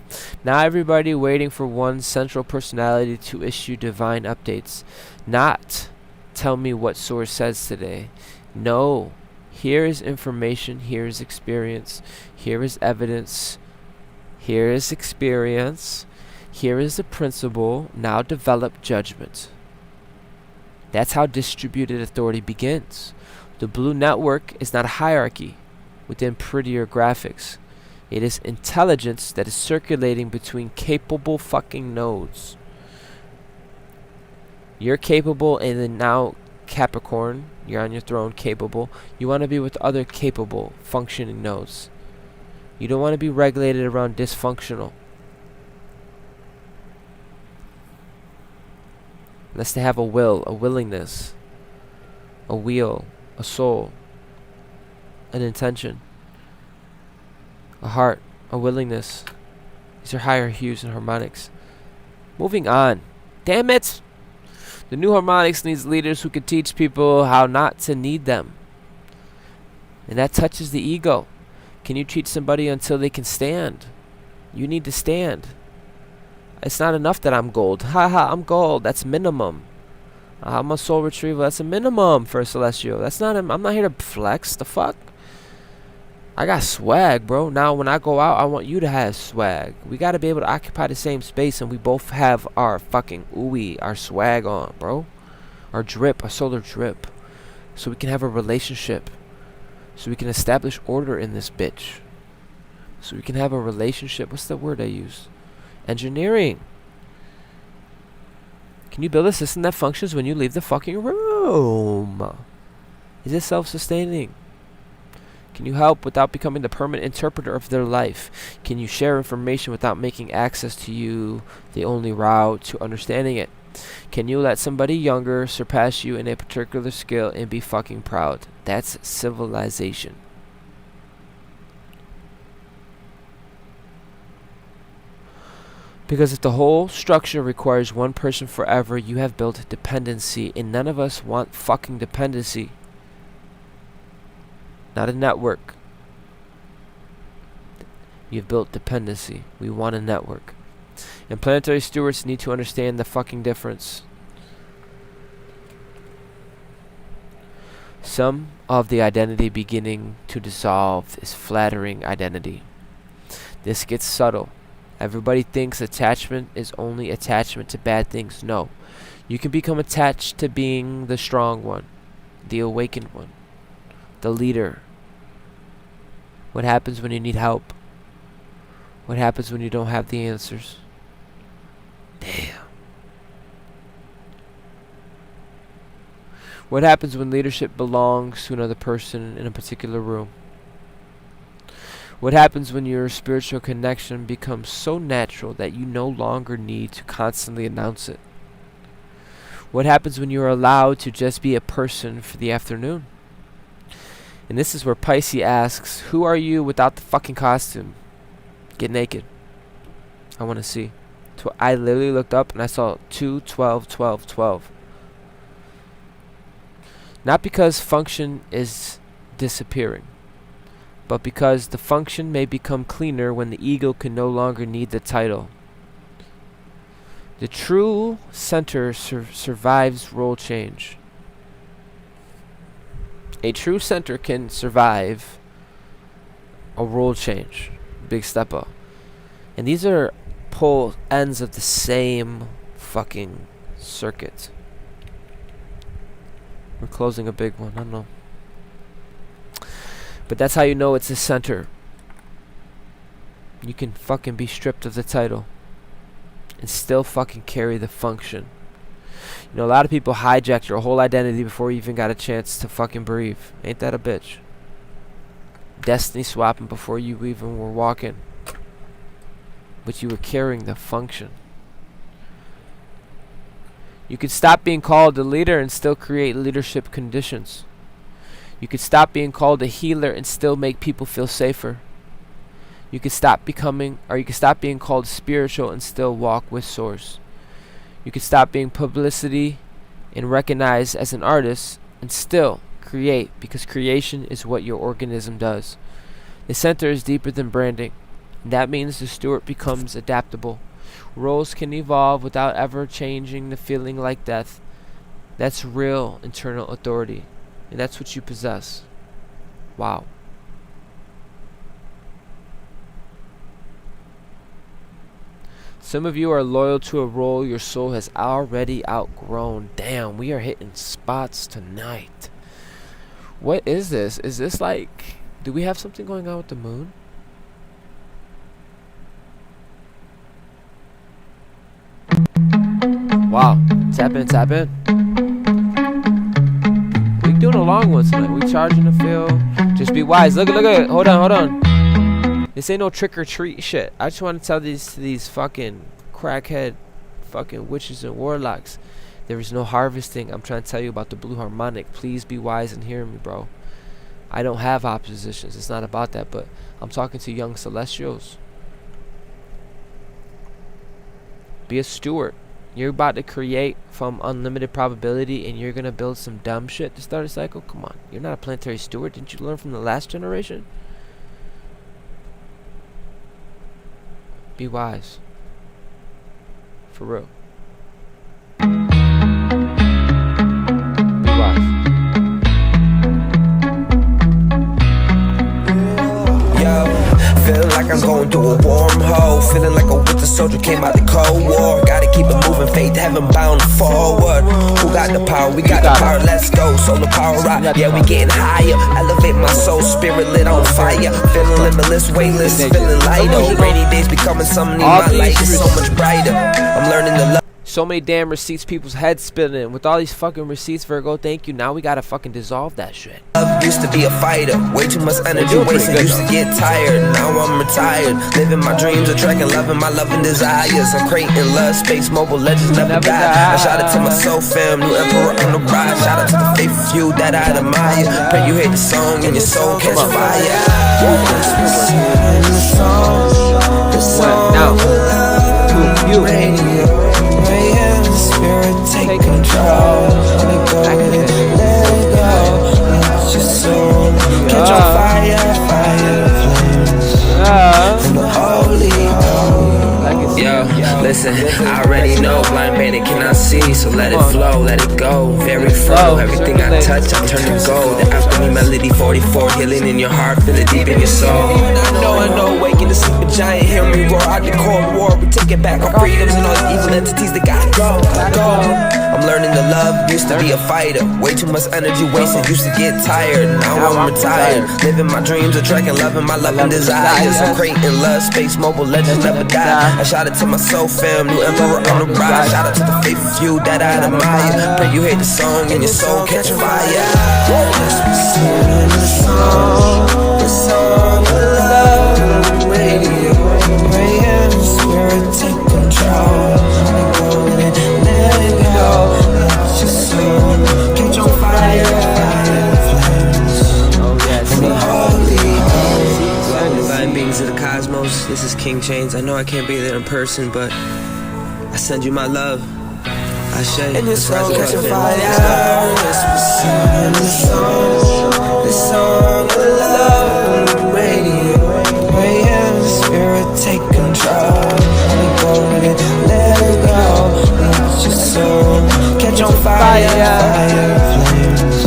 Now everybody waiting for one central personality to issue divine updates. Not tell me what source says today. No. Here is information. Here is experience. Here is evidence. Here is experience. Here is the principle. Now develop judgment. That's how distributed authority begins. The blue network is not a hierarchy within prettier graphics. It is intelligence that is circulating between capable fucking nodes. You're capable, and then now Capricorn, you're on your throne, capable. You want to be with other capable, functioning nodes. You don't want to be regulated around dysfunctional. Unless they have a will, a willingness, a wheel, a soul, an intention, a heart, a willingness. These are higher hues and harmonics. Moving on. Damn it! The new harmonics needs leaders who can teach people how not to need them. And that touches the ego. Can you teach somebody until they can stand? You need to stand. It's not enough that I'm gold. Haha, I'm gold. That's minimum. I'm a soul retrieval. That's a minimum for a celestial. That's not. I'm not here to flex. The fuck? I got swag, bro. Now when I go out, I want you to have swag. We got to be able to occupy the same space, and we both have our fucking ooey, our swag on, bro. Our drip, our solar drip. So we can have a relationship. So we can establish order in this bitch. So we can have a relationship. What's the word I use? Engineering. Can you build a system that functions when you leave the fucking room? Is it self-sustaining? Can you help without becoming the permanent interpreter of their life? Can you share information without making access to you the only route to understanding it? Can you let somebody younger surpass you in a particular skill and be fucking proud? That's civilization. Because if the whole structure requires one person forever, you have built dependency, and none of us want fucking dependency. Not a network. You've built dependency. We want a network. And planetary stewards need to understand the fucking difference. Some of the identity beginning to dissolve is flattering identity. This gets subtle. Everybody thinks attachment is only attachment to bad things. No. You can become attached to being the strong one, the awakened one, the leader. What happens when you need help? What happens when you don't have the answers? Damn. What happens when leadership belongs to another person in a particular room? What happens when your spiritual connection becomes so natural that you no longer need to constantly announce it? What happens when you're allowed to just be a person for the afternoon? And this is where Pisces asks, who are you without the fucking costume? Get naked. I want to see. I literally looked up and I saw 2, 12, 12, 12. Not because function is disappearing, but because the function may become cleaner when the ego can no longer need the title. The true center survives role change. A true center can survive a role change. Big step up. And these are pole ends of the same fucking circuit. We're closing a big one, I don't know. But that's how you know it's the center. You can fucking be stripped of the title and still fucking carry the function. You know, a lot of people hijacked your whole identity before you even got a chance to fucking breathe. Ain't that a bitch? Destiny swapping before you even were walking. But you were carrying the function. You could stop being called a leader and still create leadership conditions. You could stop being called a healer and still make people feel safer. You could stop being called spiritual and still walk with source. You could stop being publicity and recognized as an artist and still create, because creation is what your organism does. The center is deeper than branding. And that means the steward becomes adaptable. Roles can evolve without ever changing the feeling like death. That's real internal authority. And that's what you possess. Wow. Some of you are loyal to a role your soul has already outgrown. Damn, we are hitting spots tonight. What is this? Is this like... Do we have something going on with the moon? Wow. Tap in, tap in. We doing a long one tonight. We charging the field. Just be wise. Look at it. Hold on. This ain't no trick or treat shit. I just want to tell these fucking crackhead fucking witches and warlocks, there is no harvesting. I'm trying to tell you about the blue harmonic. Please be wise and hear me, bro. I don't have oppositions. It's not about that, but I'm talking to young celestials. Be a steward. You're about to create from unlimited probability, and you're gonna build some dumb shit to start a cycle. Come on, you're not a planetary steward. Didn't you learn from the last generation? Be wise. For real. Be wise. Feeling like I'm going through a wormhole. Feeling like a winter soldier came out the Cold War. Gotta keep it moving, faith heaven bound forward. Who got the power? We got the power, let's go. Solar power out, yeah, we getting higher. Elevate my soul, spirit lit on fire. Feeling limitless, weightless, feeling lighter. Rainy days becoming summer, my light is so much brighter. I'm learning to love. So many damn receipts, people's heads spinning. With all these fucking receipts, Virgo, thank you. Now we gotta fucking dissolve that shit. Love used to be a fighter. Way too much energy wasted. Used to get tired. Now I'm retired. Living my dreams, attracting loving my loving desires. I'm creating love, space, mobile legends never die. I shout out to my soul fam, new emperor on the rise. Shout out to the faithful few that I admire. Pray you hear the song and your soul catch fire. Now, to you. Spirit take control. Let it go, let it go. Let your soul catch on fire, flames from the Holy Ghost. Yo, listen, I already know blind bandit cannot see, so let it flow, let it go. Very flow, everything I touch, I turn to gold. The alchemy melody 44, healing in your heart, feel it deep in your soul. I know, waking to sleep a giant, hear me roar out the Cold War. We take it back, our freedoms and all these evil entities that gotta go. I'm learning to love, used to be a fighter. Way too much energy wasted, used to get tired. Now I'm retired, living my dreams, attracting loving my loving desires. I'm creating love, space, mobile legends never die. I shout out to my soul fam, new emperor on the rise. Shout out to the faithful few that I admire. Pray you hear the song and your soul catch fire. Let's be singing the song of love, radio, praying, spirit take control. Let it go, let your soul catch on fire, flames from the Holy Ghost. Divine beings of the cosmos, this is King Chains. I know I can't be there in person, but I send you my love. I share And it's all catching fire. This song of love on the radio. Praying spirit take control. Let me go with it, let it go. Let your soul catch on fire. Fire flames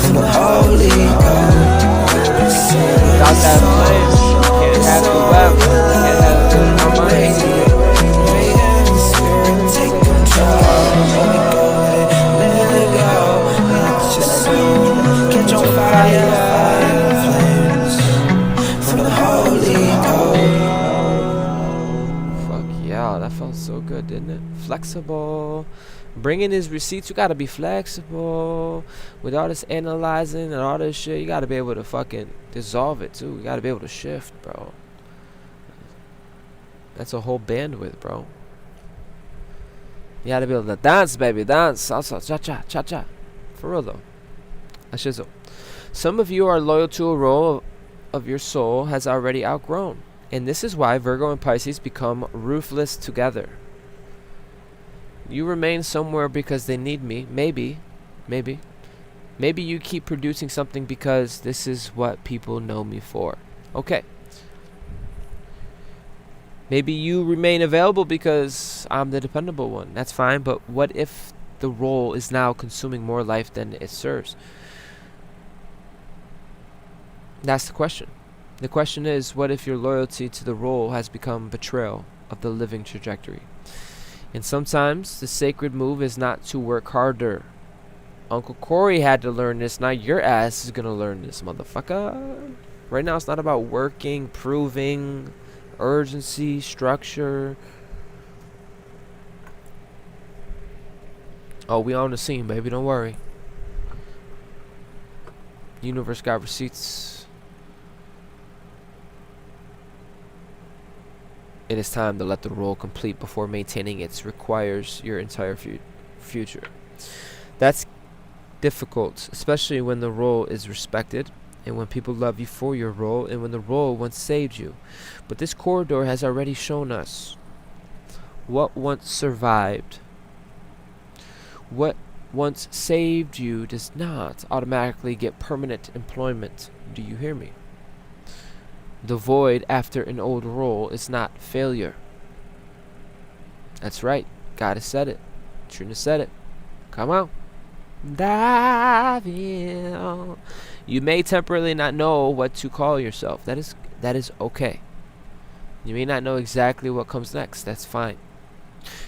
from the Holy Ghost. Without that flame, can't have the web, can't have the harmony. That felt so good, didn't it? Flexible. Bringing his receipts, you gotta be flexible. With all this analyzing and all this shit, you gotta be able to fucking dissolve it too. You gotta be able to shift, bro. That's a whole bandwidth, bro. You gotta be able to dance, baby. Dance. Salsa. Cha-cha. Cha-cha. For real, though. That's shizzle. Some of you are loyal to a role of your soul has already outgrown. And this is why Virgo and Pisces become ruthless together. You remain somewhere because they need me. Maybe. Maybe you keep producing something because this is what people know me for. Okay. Maybe you remain available because I'm the dependable one. That's fine, but what if the role is now consuming more life than it serves? That's the question. The question is, what if your loyalty to the role has become betrayal of the living trajectory? And sometimes the sacred move is not to work harder. Uncle Corey had to learn this. Now your ass is gonna learn this, motherfucker. Right now it's not about working, proving, urgency, structure. Oh, we on the scene, baby. Don't worry. Universe got receipts. It is time to let the role complete before maintaining it requires your entire future. That's difficult, especially when the role is respected and when people love you for your role and when the role once saved you. But this corridor has already shown us what once survived. What once saved you does not automatically get permanent employment. Do you hear me? The void after an old role is not failure. That's right. God has said it. Trina said it. Come on. Dive in. You may temporarily not know what to call yourself. That is okay. You may not know exactly what comes next. That's fine.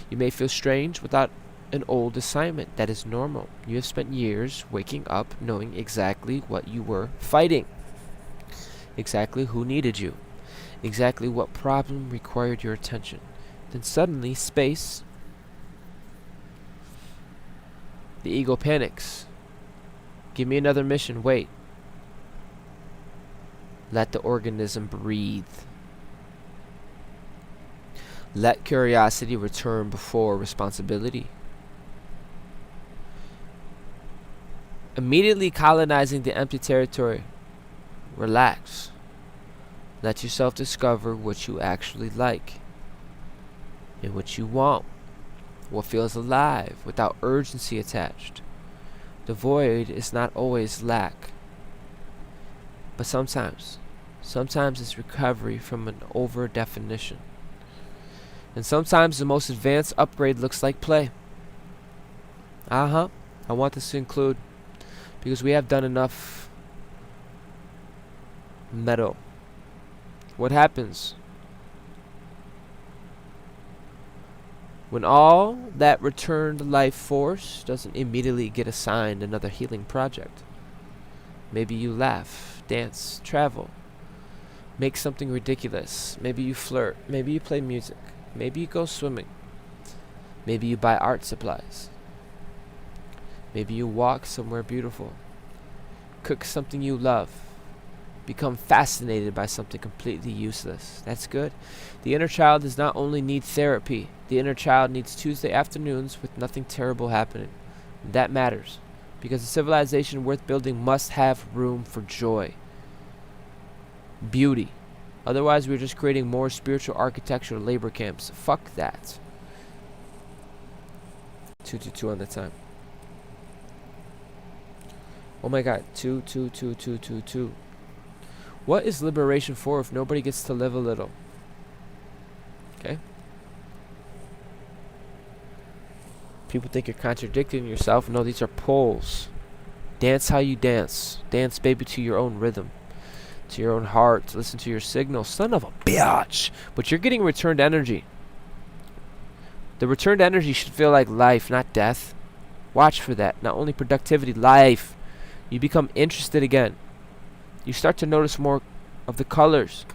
You may feel strange without an old assignment. That is normal. You have spent years waking up knowing exactly what you were fighting. Exactly who needed you. Exactly what problem required your attention. Then suddenly, space. The ego panics. Give me another mission. Wait. Let the organism breathe. Let curiosity return before responsibility. Immediately colonizing the empty territory. Relax. Let yourself discover what you actually like and what you want. What feels alive without urgency attached. The void is not always lack, but sometimes it's recovery from an over definition. And sometimes the most advanced upgrade looks like play. I want this to include, because we have done enough metal. What happens when all that returned life force doesn't immediately get assigned another healing project? Maybe you laugh, dance, travel, make something ridiculous. Maybe you flirt. Maybe you play music. Maybe you go swimming. Maybe you buy art supplies. Maybe you walk somewhere beautiful. Cook something you love. Become fascinated by something completely useless. That's good. The inner child does not only need therapy. The inner child needs Tuesday afternoons with nothing terrible happening. And that matters. Because a civilization worth building must have room for joy. Beauty. Otherwise, we're just creating more spiritual architecture labor camps. Fuck that. 222 on the time. Oh my god, 22222. What is liberation for if nobody gets to live a little? Okay. People think you're contradicting yourself. No, these are poles. Dance how you dance. Dance, baby, to your own rhythm, to your own heart. Listen to your signal. Son of a bitch. But you're getting returned energy. The returned energy should feel like life, not death. Watch for that. Not only productivity, life. You become interested again. You start to notice more of the colors.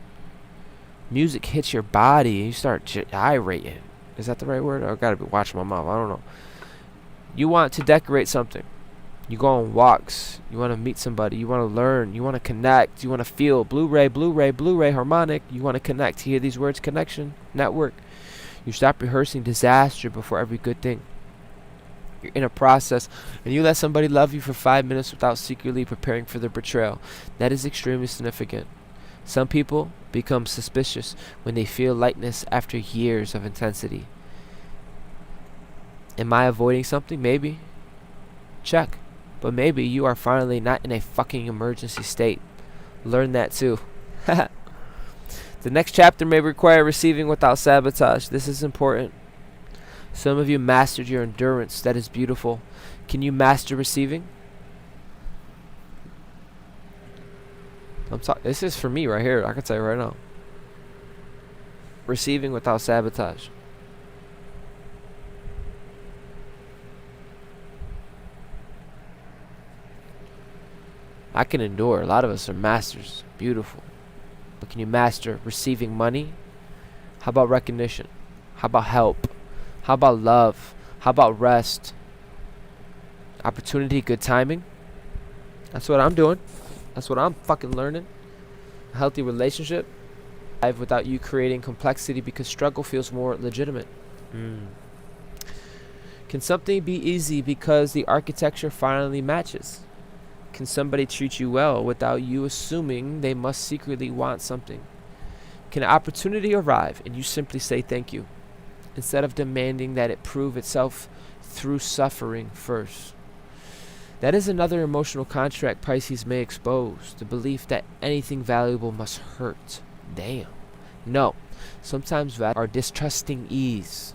Music hits your body and you start gyrating. Is that the right word? I gotta be watching my mouth. I don't know. You want to decorate something. You go on walks. You want to meet somebody. You want to learn. You want to connect. You want to feel. Blu-ray, harmonic. You want to connect. You hear these words? Connection, network. You stop rehearsing disaster before every good thing. You're in a process, and you let somebody love you for 5 minutes without secretly preparing for their betrayal. That is extremely significant. Some people become suspicious when they feel lightness after years of intensity. Am I avoiding something? Maybe. Check. But maybe you are finally not in a fucking emergency state. Learn that too. The next chapter may require receiving without sabotage. This is important. Some of you mastered your endurance. That is beautiful. Can you master receiving? This is for me right here. I can tell you right now. Receiving without sabotage. I can endure. A lot of us are masters. Beautiful. But can you master receiving money? How about recognition? How about help? How about love? How about rest? Opportunity, good timing? That's what I'm doing. That's what I'm fucking learning. A healthy relationship. Without you creating complexity because struggle feels more legitimate. Can something be easy because the architecture finally matches? Can somebody treat you well without you assuming they must secretly want something? Can an opportunity arrive and you simply say thank you, instead of demanding that it prove itself through suffering first? That is another emotional contract Pisces may expose, the belief that anything valuable must hurt. Damn. No. Sometimes are distrusting ease.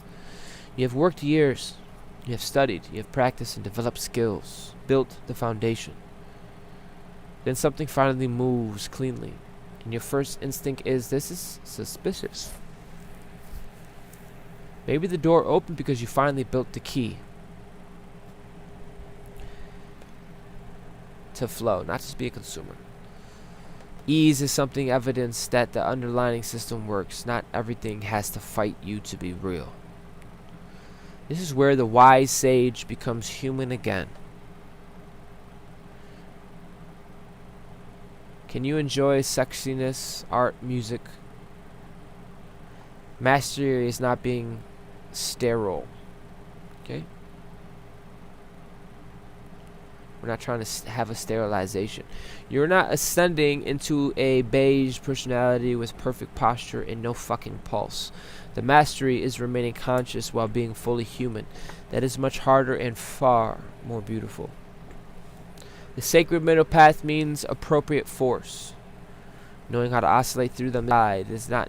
You have worked years. You have studied. You have practiced and developed skills. Built the foundation. Then something finally moves cleanly. And your first instinct is, this is suspicious. Maybe the door opened because you finally built the key to flow, not just be a consumer. Ease is something evidence that the underlying system works. Not everything has to fight you to be real. This is where the wise sage becomes human again. Can you enjoy sexiness, art, music? Mastery is not being sterile. Okay? We're not trying to have a sterilization. You're not ascending into a beige personality with perfect posture and no fucking pulse. The mastery is remaining conscious while being fully human. That is much harder and far more beautiful. The sacred middle path means appropriate force. Knowing how to oscillate through the tide is not.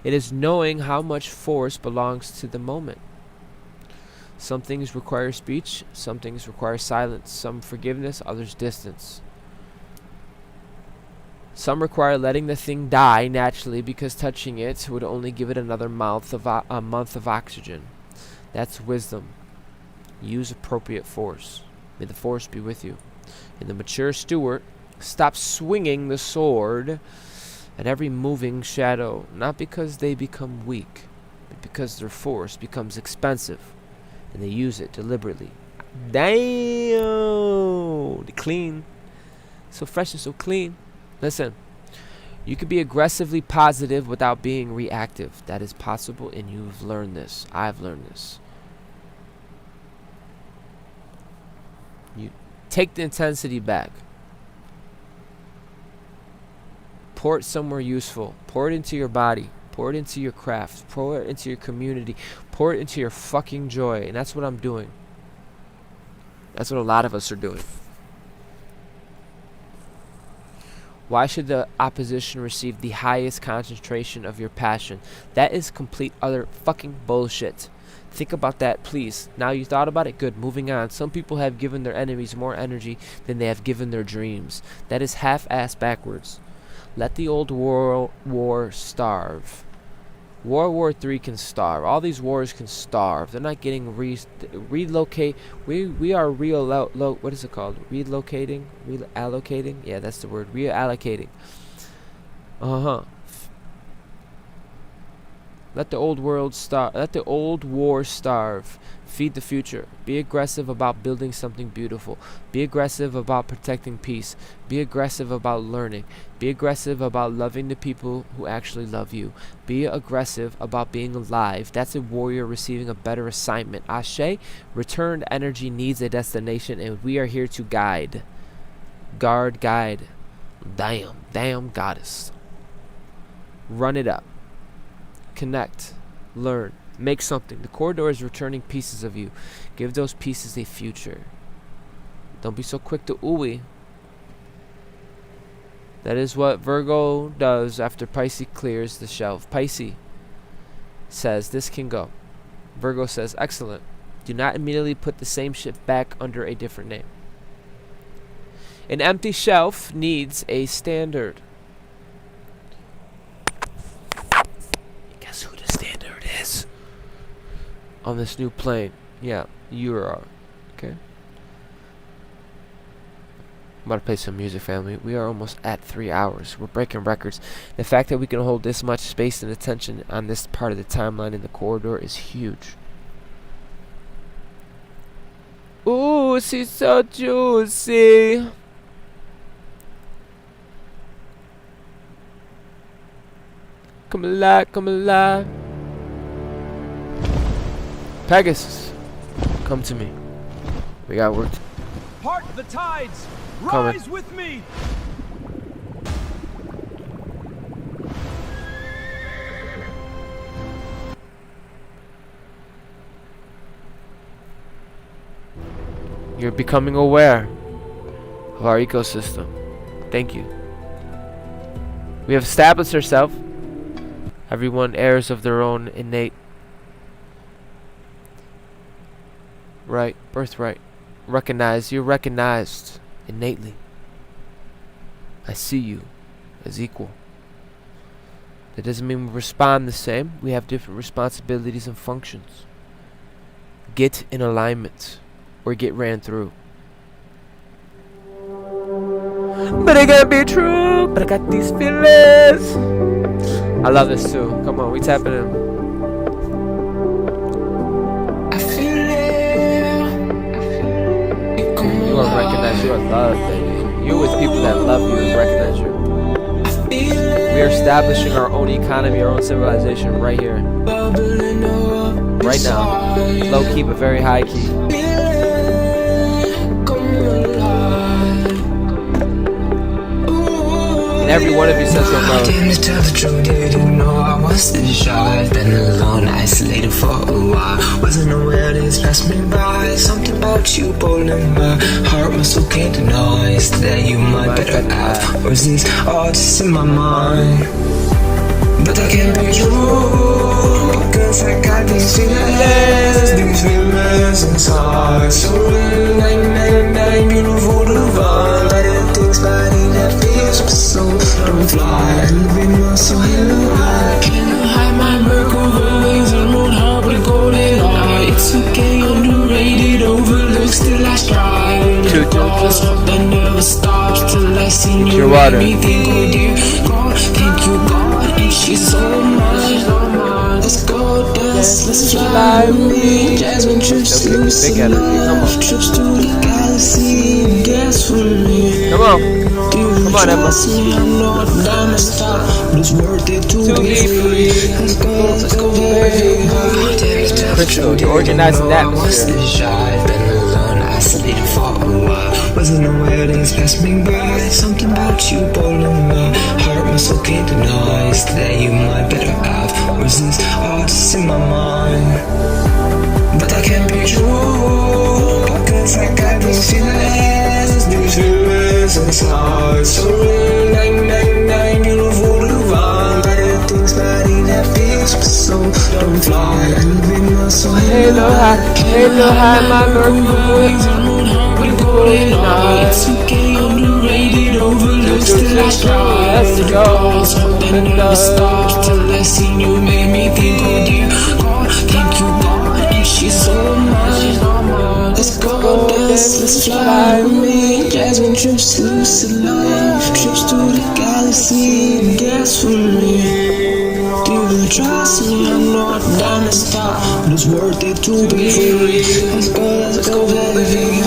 It is knowing how much force belongs to the moment. Some things require speech, some things require silence, some forgiveness, others distance. Some require letting the thing die naturally because touching it would only give it another month of oxygen. That's wisdom. Use appropriate force. May the force be with you. And the mature steward stops swinging the sword at every moving shadow, not because they become weak, but because their force becomes expensive. And they use it deliberately. Damn! Clean. So fresh and so clean. Listen. You can be aggressively positive without being reactive. That is possible, and you've learned this. I've learned this. You take the intensity back. Pour it somewhere useful. Pour it into your body. Pour it into your craft. Pour it into your community. Pour it into your fucking joy. And that's what I'm doing. That's what a lot of us are doing. Why should the opposition receive the highest concentration of your passion? That is complete utter fucking bullshit. Think about that, please. Now you thought about it? Good. Moving on. Some people have given their enemies more energy than they have given their dreams. That is half-ass backwards. Let the old war starve. World War III can starve. All these wars can starve. They're not getting relocate. We are what is it called? Relocating? Reallocating? Yeah, that's the word. Reallocating. Let the old world starve. Let the old war starve. Feed the future. Be aggressive about building something beautiful. Be aggressive about protecting peace. Be aggressive about learning. Be aggressive about loving the people who actually love you. Be aggressive about being alive. That's a warrior receiving a better assignment. Ashe, returned energy needs a destination, and we are here to guide. Guide. Damn goddess. Run it up. Connect. Learn. Make something. The corridor is returning pieces of you. Give those pieces a future. Don't be so quick to ooey. That is what Virgo does after Pisces clears the shelf. Pisces says, this can go. Virgo says, excellent. Do not immediately put the same shit back under a different name. An empty shelf needs a standard. Guess who the standard is? On this new plane. Yeah, you are. Okay. I'm about to play some music, family. We are almost at 3 hours. We're breaking records. The fact that we can hold this much space and attention on this part of the timeline in the corridor is huge. Ooh, she's so juicy. Come alive. Pegasus, come to me. We got work. Part the tides. Coming. Rise with me. You're becoming aware of our ecosystem. Thank you. We have established ourselves. Everyone heirs of their own innate right, birthright. Recognize, you're recognized innately. I see you as equal. That doesn't mean we respond the same. We have different responsibilities and functions. Get in alignment or get ran through. But it can't be true. But I got these feelings. I love this too. Come on, we tapping in. I feel it. You are recognized. You are loved, baby. You with people that love you and recognize you. We are establishing our own economy, our own civilization right here. Right now. Low key, but very high key. Every one of you says you're loved. Damn, to tell the truth, didn't know I was this shy. Been alone, isolated for a while. Wasn't aware this passed me by. Something about you pulling my heart was so can't deny. That you might better have. Or is this all just in my mind? But that can't be true. Cause I got these feelings inside. So really beautiful to find. Better things fighting that feels so don't fly. Living on so high. Can you hide my Virgo wings and road hard with a golden eye? It's okay, underrated, overlooked, still I strive. That never stops till I see you make me think, oh dear God, thank you God, and she's so mine. Let's go dance, let's fly with me. Jasmine trips to love, trips to the galaxy, dance with me. Come on. Come on, Emma. I'm not gonna stop, but it's worth it to be free. Let's go, baby. Crystal, you're organizing the atmosphere. Been alone, isolated for a while. Wasn't aware things passed me by. Something about you pulling my heart was so can't deny. That you might better have. Or is this all just in my mind? But that can't be true. Cause I got inside. So real, 999, beautiful divine. Better things, body that feels so don't fly. I live in my soul. Halo high, my Mercury. It's okay, underrated, overlooked, still I try. Let's go. Something never stopped till I seen you, made me think, oh dear God, thank you God, she's so mine. Let's go dance, let's fly with me. Jasmine trips to lucid life, trips to the galaxy, gas for me. Do you trust me? I'm not down to stop, but it's worth it to be free. Let's go, baby.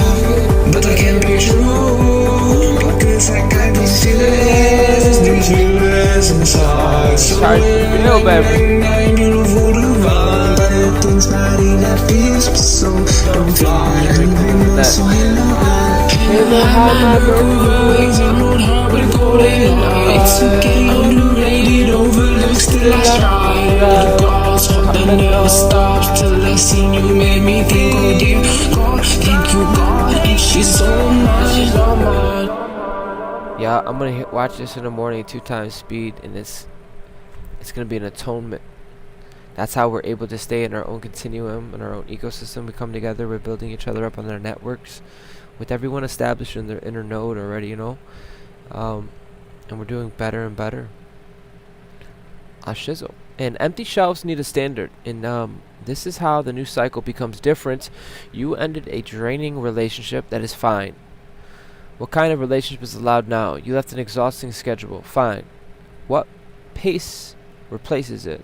But I can't be true, because I got these feelings inside. So real, baby. Beautiful divine, better things, body that feels so don't fly. I live in my soul, halo high, my wings are not hard, but it's golden eye. It's okay, underrated, overlooked, still I strive. God, something never stops till I seen you, made me think, oh dear God, thank you God, she's all mine. Yeah, I'm gonna watch this in the morning 2 times speed, and it's gonna be an atonement. That's how we're able to stay in our own continuum, in our own ecosystem. We come together, we're building each other up on their networks, with everyone established in their inner node already, you know, and we're doing better and better. Shizzle. And empty shelves need a standard, and this is how the new cycle becomes different. You ended a draining relationship, that is fine. What kind of relationship is allowed now? You left an exhausting schedule, fine. What pace replaces it?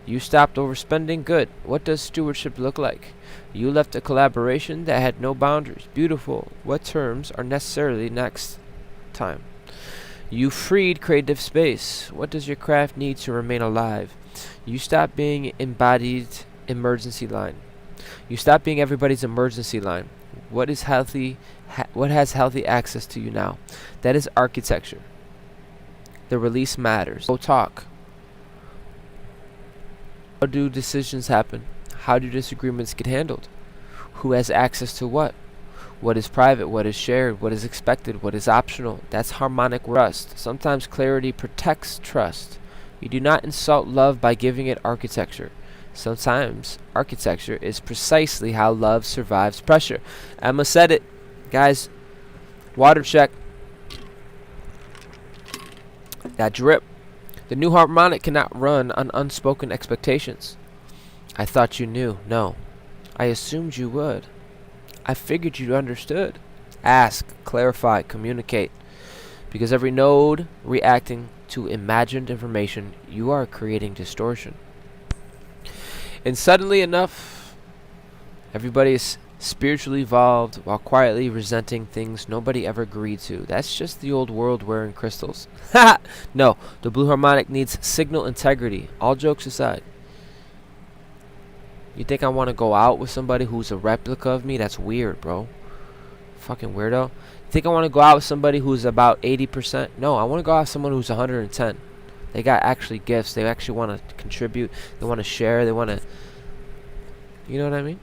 You stopped overspending, good. What does stewardship look like? You left a collaboration that had no boundaries, beautiful. What terms are necessarily next time? You freed creative space. What does your craft need to remain alive? You stopped being embodied emergency line. You stopped being everybody's emergency line. What is healthy? What has healthy access to you now? That is architecture. The release matters. Go talk. How do decisions happen? How do disagreements get handled? Who has access to what? What is private? What is shared? What is expected? What is optional? That's harmonic trust. Sometimes clarity protects trust. You do not insult love by giving it architecture. Sometimes architecture is precisely how love survives pressure. Emma said it. Guys, water check. That drip. The new harmonic cannot run on unspoken expectations. I thought you knew. No. I assumed you would. I figured you understood. Ask, clarify, communicate. Because every node reacting to imagined information, you are creating distortion. And suddenly enough, everybody is spiritually evolved while quietly resenting things nobody ever agreed to. That's just the old world wearing crystals. No, the blue harmonic needs signal integrity. All jokes aside. You think I want to go out with somebody who's a replica of me? That's weird, bro. Fucking weirdo. You think I want to go out with somebody who's about 80%? No, I want to go out with someone who's 110. They got actually gifts. They actually want to contribute. They want to share. They want to... You know what I mean?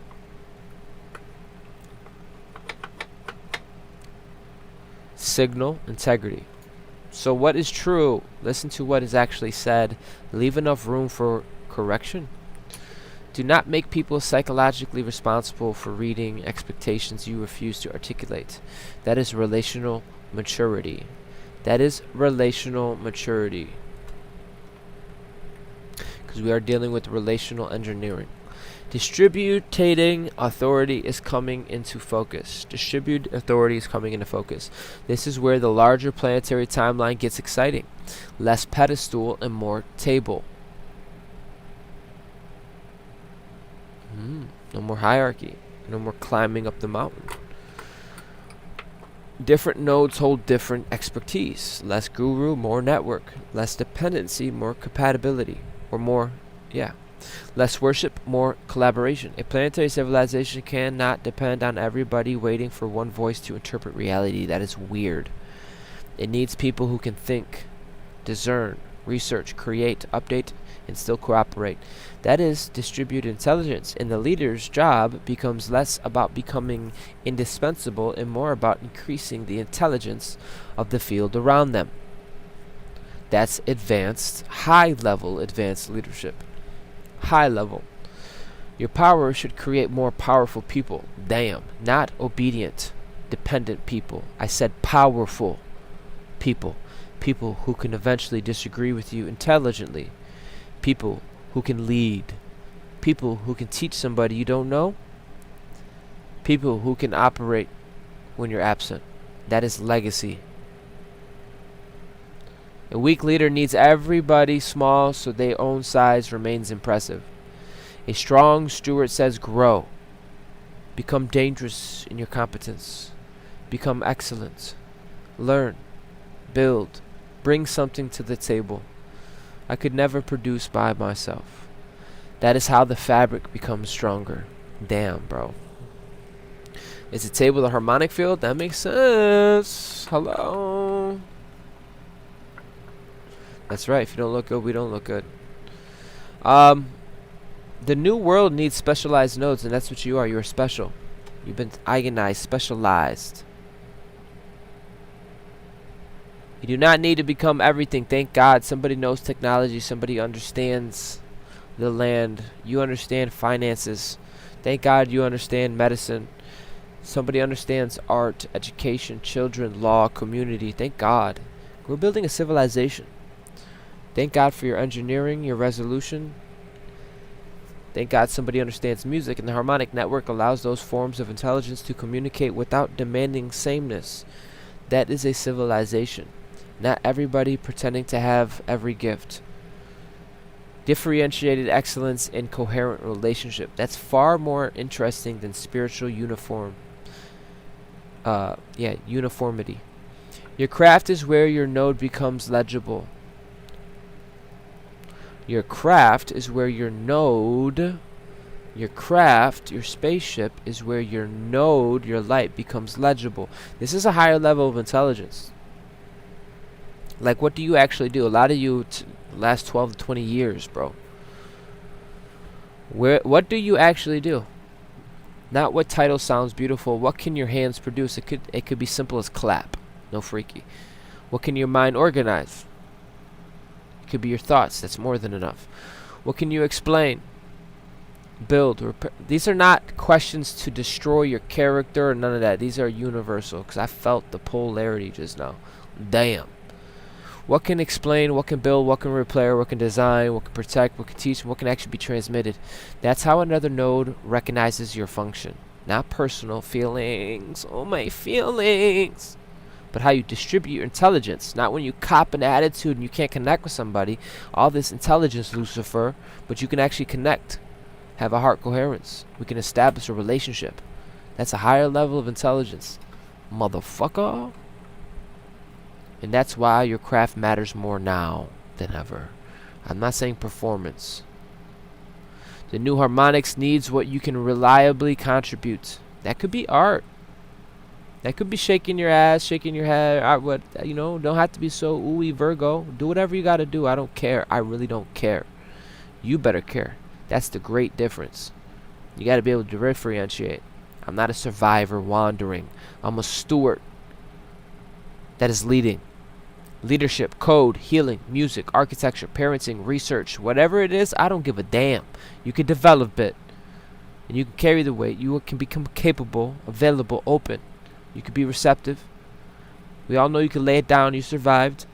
Signal integrity. So what is true? Listen to what is actually said. Leave enough room for correction. Do not make people psychologically responsible for reading expectations you refuse to articulate. That is relational maturity. That is relational maturity. Because we are dealing with relational engineering. Distributing authority is coming into focus. Distributed authority is coming into focus. This is where the larger planetary timeline gets exciting. Less pedestal and more table. No more hierarchy. No more climbing up the mountain. Different nodes hold different expertise. Less guru, more network. Less dependency, more compatibility. Or more, less worship, more collaboration. A planetary civilization cannot depend on everybody waiting for one voice to interpret reality. That is weird. It needs people who can think, discern, research, create, update, and still cooperate. That is distributed intelligence, and the leader's job becomes less about becoming indispensable and more about increasing the intelligence of the field around them. That's advanced, high-level advanced leadership. High level. Your power should create more powerful people. Damn, not obedient, dependent people. I said powerful people. People who can eventually disagree with you intelligently. People who can lead. People who can teach somebody you don't know. People who can operate when you're absent. That is legacy. A weak leader needs everybody small so their own size remains impressive. A strong steward says grow. Become dangerous in your competence. Become excellent. Learn. Build. Bring something to the table. I could never produce by myself. That is how the fabric becomes stronger. Damn, bro. Is the table the harmonic field? That makes sense. Hello. That's right. If you don't look good, we don't look good. The new world needs specialized nodes, and that's what you are. You are special. You've been eigenized, specialized. You do not need to become everything. Thank God somebody knows technology. Somebody understands the land. You understand finances. Thank God you understand medicine. Somebody understands art, education, children, law, community. Thank God. We're building a civilization. Thank God for your engineering, your resolution. Thank God somebody understands music, and the harmonic network allows those forms of intelligence to communicate without demanding sameness. That is a civilization. Not everybody pretending to have every gift. Differentiated excellence in coherent relationship. That's far more interesting than spiritual uniformity. Your craft is where your node becomes legible. Your craft is where your node, your craft, your spaceship is where your node, your light becomes legible. This is a higher level of intelligence. Like, what do you actually do? A lot of you, last 12 to 20 years, bro. What do you actually do? Not what title sounds beautiful. What can your hands produce? It could be simple as clap. No freaky. What can your mind organize? It could be your thoughts. That's more than enough. What can you explain? Build. These are not questions to destroy your character or none of that. These are universal, because I felt the polarity just now. Damn. What can explain, what can build, what can repair, what can design, what can protect, what can teach, what can actually be transmitted. That's how another node recognizes your function. Not personal feelings. Oh, my feelings. But how you distribute your intelligence. Not when you cop an attitude and you can't connect with somebody. All this intelligence, Lucifer. But you can actually connect. Have a heart coherence. We can establish a relationship. That's a higher level of intelligence. Motherfucker. And that's why your craft matters more now than ever. I'm not saying performance. The new harmonics needs what you can reliably contribute. That could be art. That could be shaking your ass, shaking your head. Don't have to be so ooey Virgo. Do whatever you got to do. I don't care. I really don't care. You better care. That's the great difference. You got to be able to differentiate. I'm not a survivor wandering. I'm a steward that is leading. Leadership, code, healing, music, architecture, parenting, research, whatever it is, I don't give a damn. You can develop it. And you can carry the weight. You can become capable, available, open. You can be receptive. We all know you can lay it down, you survived.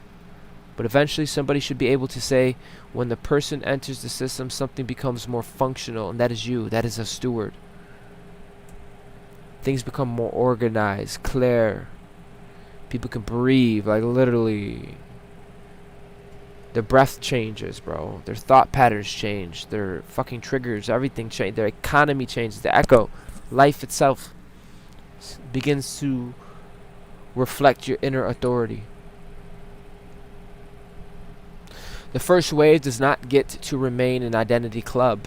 But eventually somebody should be able to say, when the person enters the system, something becomes more functional, and that is you. That is a steward. Things become more organized, clear. People can breathe, like literally. Their breath changes, bro. Their thought patterns change. Their fucking triggers, everything changes. Their economy changes. The echo, life itself begins to reflect your inner authority. The first wave does not get to remain an identity club.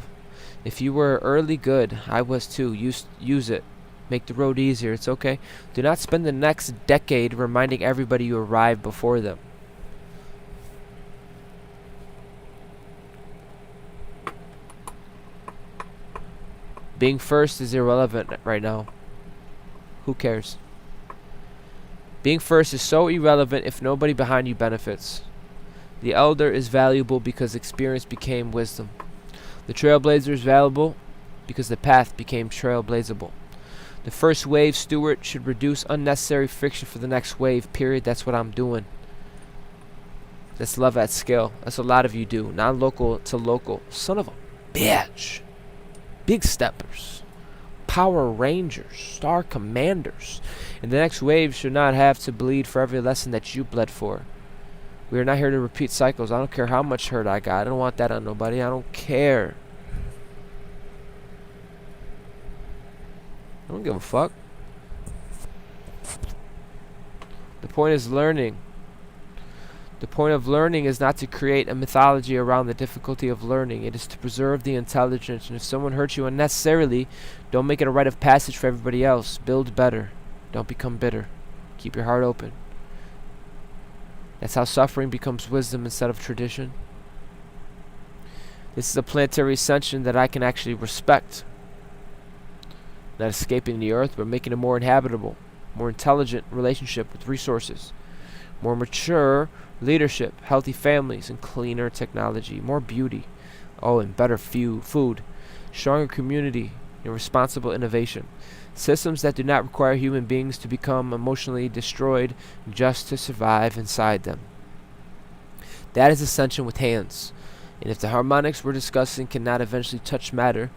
If you were early good, I was too. Use it. Make the road easier. It's okay. Do not spend the next decade reminding everybody you arrived before them. Being first is irrelevant right now. Who cares? Being first is so irrelevant if nobody behind you benefits. The elder is valuable because experience became wisdom. The trailblazer is valuable because the path became trailblazable. The first wave steward should reduce unnecessary friction for the next wave, period. That's what I'm doing. That's love at scale. That's a lot of you do. Non-local to local. Son of a bitch. Big steppers. Power Rangers. Star Commanders. And the next wave should not have to bleed for every lesson that you bled for. We are not here to repeat cycles. I don't care how much hurt I got. I don't want that on nobody. I don't care. I don't give a fuck. The point is learning. The point of learning is not to create a mythology around the difficulty of learning. It is to preserve the intelligence. And if someone hurts you unnecessarily, don't make it a rite of passage for everybody else. Build better. Don't become bitter. Keep your heart open. That's how suffering becomes wisdom instead of tradition. This is a planetary ascension that I can actually respect. Not escaping the earth, but making a more inhabitable, more intelligent relationship with resources. More mature leadership, healthy families, and cleaner technology. More beauty. Oh, and better food. Stronger community and responsible innovation. Systems that do not require human beings to become emotionally destroyed just to survive inside them. That is ascension with hands. And if the harmonics we're discussing cannot eventually touch matter,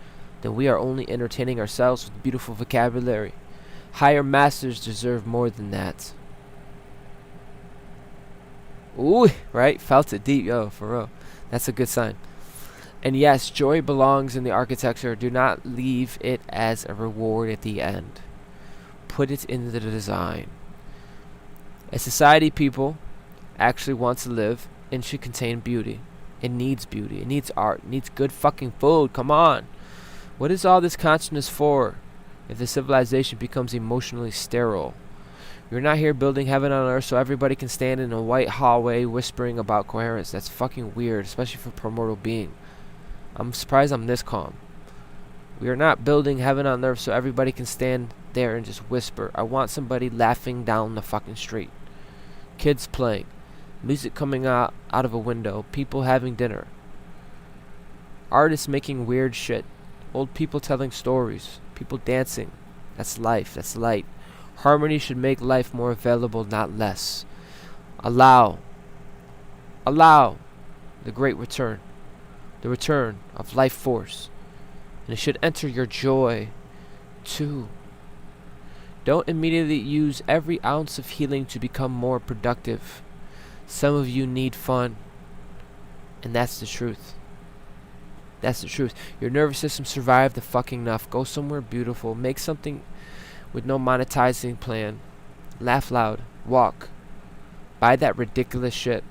then we are only entertaining ourselves with beautiful vocabulary. Higher masters deserve more than that. Ooh, right? Felt it deep, yo, for real. That's a good sign. And yes, joy belongs in the architecture. Do not leave it as a reward at the end. Put it in the design. A society people actually want to live and should contain beauty. It needs beauty. It needs art. It needs good fucking food. Come on. What is all this consciousness for if the civilization becomes emotionally sterile? You're not here building heaven on earth so everybody can stand in a white hallway whispering about coherence. That's fucking weird, especially for a primordial being. I'm surprised I'm this calm. We are not building heaven on earth so everybody can stand there and just whisper. I want somebody laughing down the fucking street. Kids playing. Music coming out of a window. People having dinner. Artists making weird shit. Old people telling stories. People dancing. That's life. That's light. Harmony should make life more available, not less. Allow the great return. The return of life force. And it should enter your joy too. Don't immediately use every ounce of healing to become more productive. Some of you need fun. And that's the truth. That's the truth. Your nervous system survived the fucking enough. Go somewhere beautiful. Make something with no monetizing plan. Laugh loud. Walk. Buy that ridiculous shit.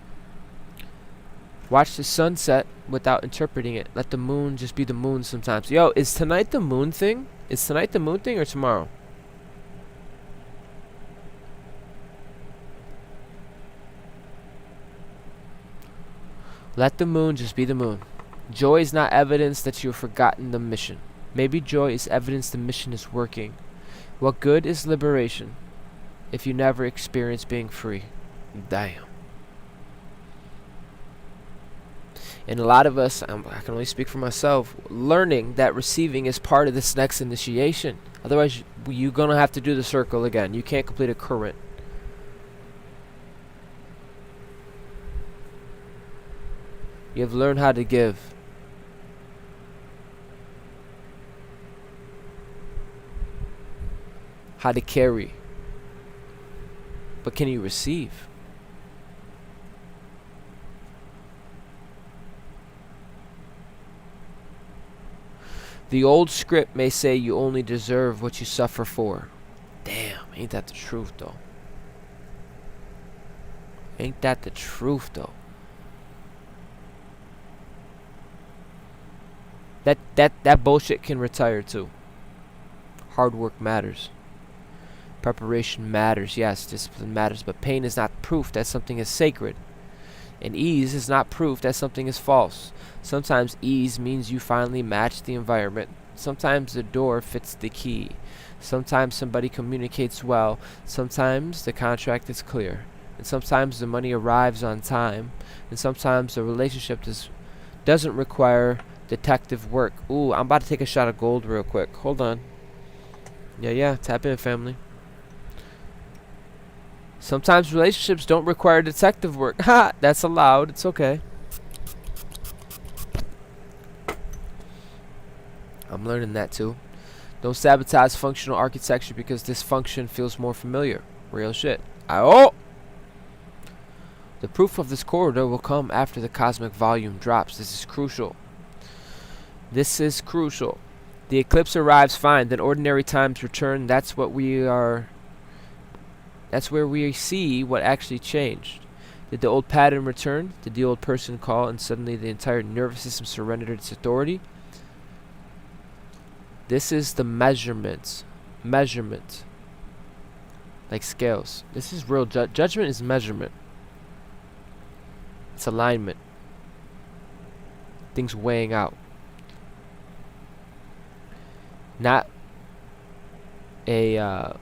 Watch the sunset without interpreting it. Let the moon just be the moon sometimes. Yo, is tonight the moon thing? Is tonight the moon thing or tomorrow? Let the moon just be the moon. Joy is not evidence that you have forgotten the mission. Maybe joy is evidence the mission is working. What good is liberation if you never experience being free? Damn. And a lot of us, I can only speak for myself, learning that receiving is part of this next initiation. Otherwise, you're going to have to do the circle again. You can't complete a current. You have learned how to give. How to carry. But can you receive? The old script may say you only deserve what you suffer for. Damn, ain't that the truth though? Ain't that the truth though? That bullshit can retire too. Hard work matters. Preparation matters, yes, discipline matters, but pain is not proof that something is sacred. And ease is not proof that something is false. Sometimes ease means you finally match the environment Sometimes the door fits the key. Sometimes somebody communicates well. Sometimes the contract is clear. And sometimes the money arrives on time. And sometimes the relationship doesn't require detective work. Ooh, I'm about to take a shot of gold real quick. Hold on. Yeah, tap in, family. Sometimes relationships don't require detective work. Ha! That's allowed. It's okay. I'm learning that too. Don't sabotage functional architecture because dysfunction feels more familiar. Real shit. Oh! The proof of this corridor will come after the cosmic volume drops. This is crucial. This is crucial. The eclipse arrives fine, then ordinary times return. That's what we are. That's where we see what actually changed. Did the old pattern return? Did the old person call and suddenly the entire nervous system surrendered its authority? This is the measurement. Measurement. Like scales. This is real judgment is measurement. It's alignment. Things weighing out. Not a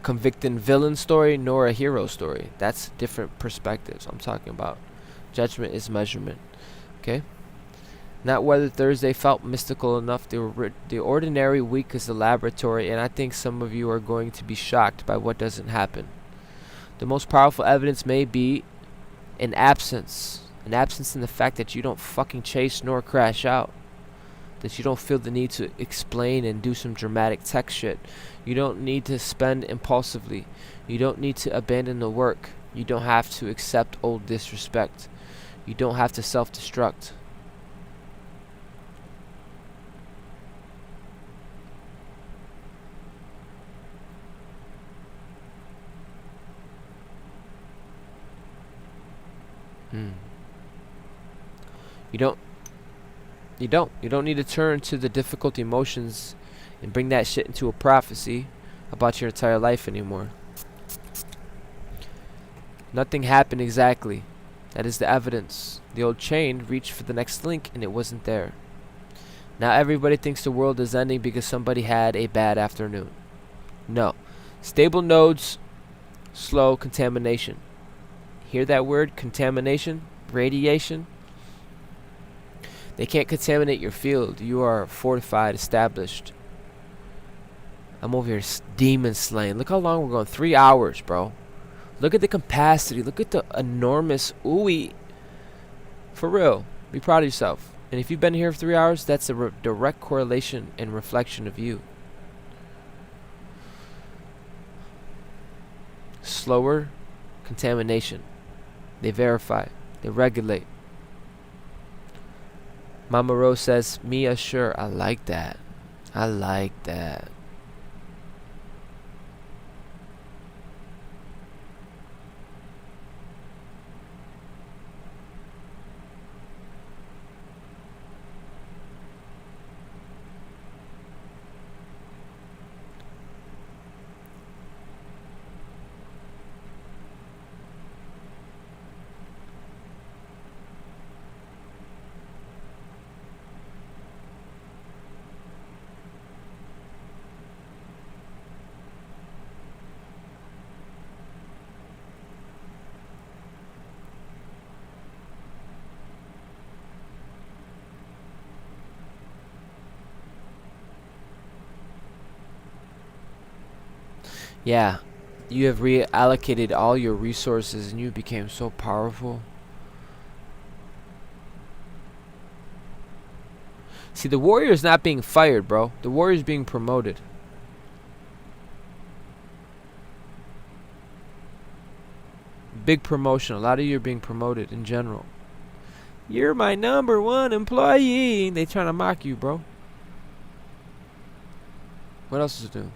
convicting villain story nor a hero story. That's different perspectives I'm talking about. Judgment is measurement. Okay? Not whether Thursday felt mystical enough. The ordinary week is the laboratory, and I think some of you are going to be shocked by what doesn't happen. The most powerful evidence may be an absence. An absence in the fact that you don't fucking chase nor crash out. That you don't feel the need to explain and do some dramatic tech shit. You don't need to spend impulsively. You don't need to abandon the work. You don't have to accept old disrespect. You don't have to self-destruct. You don't need to turn to the difficult emotions and bring that shit into a prophecy about your entire life anymore. Nothing happened exactly. That is the evidence. The old chain reached for the next link and it wasn't there. Now everybody thinks the world is ending because somebody had a bad afternoon. No. Stable nodes slow contamination. Hear that word? Contamination? Radiation? They can't contaminate your field. You are fortified, established. I'm over here demon slaying. Look how long we're going. 3 hours, bro. Look at the capacity. Look at the enormous ooey. For real. Be proud of yourself. And if you've been here for 3 hours, that's a direct correlation and reflection of you. Slower contamination. They verify. They regulate. Mama Rose says, Mia, sure. I like that. I like that. Yeah, you have reallocated all your resources and you became so powerful. See, the warrior is not being fired, bro. The warrior is being promoted. Big promotion. A lot of you are being promoted in general. You're my #1 employee. They trying to mock you, bro. What else is it doing?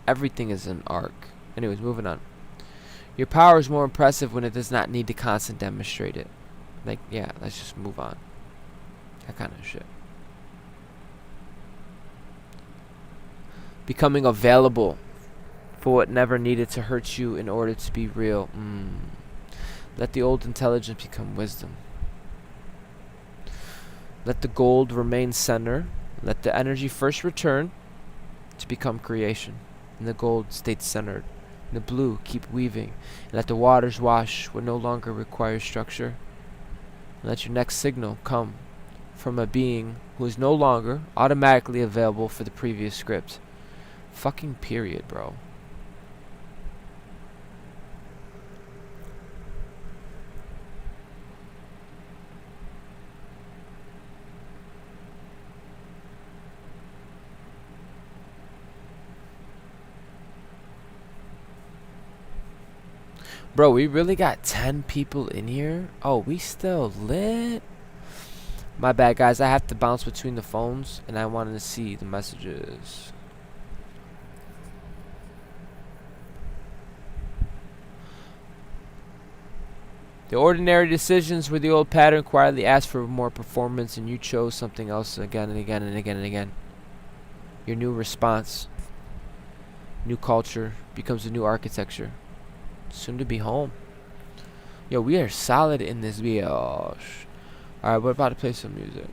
Everything is an arc. Anyways, moving on. Your power is more impressive when it does not need to constantly demonstrate it. Like, yeah, let's just move on. That kind of shit. Becoming available for what never needed to hurt you in order to be real. Let the old intelligence become wisdom. Let the gold remain center. Let the energy first return to become creation. And the gold stayed centered. And the blue keep weaving. And let the waters wash what no longer requires structure. And let your next signal come from a being who is no longer automatically available for the previous script. Fucking period, bro. Bro, we really got 10 people in here? Oh, we still lit? My bad, guys. I have to bounce between the phones, and I wanted to see the messages. The ordinary decisions were the old pattern, quietly asked for more performance, and you chose something else again and again and again and again. Your new response, new culture, becomes a new architecture. Soon to be home. Yo, we are solid in this video. Alright, we're about to play some music.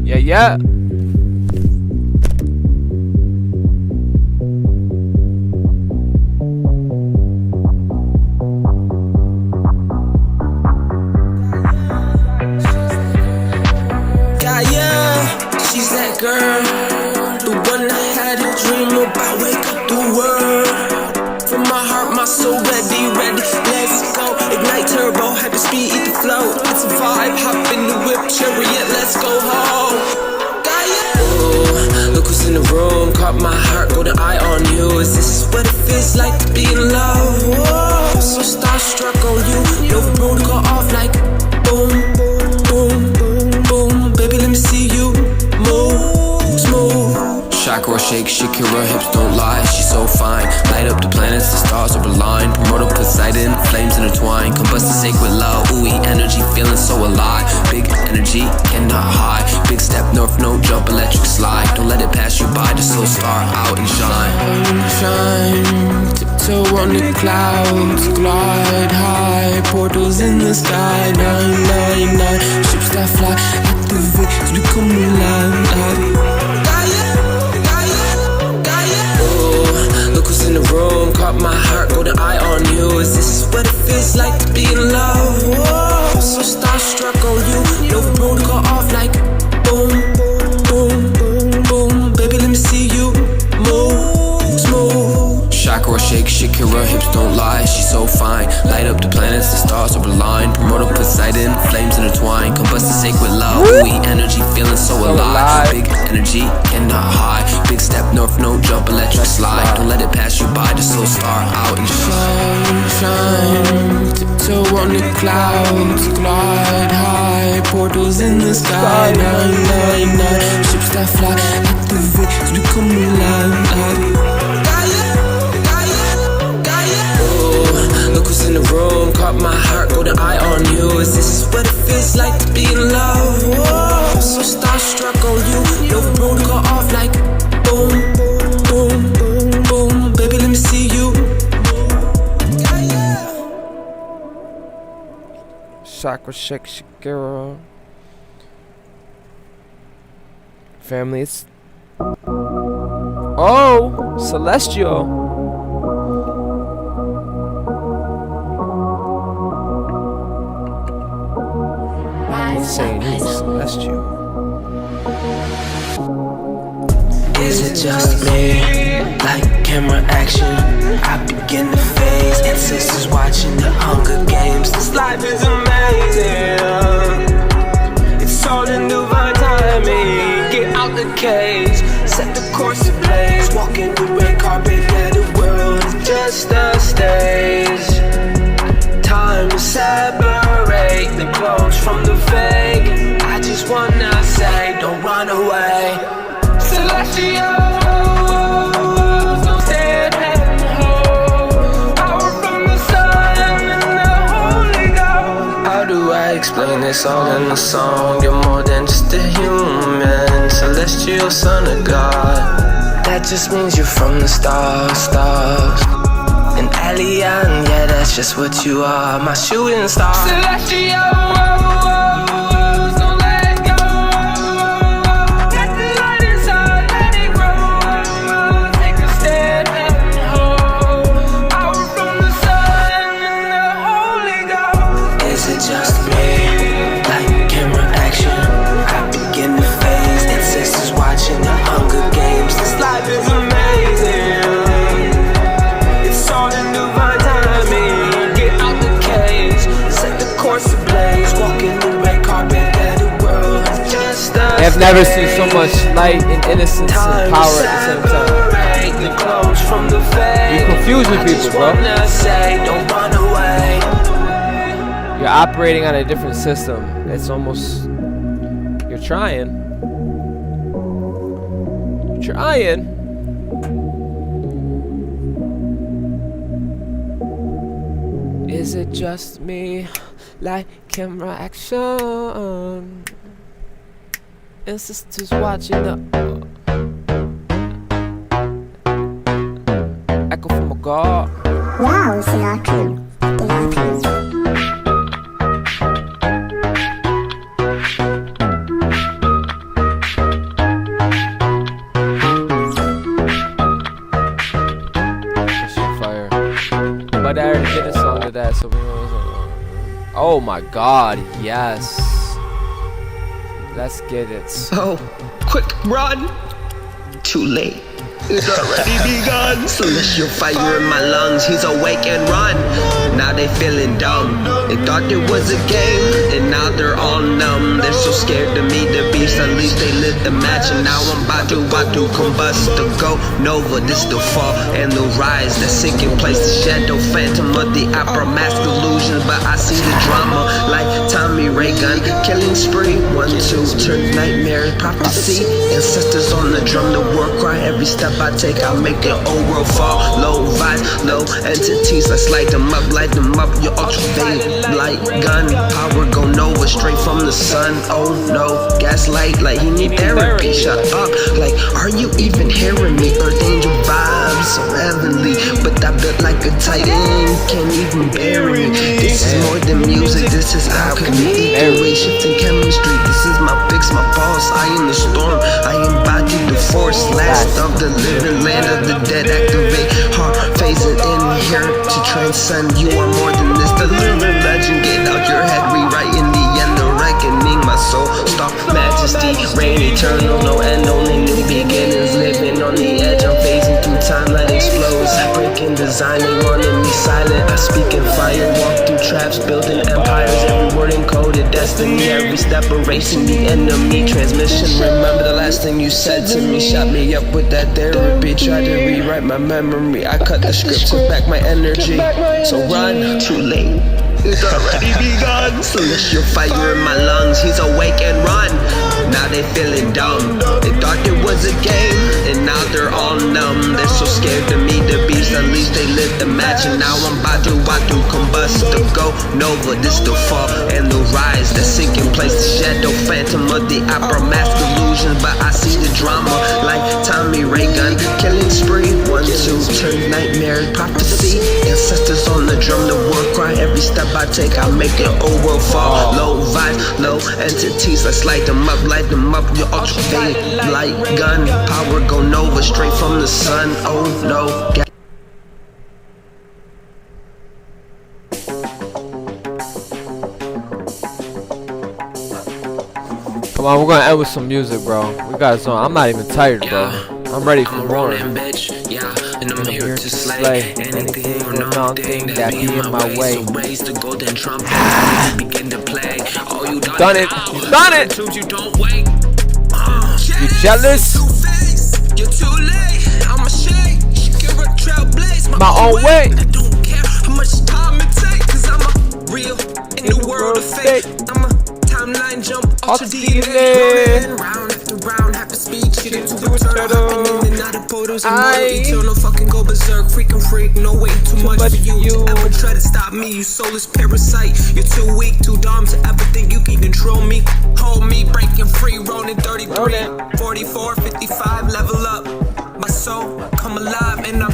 Yeah. She's that girl, the one I had a dream about. Wake up the world. From my heart, my soul, ready, let's go. Ignite turbo, hyper speed, eat the flow. It's a vibe, hop in the whip, chariot, let's go home. Ooh, look who's in the room, caught my heart, go the eye on you. Is this what it feels like to be in love? Whoa, so starstruck on you, no protocol off like boom, boom, boom, boom. Baby, let me see you. Smooth. Chakra shake, Shakira, hips don't lie, she's so fine. Light up the planets, the stars are aligned. Promoter Poseidon, flames intertwine. Combust the sacred love, ooey energy, feeling so alive. Big energy, cannot hide. Big step north, no jump, electric slide. Don't let it pass you by, just so star out and shine. Shine, tiptoe on the clouds, glide high. Portals in the sky, 999. Ships that fly, activate, we come alive. Look who's in the room, caught my heart, go the eye on you. Is this what it feels like to be in love? Whoa, so starstruck on you, no protocol off like boom, boom, boom, boom. Baby, let me see you move, smooth. Chakra shake, Shakira, hips don't lie, she's so fine. Light up the planets, the stars are aligned. Promoter Poseidon, flames intertwine. Combust the sacred love, ooey energy, feeling so alive. Big energy, cannot hide. Big step north, no jump, electric slide. Don't let it pass you by, just so star out and shine. Shine, tiptoe on the clouds, glide high. Portals in the sky, 999. Ships that fly, activate, we come alive. Look who's in the room, caught my heart, go the eye on you. Is this what it feels like to be in love? Whoa, so starstruck on you, no protocol off like boom, boom, boom, boom. Baby, let me see you. Chakra shake, Shakira. Family, it's... Oh! Celestial! Saying he's celestial. Is it just me? Like camera action, I begin to phase. Ancestors watching the Hunger Games. This life is amazing. It's all in divine timing. Get out the cage, set the course ablaze. Walking the red carpet, yeah, the world is just a stage. Time to separate the clothes from the fake. I just wanna say, don't run away. Celestial, so stand and hold. Power from the sun and the explain this all in a song. You're more than just a human, celestial son of God. That just means you're from the stars. An alien, yeah, that's just what you are. My shooting star. Celestial. I've never seen so much light and innocence and power at the same time. You're confusing people, bro. You're operating on a different system. It's almost... You're trying. You're trying. Is it just me? Like camera action. And sisters watching the echo from a god. Wow, c'est la cool. Fire. But I already did a song to that, so we know. Oh my god, yes. Let's get it. Oh, quick run! Too late. It's already begun. Celestial fire in my lungs. He's awake and run. Now they feeling dumb. They thought it was a game, and now they're all numb. They're so scared to meet the beast. At least they lit the match, and now I'm about to combust. The go nova, this the fall and the rise. That sinking place, the shadow phantom of the opera, mask illusions. But I see the drama like Tommy Ray gun, killing spree. 1, 2, turn nightmare prophecy. Ancestors on the drum, the war cry. Every step I take, I make the old world fall. Low vibes, low entities. Let's light them up, your ultraviolet light gun. Power go nova, straight from the sun. Oh no, gaslight like he need therapy. Shut up, like are you even hearing me? Earth angel vibes, so heavenly, but I built like a titan. Can't even bury me. This is more than music, this is alchemy. Airway shifting chemistry. This is my fix, my boss. I am the storm, I embody the force. Last of the living, land of the dead. Activate heart phasing in here to transcend. You are more than this, the living legend. Get out your head, rewriting the end, the reckoning. My soul, star majesty, reign eternal, no end, only new beginnings. Living on the edge, I'm phasing through time, let explodes. Breaking, designing, wanting me silent. I speak in fire, walk through traps, building empires. Every word encoded, destiny. Every step erasing the enemy. Transmission, remember the last thing you said to me. Shot me up with that therapy. Tried to rewrite my memory. I cut the script, took back my energy. So run, too late. It's already begun. Celestial fire in my lungs. He's awake and run. Now they feeling dumb. They thought it was a game, and now they're all numb. They're so scared to meet the beast. At least they lit the match, and now I'm about to combust. The go nova, this the fall and the rise. That sinking place, the shadow phantom of the opera, mask illusion. But I see the drama like Tommy Ray gun, killing spree. 1, 2, turn nightmare prophecy. Ancestors on the drum, the war cry. Every step I take, I make the old world fall. Low vibes, low entities. Let's light them up, your ultraviolet light gun. Power go nova, straight from the sun. Oh no. Come on, we're gonna end with some music, bro. We got a song. I'm not even tired, bro. I'm ready for more. And I'm here to slay anything or nothing that be in my way. Raise the golden trumpet, begin to play. Oh, you done it. You done it. You don't wait. You jealous? You're too late. I'm a shade. She give a trailblaze my own way. I don't care how much time it takes, cause I'm a real in the world of fate. I'm a timeline jump, ultra DNA. Round after ground, have to speak shit into a turtle. Hopping in and out of portals, immortal, eternal, fucking go berserk, freaking freak, no way too much for you to ever try to stop me, you soulless parasite. You're too weak, too dumb to ever think you can control me. Hold me, breaking free, rolling 33, 44, 55, level up. My soul, come alive, and I'm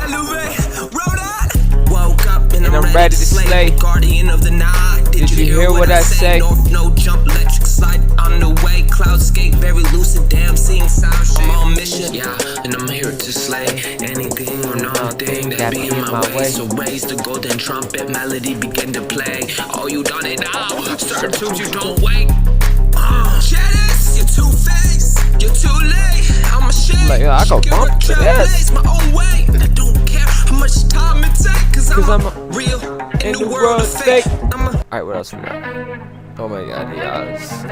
elevate, roll that. Woke up and I'm ready to slay. Guardian of the night. Did you hear what I say? No jump, electric slide on the way. Cloud skate, very lucid, damn, seeing sound shit. I'm on mission, yeah, and I'm here to slay anything or nothing that be in my way. So raise the golden trumpet, melody begin to play. Oh, you done it now, start tunes, you don't wait. Jealous, you're two-faced, you're too late. I'm a shame, like, I go bump to this. My own way, and I don't care how much time it takes, cause I'm real in the world of fake. Alright, what else we got? Oh my god, yes.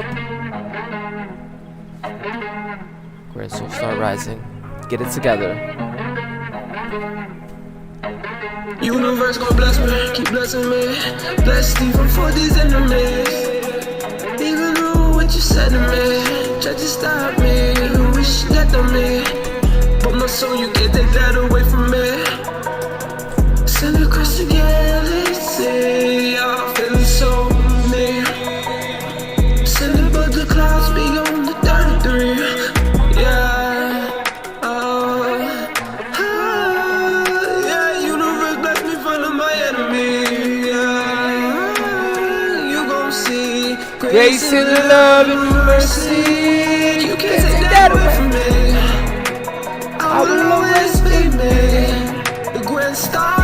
Grand Soul start rising. Get it together. Universe gon' bless me, keep blessing me. Bless even for these enemies. Even though what you said to me, try to stop me, wish that on me. But my soul, you can't take that away from me. Send across the galaxy, I'm feeling so near. Send above the clouds beyond the 33. Yeah, yeah, universe bless me from my enemy. Yeah, you gon' see Grace and love and mercy. You can't take that away from me. I will always be me. The grand star.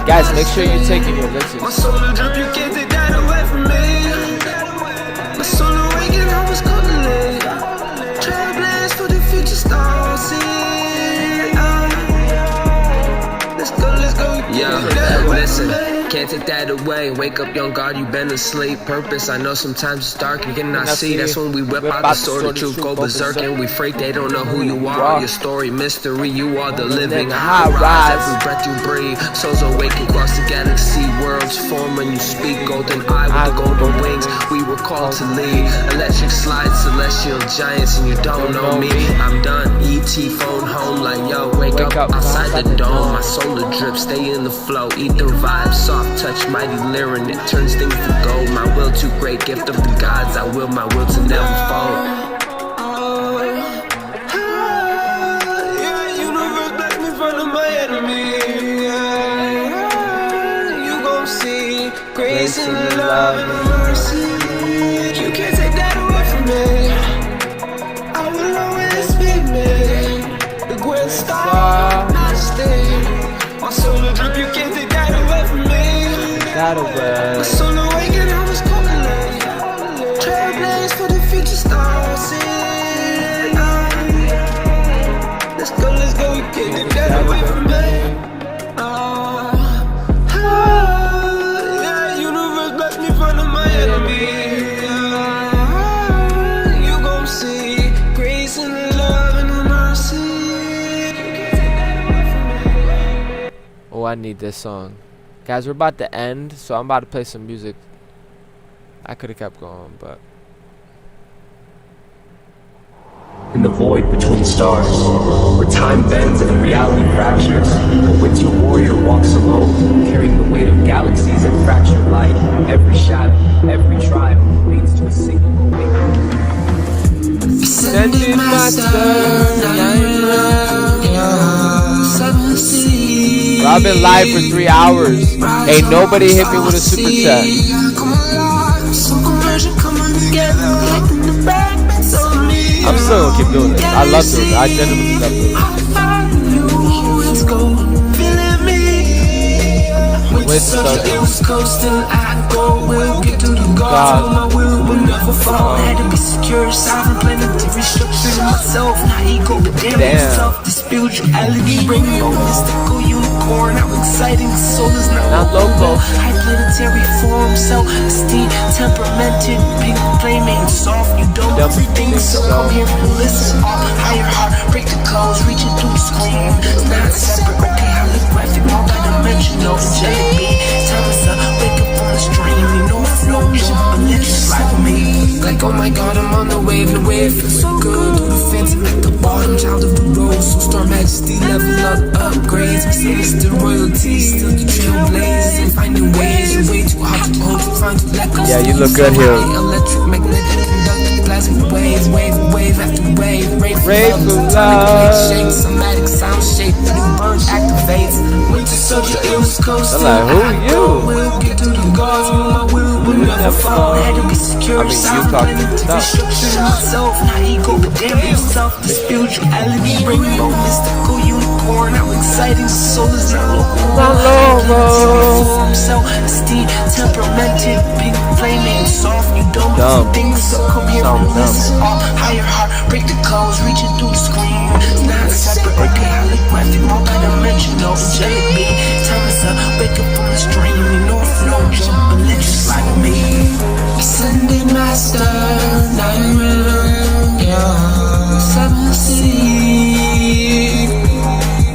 Guys, make sure you're taking your My mixes. soul a drip, you can't take that away from me. My soul awakened, I was calling. Trailblaze for the future stars. Let's go, let's go. Yeah, listen. Can't take that away. Wake up, young God, you been asleep. Purpose, I know sometimes it's dark, you cannot see. That's when we whip out the sword of truth, go berserk, and we freak. They don't know who you are. Your story, mystery. You are the living high rise. Every breath you breathe, souls awaken across the galaxy. Worlds form when you speak. Golden eye with the golden wings. We were called to lead. Electric slide, celestial giants, and you don't know me. I'm done. ET phone home like yo. Wake up outside the dome. My soul a drip, stay in the flow. Eat the vibe, soft touch, mighty lyric, it turns things to gold. My will too great, gift of the gods. I will my will to never fold. Yeah, universe bless me from my enemy. You gon' see grace and love and mercy. You can't take that away from me. I will always be me. The grand star, majesty. My soul a drip, you can't take that away from me. That away. My soul awakened, I was calling. Trailblaze for the future stars. Let's go, you can't take that away from me. Yeah, universe bless me from my enemy. You gon' see grace and love and mercy. You can't take that away from me. Oh, I need this song. Guys, we're about to end, so I'm about to play some music. I could have kept going, but... In the void between stars, where time bends and reality fractures, a witty warrior walks alone, carrying the weight of galaxies and fractured light. Every shadow, every trial leads to a single awakening. Ascended master, Bro, I've been live for 3 hours. Ain't nobody hit me with a super chat. I'm still gonna keep doing this. I love doing it. I genuinely love doing it. West Coast and I go, we'll get to the gods. My will never fall. Had to be secure, sovereign, planetary structure myself. Not ego, but damn myself. The spirituality, bring me on mystical unicorn. How exciting, the soul is not local. High planetary form, self-esteem, temperamented, pink flaming, soft. You don't everything, so come here and listen. Higher heart, break the codes, reaching through the screen. It's not separate, okay, holographic, multi-dimensional, angelic being. Time is up, wake up from the stream. You know it flows, but let you slide with me. feels so good. Do the fancy, make the bottom child of the rose. So star majesty, level up, upgrades. We still royalty, still the trailblazers. And finding ways, you're way too hot to hold, to find to let go. Yeah, you look good here. Electric, magnetic, conductive, plastic waves, wave after wave, rave for love. Shape, somatic sound shape, new burn activates. Winter soldier, illness coast. I'm like, who are you? We'll get to the gods, my will never fall. Had to be secure, I mean, you talking stuff. Myself, not ego, but damn yourself. The spirituality, rainbow, mystical unicorn. How exciting, the soul is not low. Self-esteem, temperamented, pink, flaming, soft. You don't do things, so come here and listen. All higher heart, break the codes, reaching through the screen. It's not separate, okay, holographic, multi-dimensional, angelic being. Time is up, wake up from this dream. You know if no jump, religious like me. Ascending master, 9 million, yeah. 7 cities,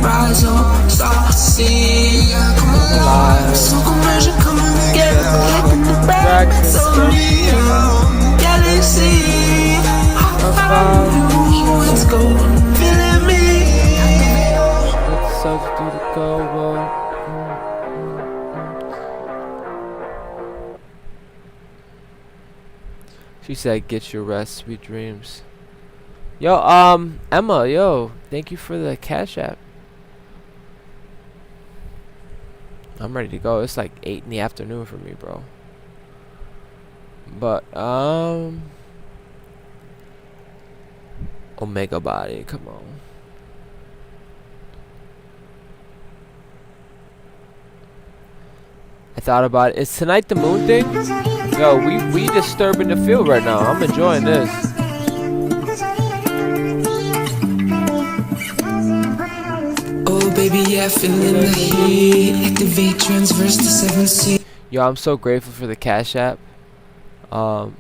rise up, star, see, come alive. So conversion coming together, like in the back, so real. Galaxy, how about you? Let's go, feeling me. Let's do the go. She said, "Get your rest, sweet dreams." Yo, Emma, yo, thank you for the Cash App. I'm ready to go. It's like 8 in the afternoon for me, bro. But Omega Body, come on. I thought about it. Is tonight the moon thing? Yo, we disturbing the field right now. I'm enjoying this. Oh baby, yeah, feeling the heat. Activate transverse to 7C. Yo, I'm so grateful for the Cash App. You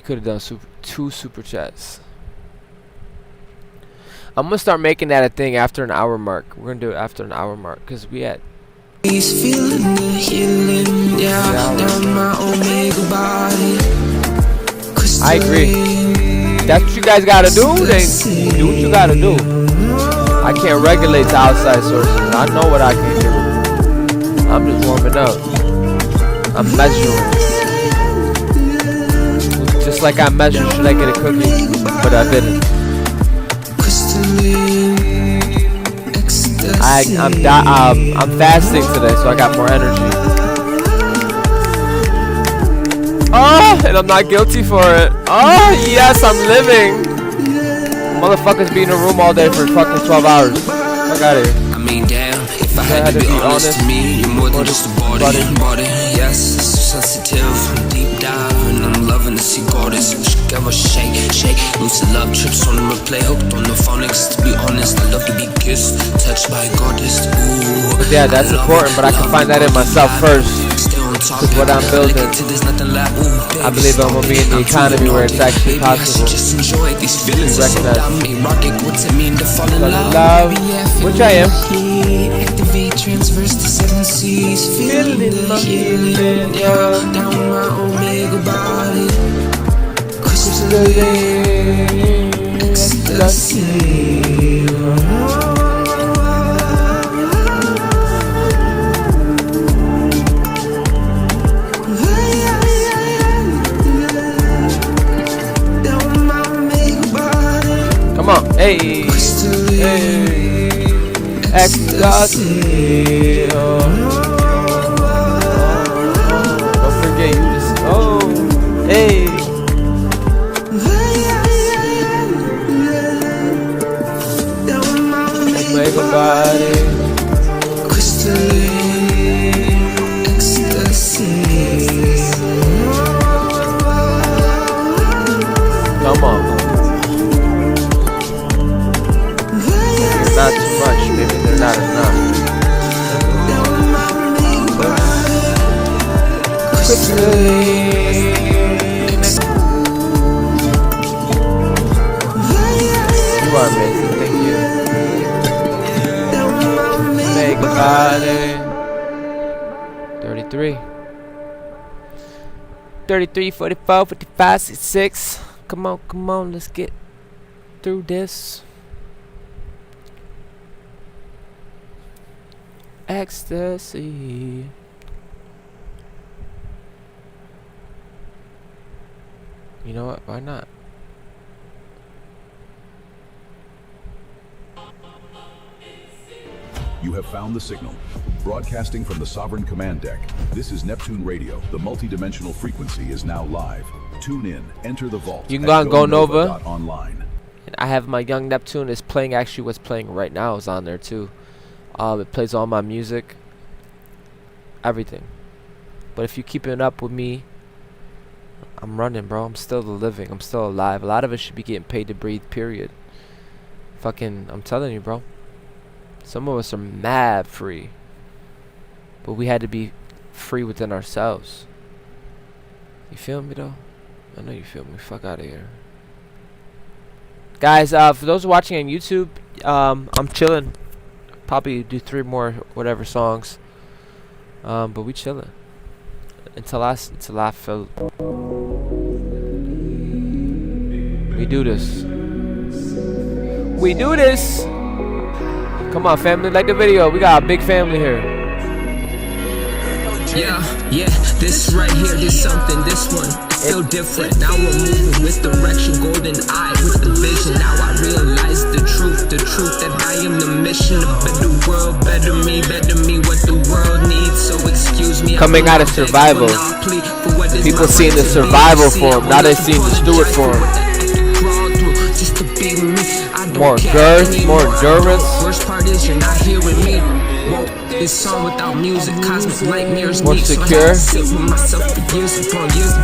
could have done 2 super chats. I'm gonna start making that a thing after an hour mark. We're gonna do it after an hour mark because we at. He's feeling the healing, yeah, down my omega body. I agree. That's what you guys gotta do. Then do what you gotta do. I can't regulate the outside sources. I know what I can do. I'm just warming up. I'm measuring. Just like I measured, should I get a cookie? But I didn't. I'm fasting today, so I got more energy. Oh, and I'm not guilty for it. Oh, yes, I'm living. Motherfuckers be in a room all day for fucking 12 hours. Fuck out of here. I mean, damn, if I had to be honest to me, you're more than just a body. Yes, it's so sensitive, deep dive, and I'm loving to see goddess. Ever shake, lucid love trips on the replay, hooked on the phonics. To be honest, I love to be kissed, touched by a goddess. Ooh, but yeah, that's important, but I can find that in myself first. Because what I'm building, I believe I'm gonna be in the economy where it's actually possible. Love, which I am. Activate transverse to 7 seas, feeling the healing, yeah, down my omega body. Ecstasy. Come on, hey, hey, ecstasy. Don't forget you just, oh, hey. Omega body. Come on. Maybe not too much, maybe they're not enough. You are amazing, thank you. Omega body. 33. 33, 44, 55, 66. Come on, let's get through this. Ecstasy. You know what? Why not? You have found the signal. Broadcasting from the Sovereign Command Deck. This is Neptune Radio. The multidimensional frequency is now live. Tune in. Enter the vault. You can go on Go Nova. Online. And I have my Young Neptune is playing. Actually, what's playing right now is on there too. It plays all my music, everything. But if you keep it up with me, I'm running, bro. I'm still living. I'm still alive. A lot of us should be getting paid to breathe. Period. Fucking, I'm telling you, bro. Some of us are mad free, but we had to be free within ourselves. You feel me though? I know you feel me. Fuck out of here, guys. For those watching on YouTube, I'm chilling. Probably do 3 more whatever songs. But we chilling until I feel. We do this. We do this. Come on, family, like the video. We got a big family here. Yeah, this right here, this something, this one, it feel different. Now we're moving with direction, golden eye with the vision. Now I realize the truth that I am the mission. A better world, better me, what the world needs. So excuse me. Coming out of survival. People seeing the survival form, now they seeing the steward form. More girth, more endurance. Worst part is you're not here with me. This song without music, cosmic nightmares. More secure. So I sit with myself for years upon years,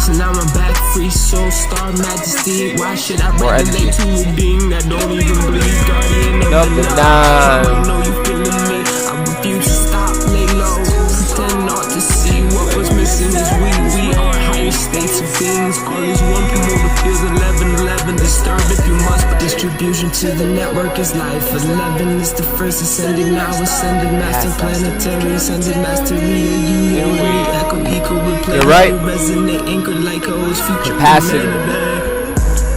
and now I'm back, free soul, star majesty. Why should I relate to a being that don't even believe? Guardian of the night. I know you feeling me. I refuse to stop, lay low, pretend not to see what was missing. Is we are higher states of beings. All is one promoter feels 11. Disturb if you must, but distribution to the network is life. 11 is the first ascending, now ascending master planetary, ascended mastery. You hear me? Echo, replay. You're right. Resonate, anchored like O's future. Capacity.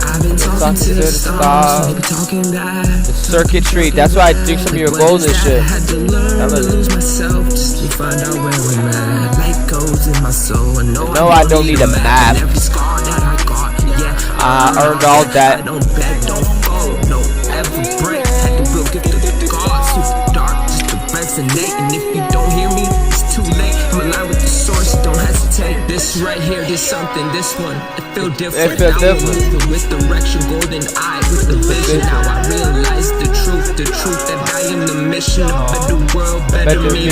I've been talking to the stars, maybe talking back. The circuitry. That's why I think some of your goals and shit. I had to learn to lose myself just to find out where we're at. Light goes in my soul. No, I don't need a map. Every scar that I got, yeah. I earned all that. I don't beg, don't fold, no ever break. Had the real gift of the gods, super dark, just to resonate. And if you don't hear me, it's too late. I'm aligned with the source, don't hesitate. This right here, this something, this one, it feel different. It feel different. With direction, golden eye, with the vision. Now I realize the truth that I am the mission. A better world, better me,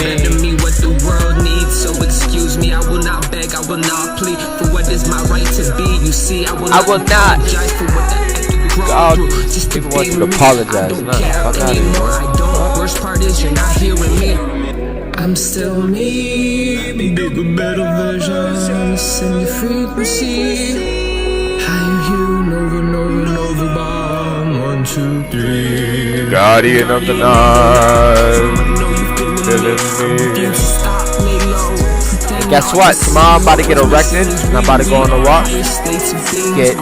what the world needs. So excuse me, I will not beg, I will not plead for what is my right to be. You see, I will not apologize for what that just people want you to apologize. I don't care anymore, I don't. Worst part is you're not here with me. I'm still me, bigger, better version. Send the frequency. Higher hue, Nova bomb. 1, 2, 3. Guardian of the night, feeling me. And guess what? Tomorrow I'm about to get erected and I'm about to go on a walk. Get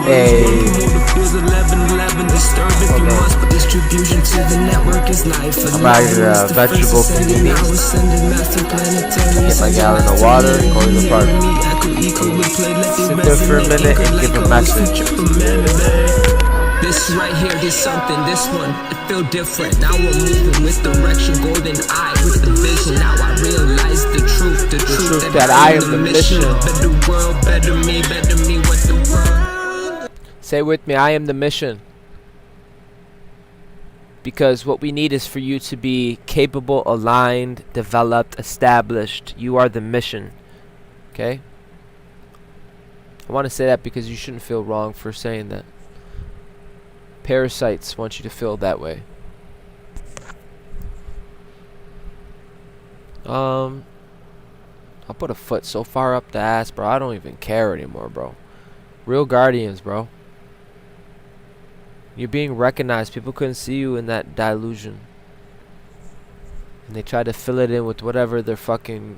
I'm out of a vegetable panini. Get my gallon of water and go to the park. Sit there for a minute and give a message. This right here, this something, this one, it feel different. Now we're moving with direction, golden eye with the vision. Now I realize the truth that I am the mission. Better world, better me, what the world. Say with me, I am the mission. Because what we need is for you to be capable, aligned, developed, established. You are the mission. Okay? I want to say that because you shouldn't feel wrong for saying that. Parasites want you to feel that way. I'll put a foot so far up the ass, bro. I don't even care anymore, bro. Real guardians, bro. You're being recognized. People couldn't see you in that delusion. And they tried to fill it in with whatever their fucking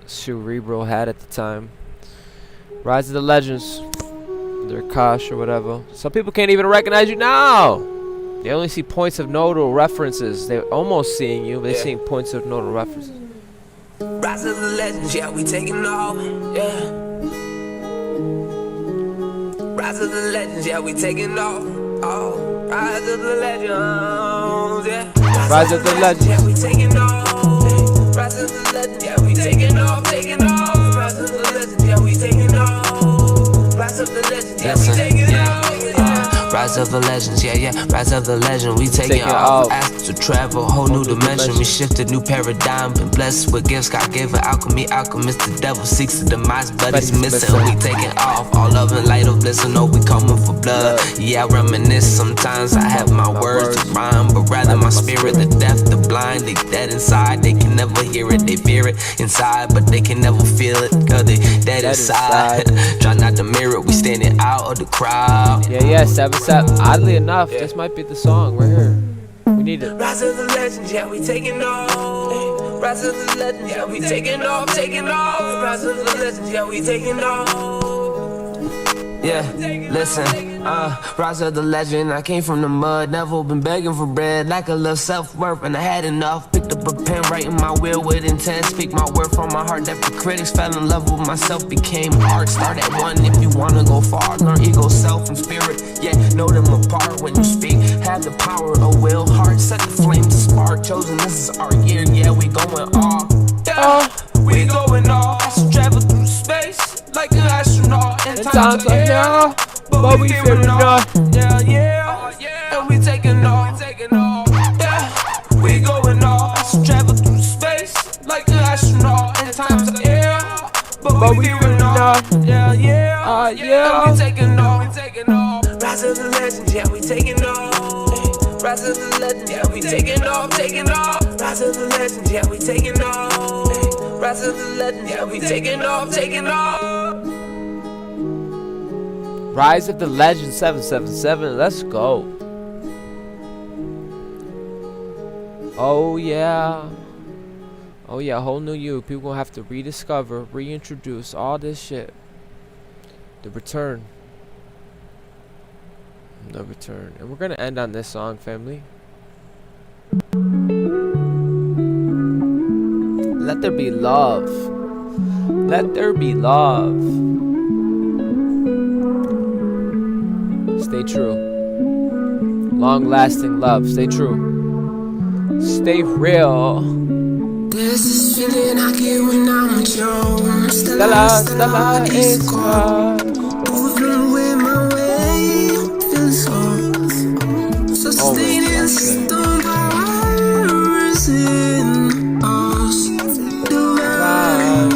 cerebral had at the time. Rise of the Legends. They're Kosh or whatever. Some people can't even recognize you now. They only see points of nodal references. They're almost seeing you, but they're seeing points of nodal references. Rise of the legends, yeah, we taking off, yeah. Rise of the legends, yeah, we taking off, oh. Rise of the legends, yeah. Rise of the Legends, yeah, we taking off. Rise of the legends, yeah, we taking off, taking off. Rise of the legends, yeah, we taking off. Rise of the legends, yeah, we taking off. Rise of the legends, yeah, yeah. Rise of the legend, we taking off. Asked to travel, whole new dimension. We shifted new paradigm, been blessed with gifts. God gave an alchemy, alchemist. The devil seeks the demise, but he's missing. We taking off, all love and light of bliss. And know we coming for blood. Yeah, I reminisce. Sometimes I have my words to rhyme, but rather my spirit, the deaf, the blind, they dead inside. They can never hear it, they fear it inside, but they can never feel it, cause they dead inside. Try not to mirror it, we standing out of the crowd. Yeah, 7-7. Oddly enough, this might be the song right here. We need it. Rise of the legends, yeah, we taking off. Rise of the legends, yeah, we taking off, taking off. Rise of the legends, yeah, we taking off. Yeah, listen, rise of the legend. I came from the mud, never been begging for bread. Lack of love, self-worth, and I had enough. Picked up a pen, writing my will with intent. Speak my word from my heart that the critics fell in love with myself. Became art, start at one if you wanna go far. Learn ego, self, and spirit, yeah, know them apart. When you speak, have the power of will. Heart, set the flame to spark. Chosen, this is our year, yeah, we going off. Yeah, we going off. As travel through space like an astronaut. And times are here, but we fearing not. Yeah, yeah, and we taking off, yeah, we going off. As travel through space like an astronaut. And times are here, but we fearing not. Yeah, yeah, and we taking off, Rise of the legends, yeah, we taking off. Rise of the legends, yeah, we taking off, Rise of the legends, yeah, we taking off. Rise of the legends, yeah, we taking off, Rise of the Legend 777. Let's go. Oh yeah. Oh yeah, whole new you. People gonna have to rediscover, reintroduce all this shit. The return. The return. And we're gonna end on this song, family. Let there be love. Let there be love. Stay true. Long-lasting love. Stay true. Stay real. There's this feeling I get when I'm with you. Stella is God. Moving with my way. Feeling so sustaining. Stone powers in us. Divine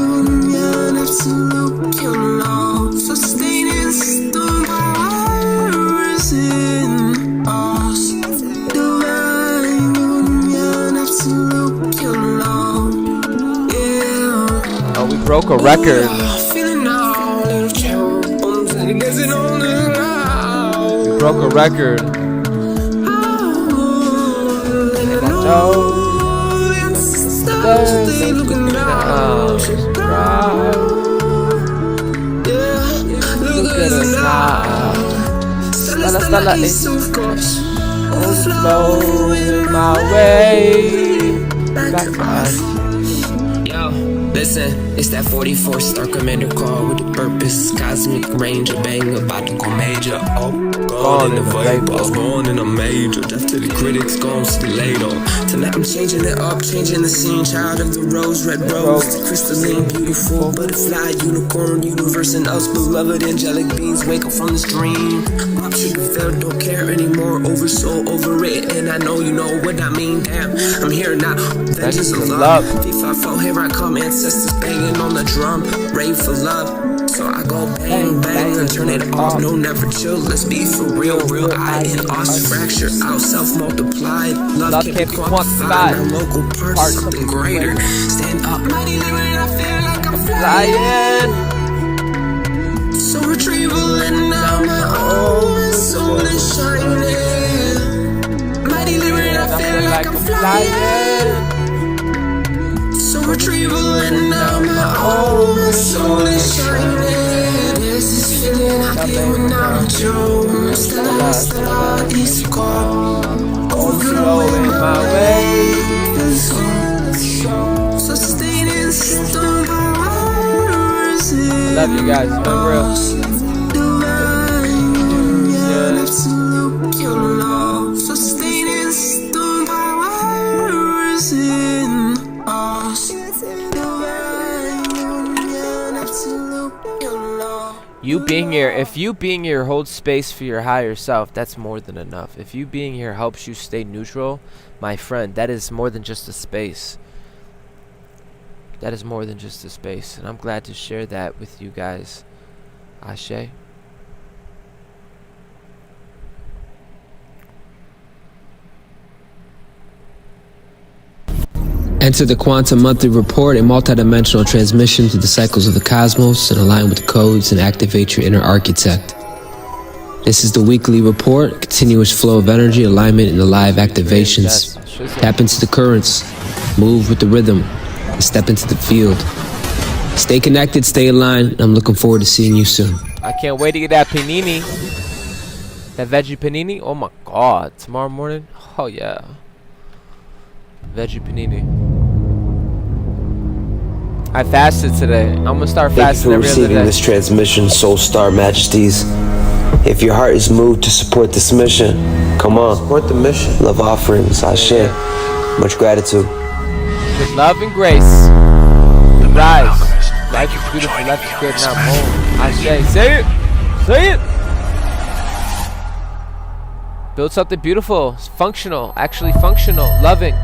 union, absolute pure love. Sustaining stone powers in us. Divine union, absolute pure love. Yeah. Oh, we broke a record. Feeling all in trouble. Getting on the ground. We broke a record. And I know Stay looking down. Look at us now. Stella is overflowing my way back to us. Yo, listen, it's that 44 Star Commander call with the purpose. Cosmic Ranger bang about to go major. Oh, gone in the vapor. I was born in a major. Death to the critics, gone to the later. Tonight I'm changing it up, changing the scene. Child of the rose, red rose, the crystalline, beautiful butterfly, unicorn, universe, and us. Beloved angelic beings, wake up from this dream. Pop sugar felt, don't care anymore. Over soul, over it, and I know you know what I mean. Damn, I'm here now. Vengeance of love. V54, here I come. Ancestors banging on the drum. Rave for love. So I go bang, bang, and turn it off. No, never chill. Let's be for real. Real I in us. Fracture out, self multiplied. Love can't be quantified. My local parts, something greater. Stand up, mighty living. I feel like I'm flying. So retrieval, and now my own soul is shining. Mighty living. I feel like I'm flying. So retrieval, and now my own soul is shining. you. Stella, East Coast. Overflowing my way. Sustaining stone powers. I love you guys. It's been real. Absolute your love. Sustaining stone powers in us. You being here, if you being here holds space for your higher self, that's more than enough. If you being here helps you stay neutral, my friend, that is more than just a space. That is more than just a space. And I'm glad to share that with you guys. Ashe. Enter the Quantum Monthly Report, a multidimensional transmission through the cycles of the cosmos and align with the codes and activate your inner architect. This is the weekly report, continuous flow of energy, alignment, and alive activations. Tap into the currents, move with the rhythm, and step into the field. Stay connected, stay aligned, and I'm looking forward to seeing you soon. I can't wait to get that panini. That veggie panini. Oh my god. Tomorrow morning? Oh yeah. Veggie panini. I fasted today. I'm gonna start fasting every other day. Thank you for receiving this transmission, Soul Star Majesties. If your heart is moved to support this mission, come on. Support the mission. Love offerings, Ashe. Much gratitude. With love and grace, we rise. Life is beautiful, life is good, now I'm home. Ashe. Say it! Say it! Build something beautiful, functional, actually functional, loving.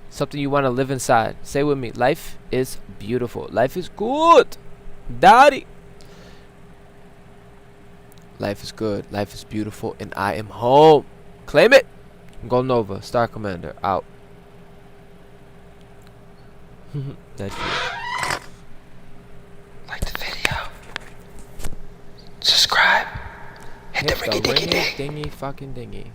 Something you want to live inside. Say with me. Life is beautiful. Life is good. Daddy. Life is good. Life is beautiful. And I am home. Claim it. Go Nova. Star Commander. Out. That's it. Like the video. Subscribe. Hit the ringy dingy ding. Dingy fucking dingy.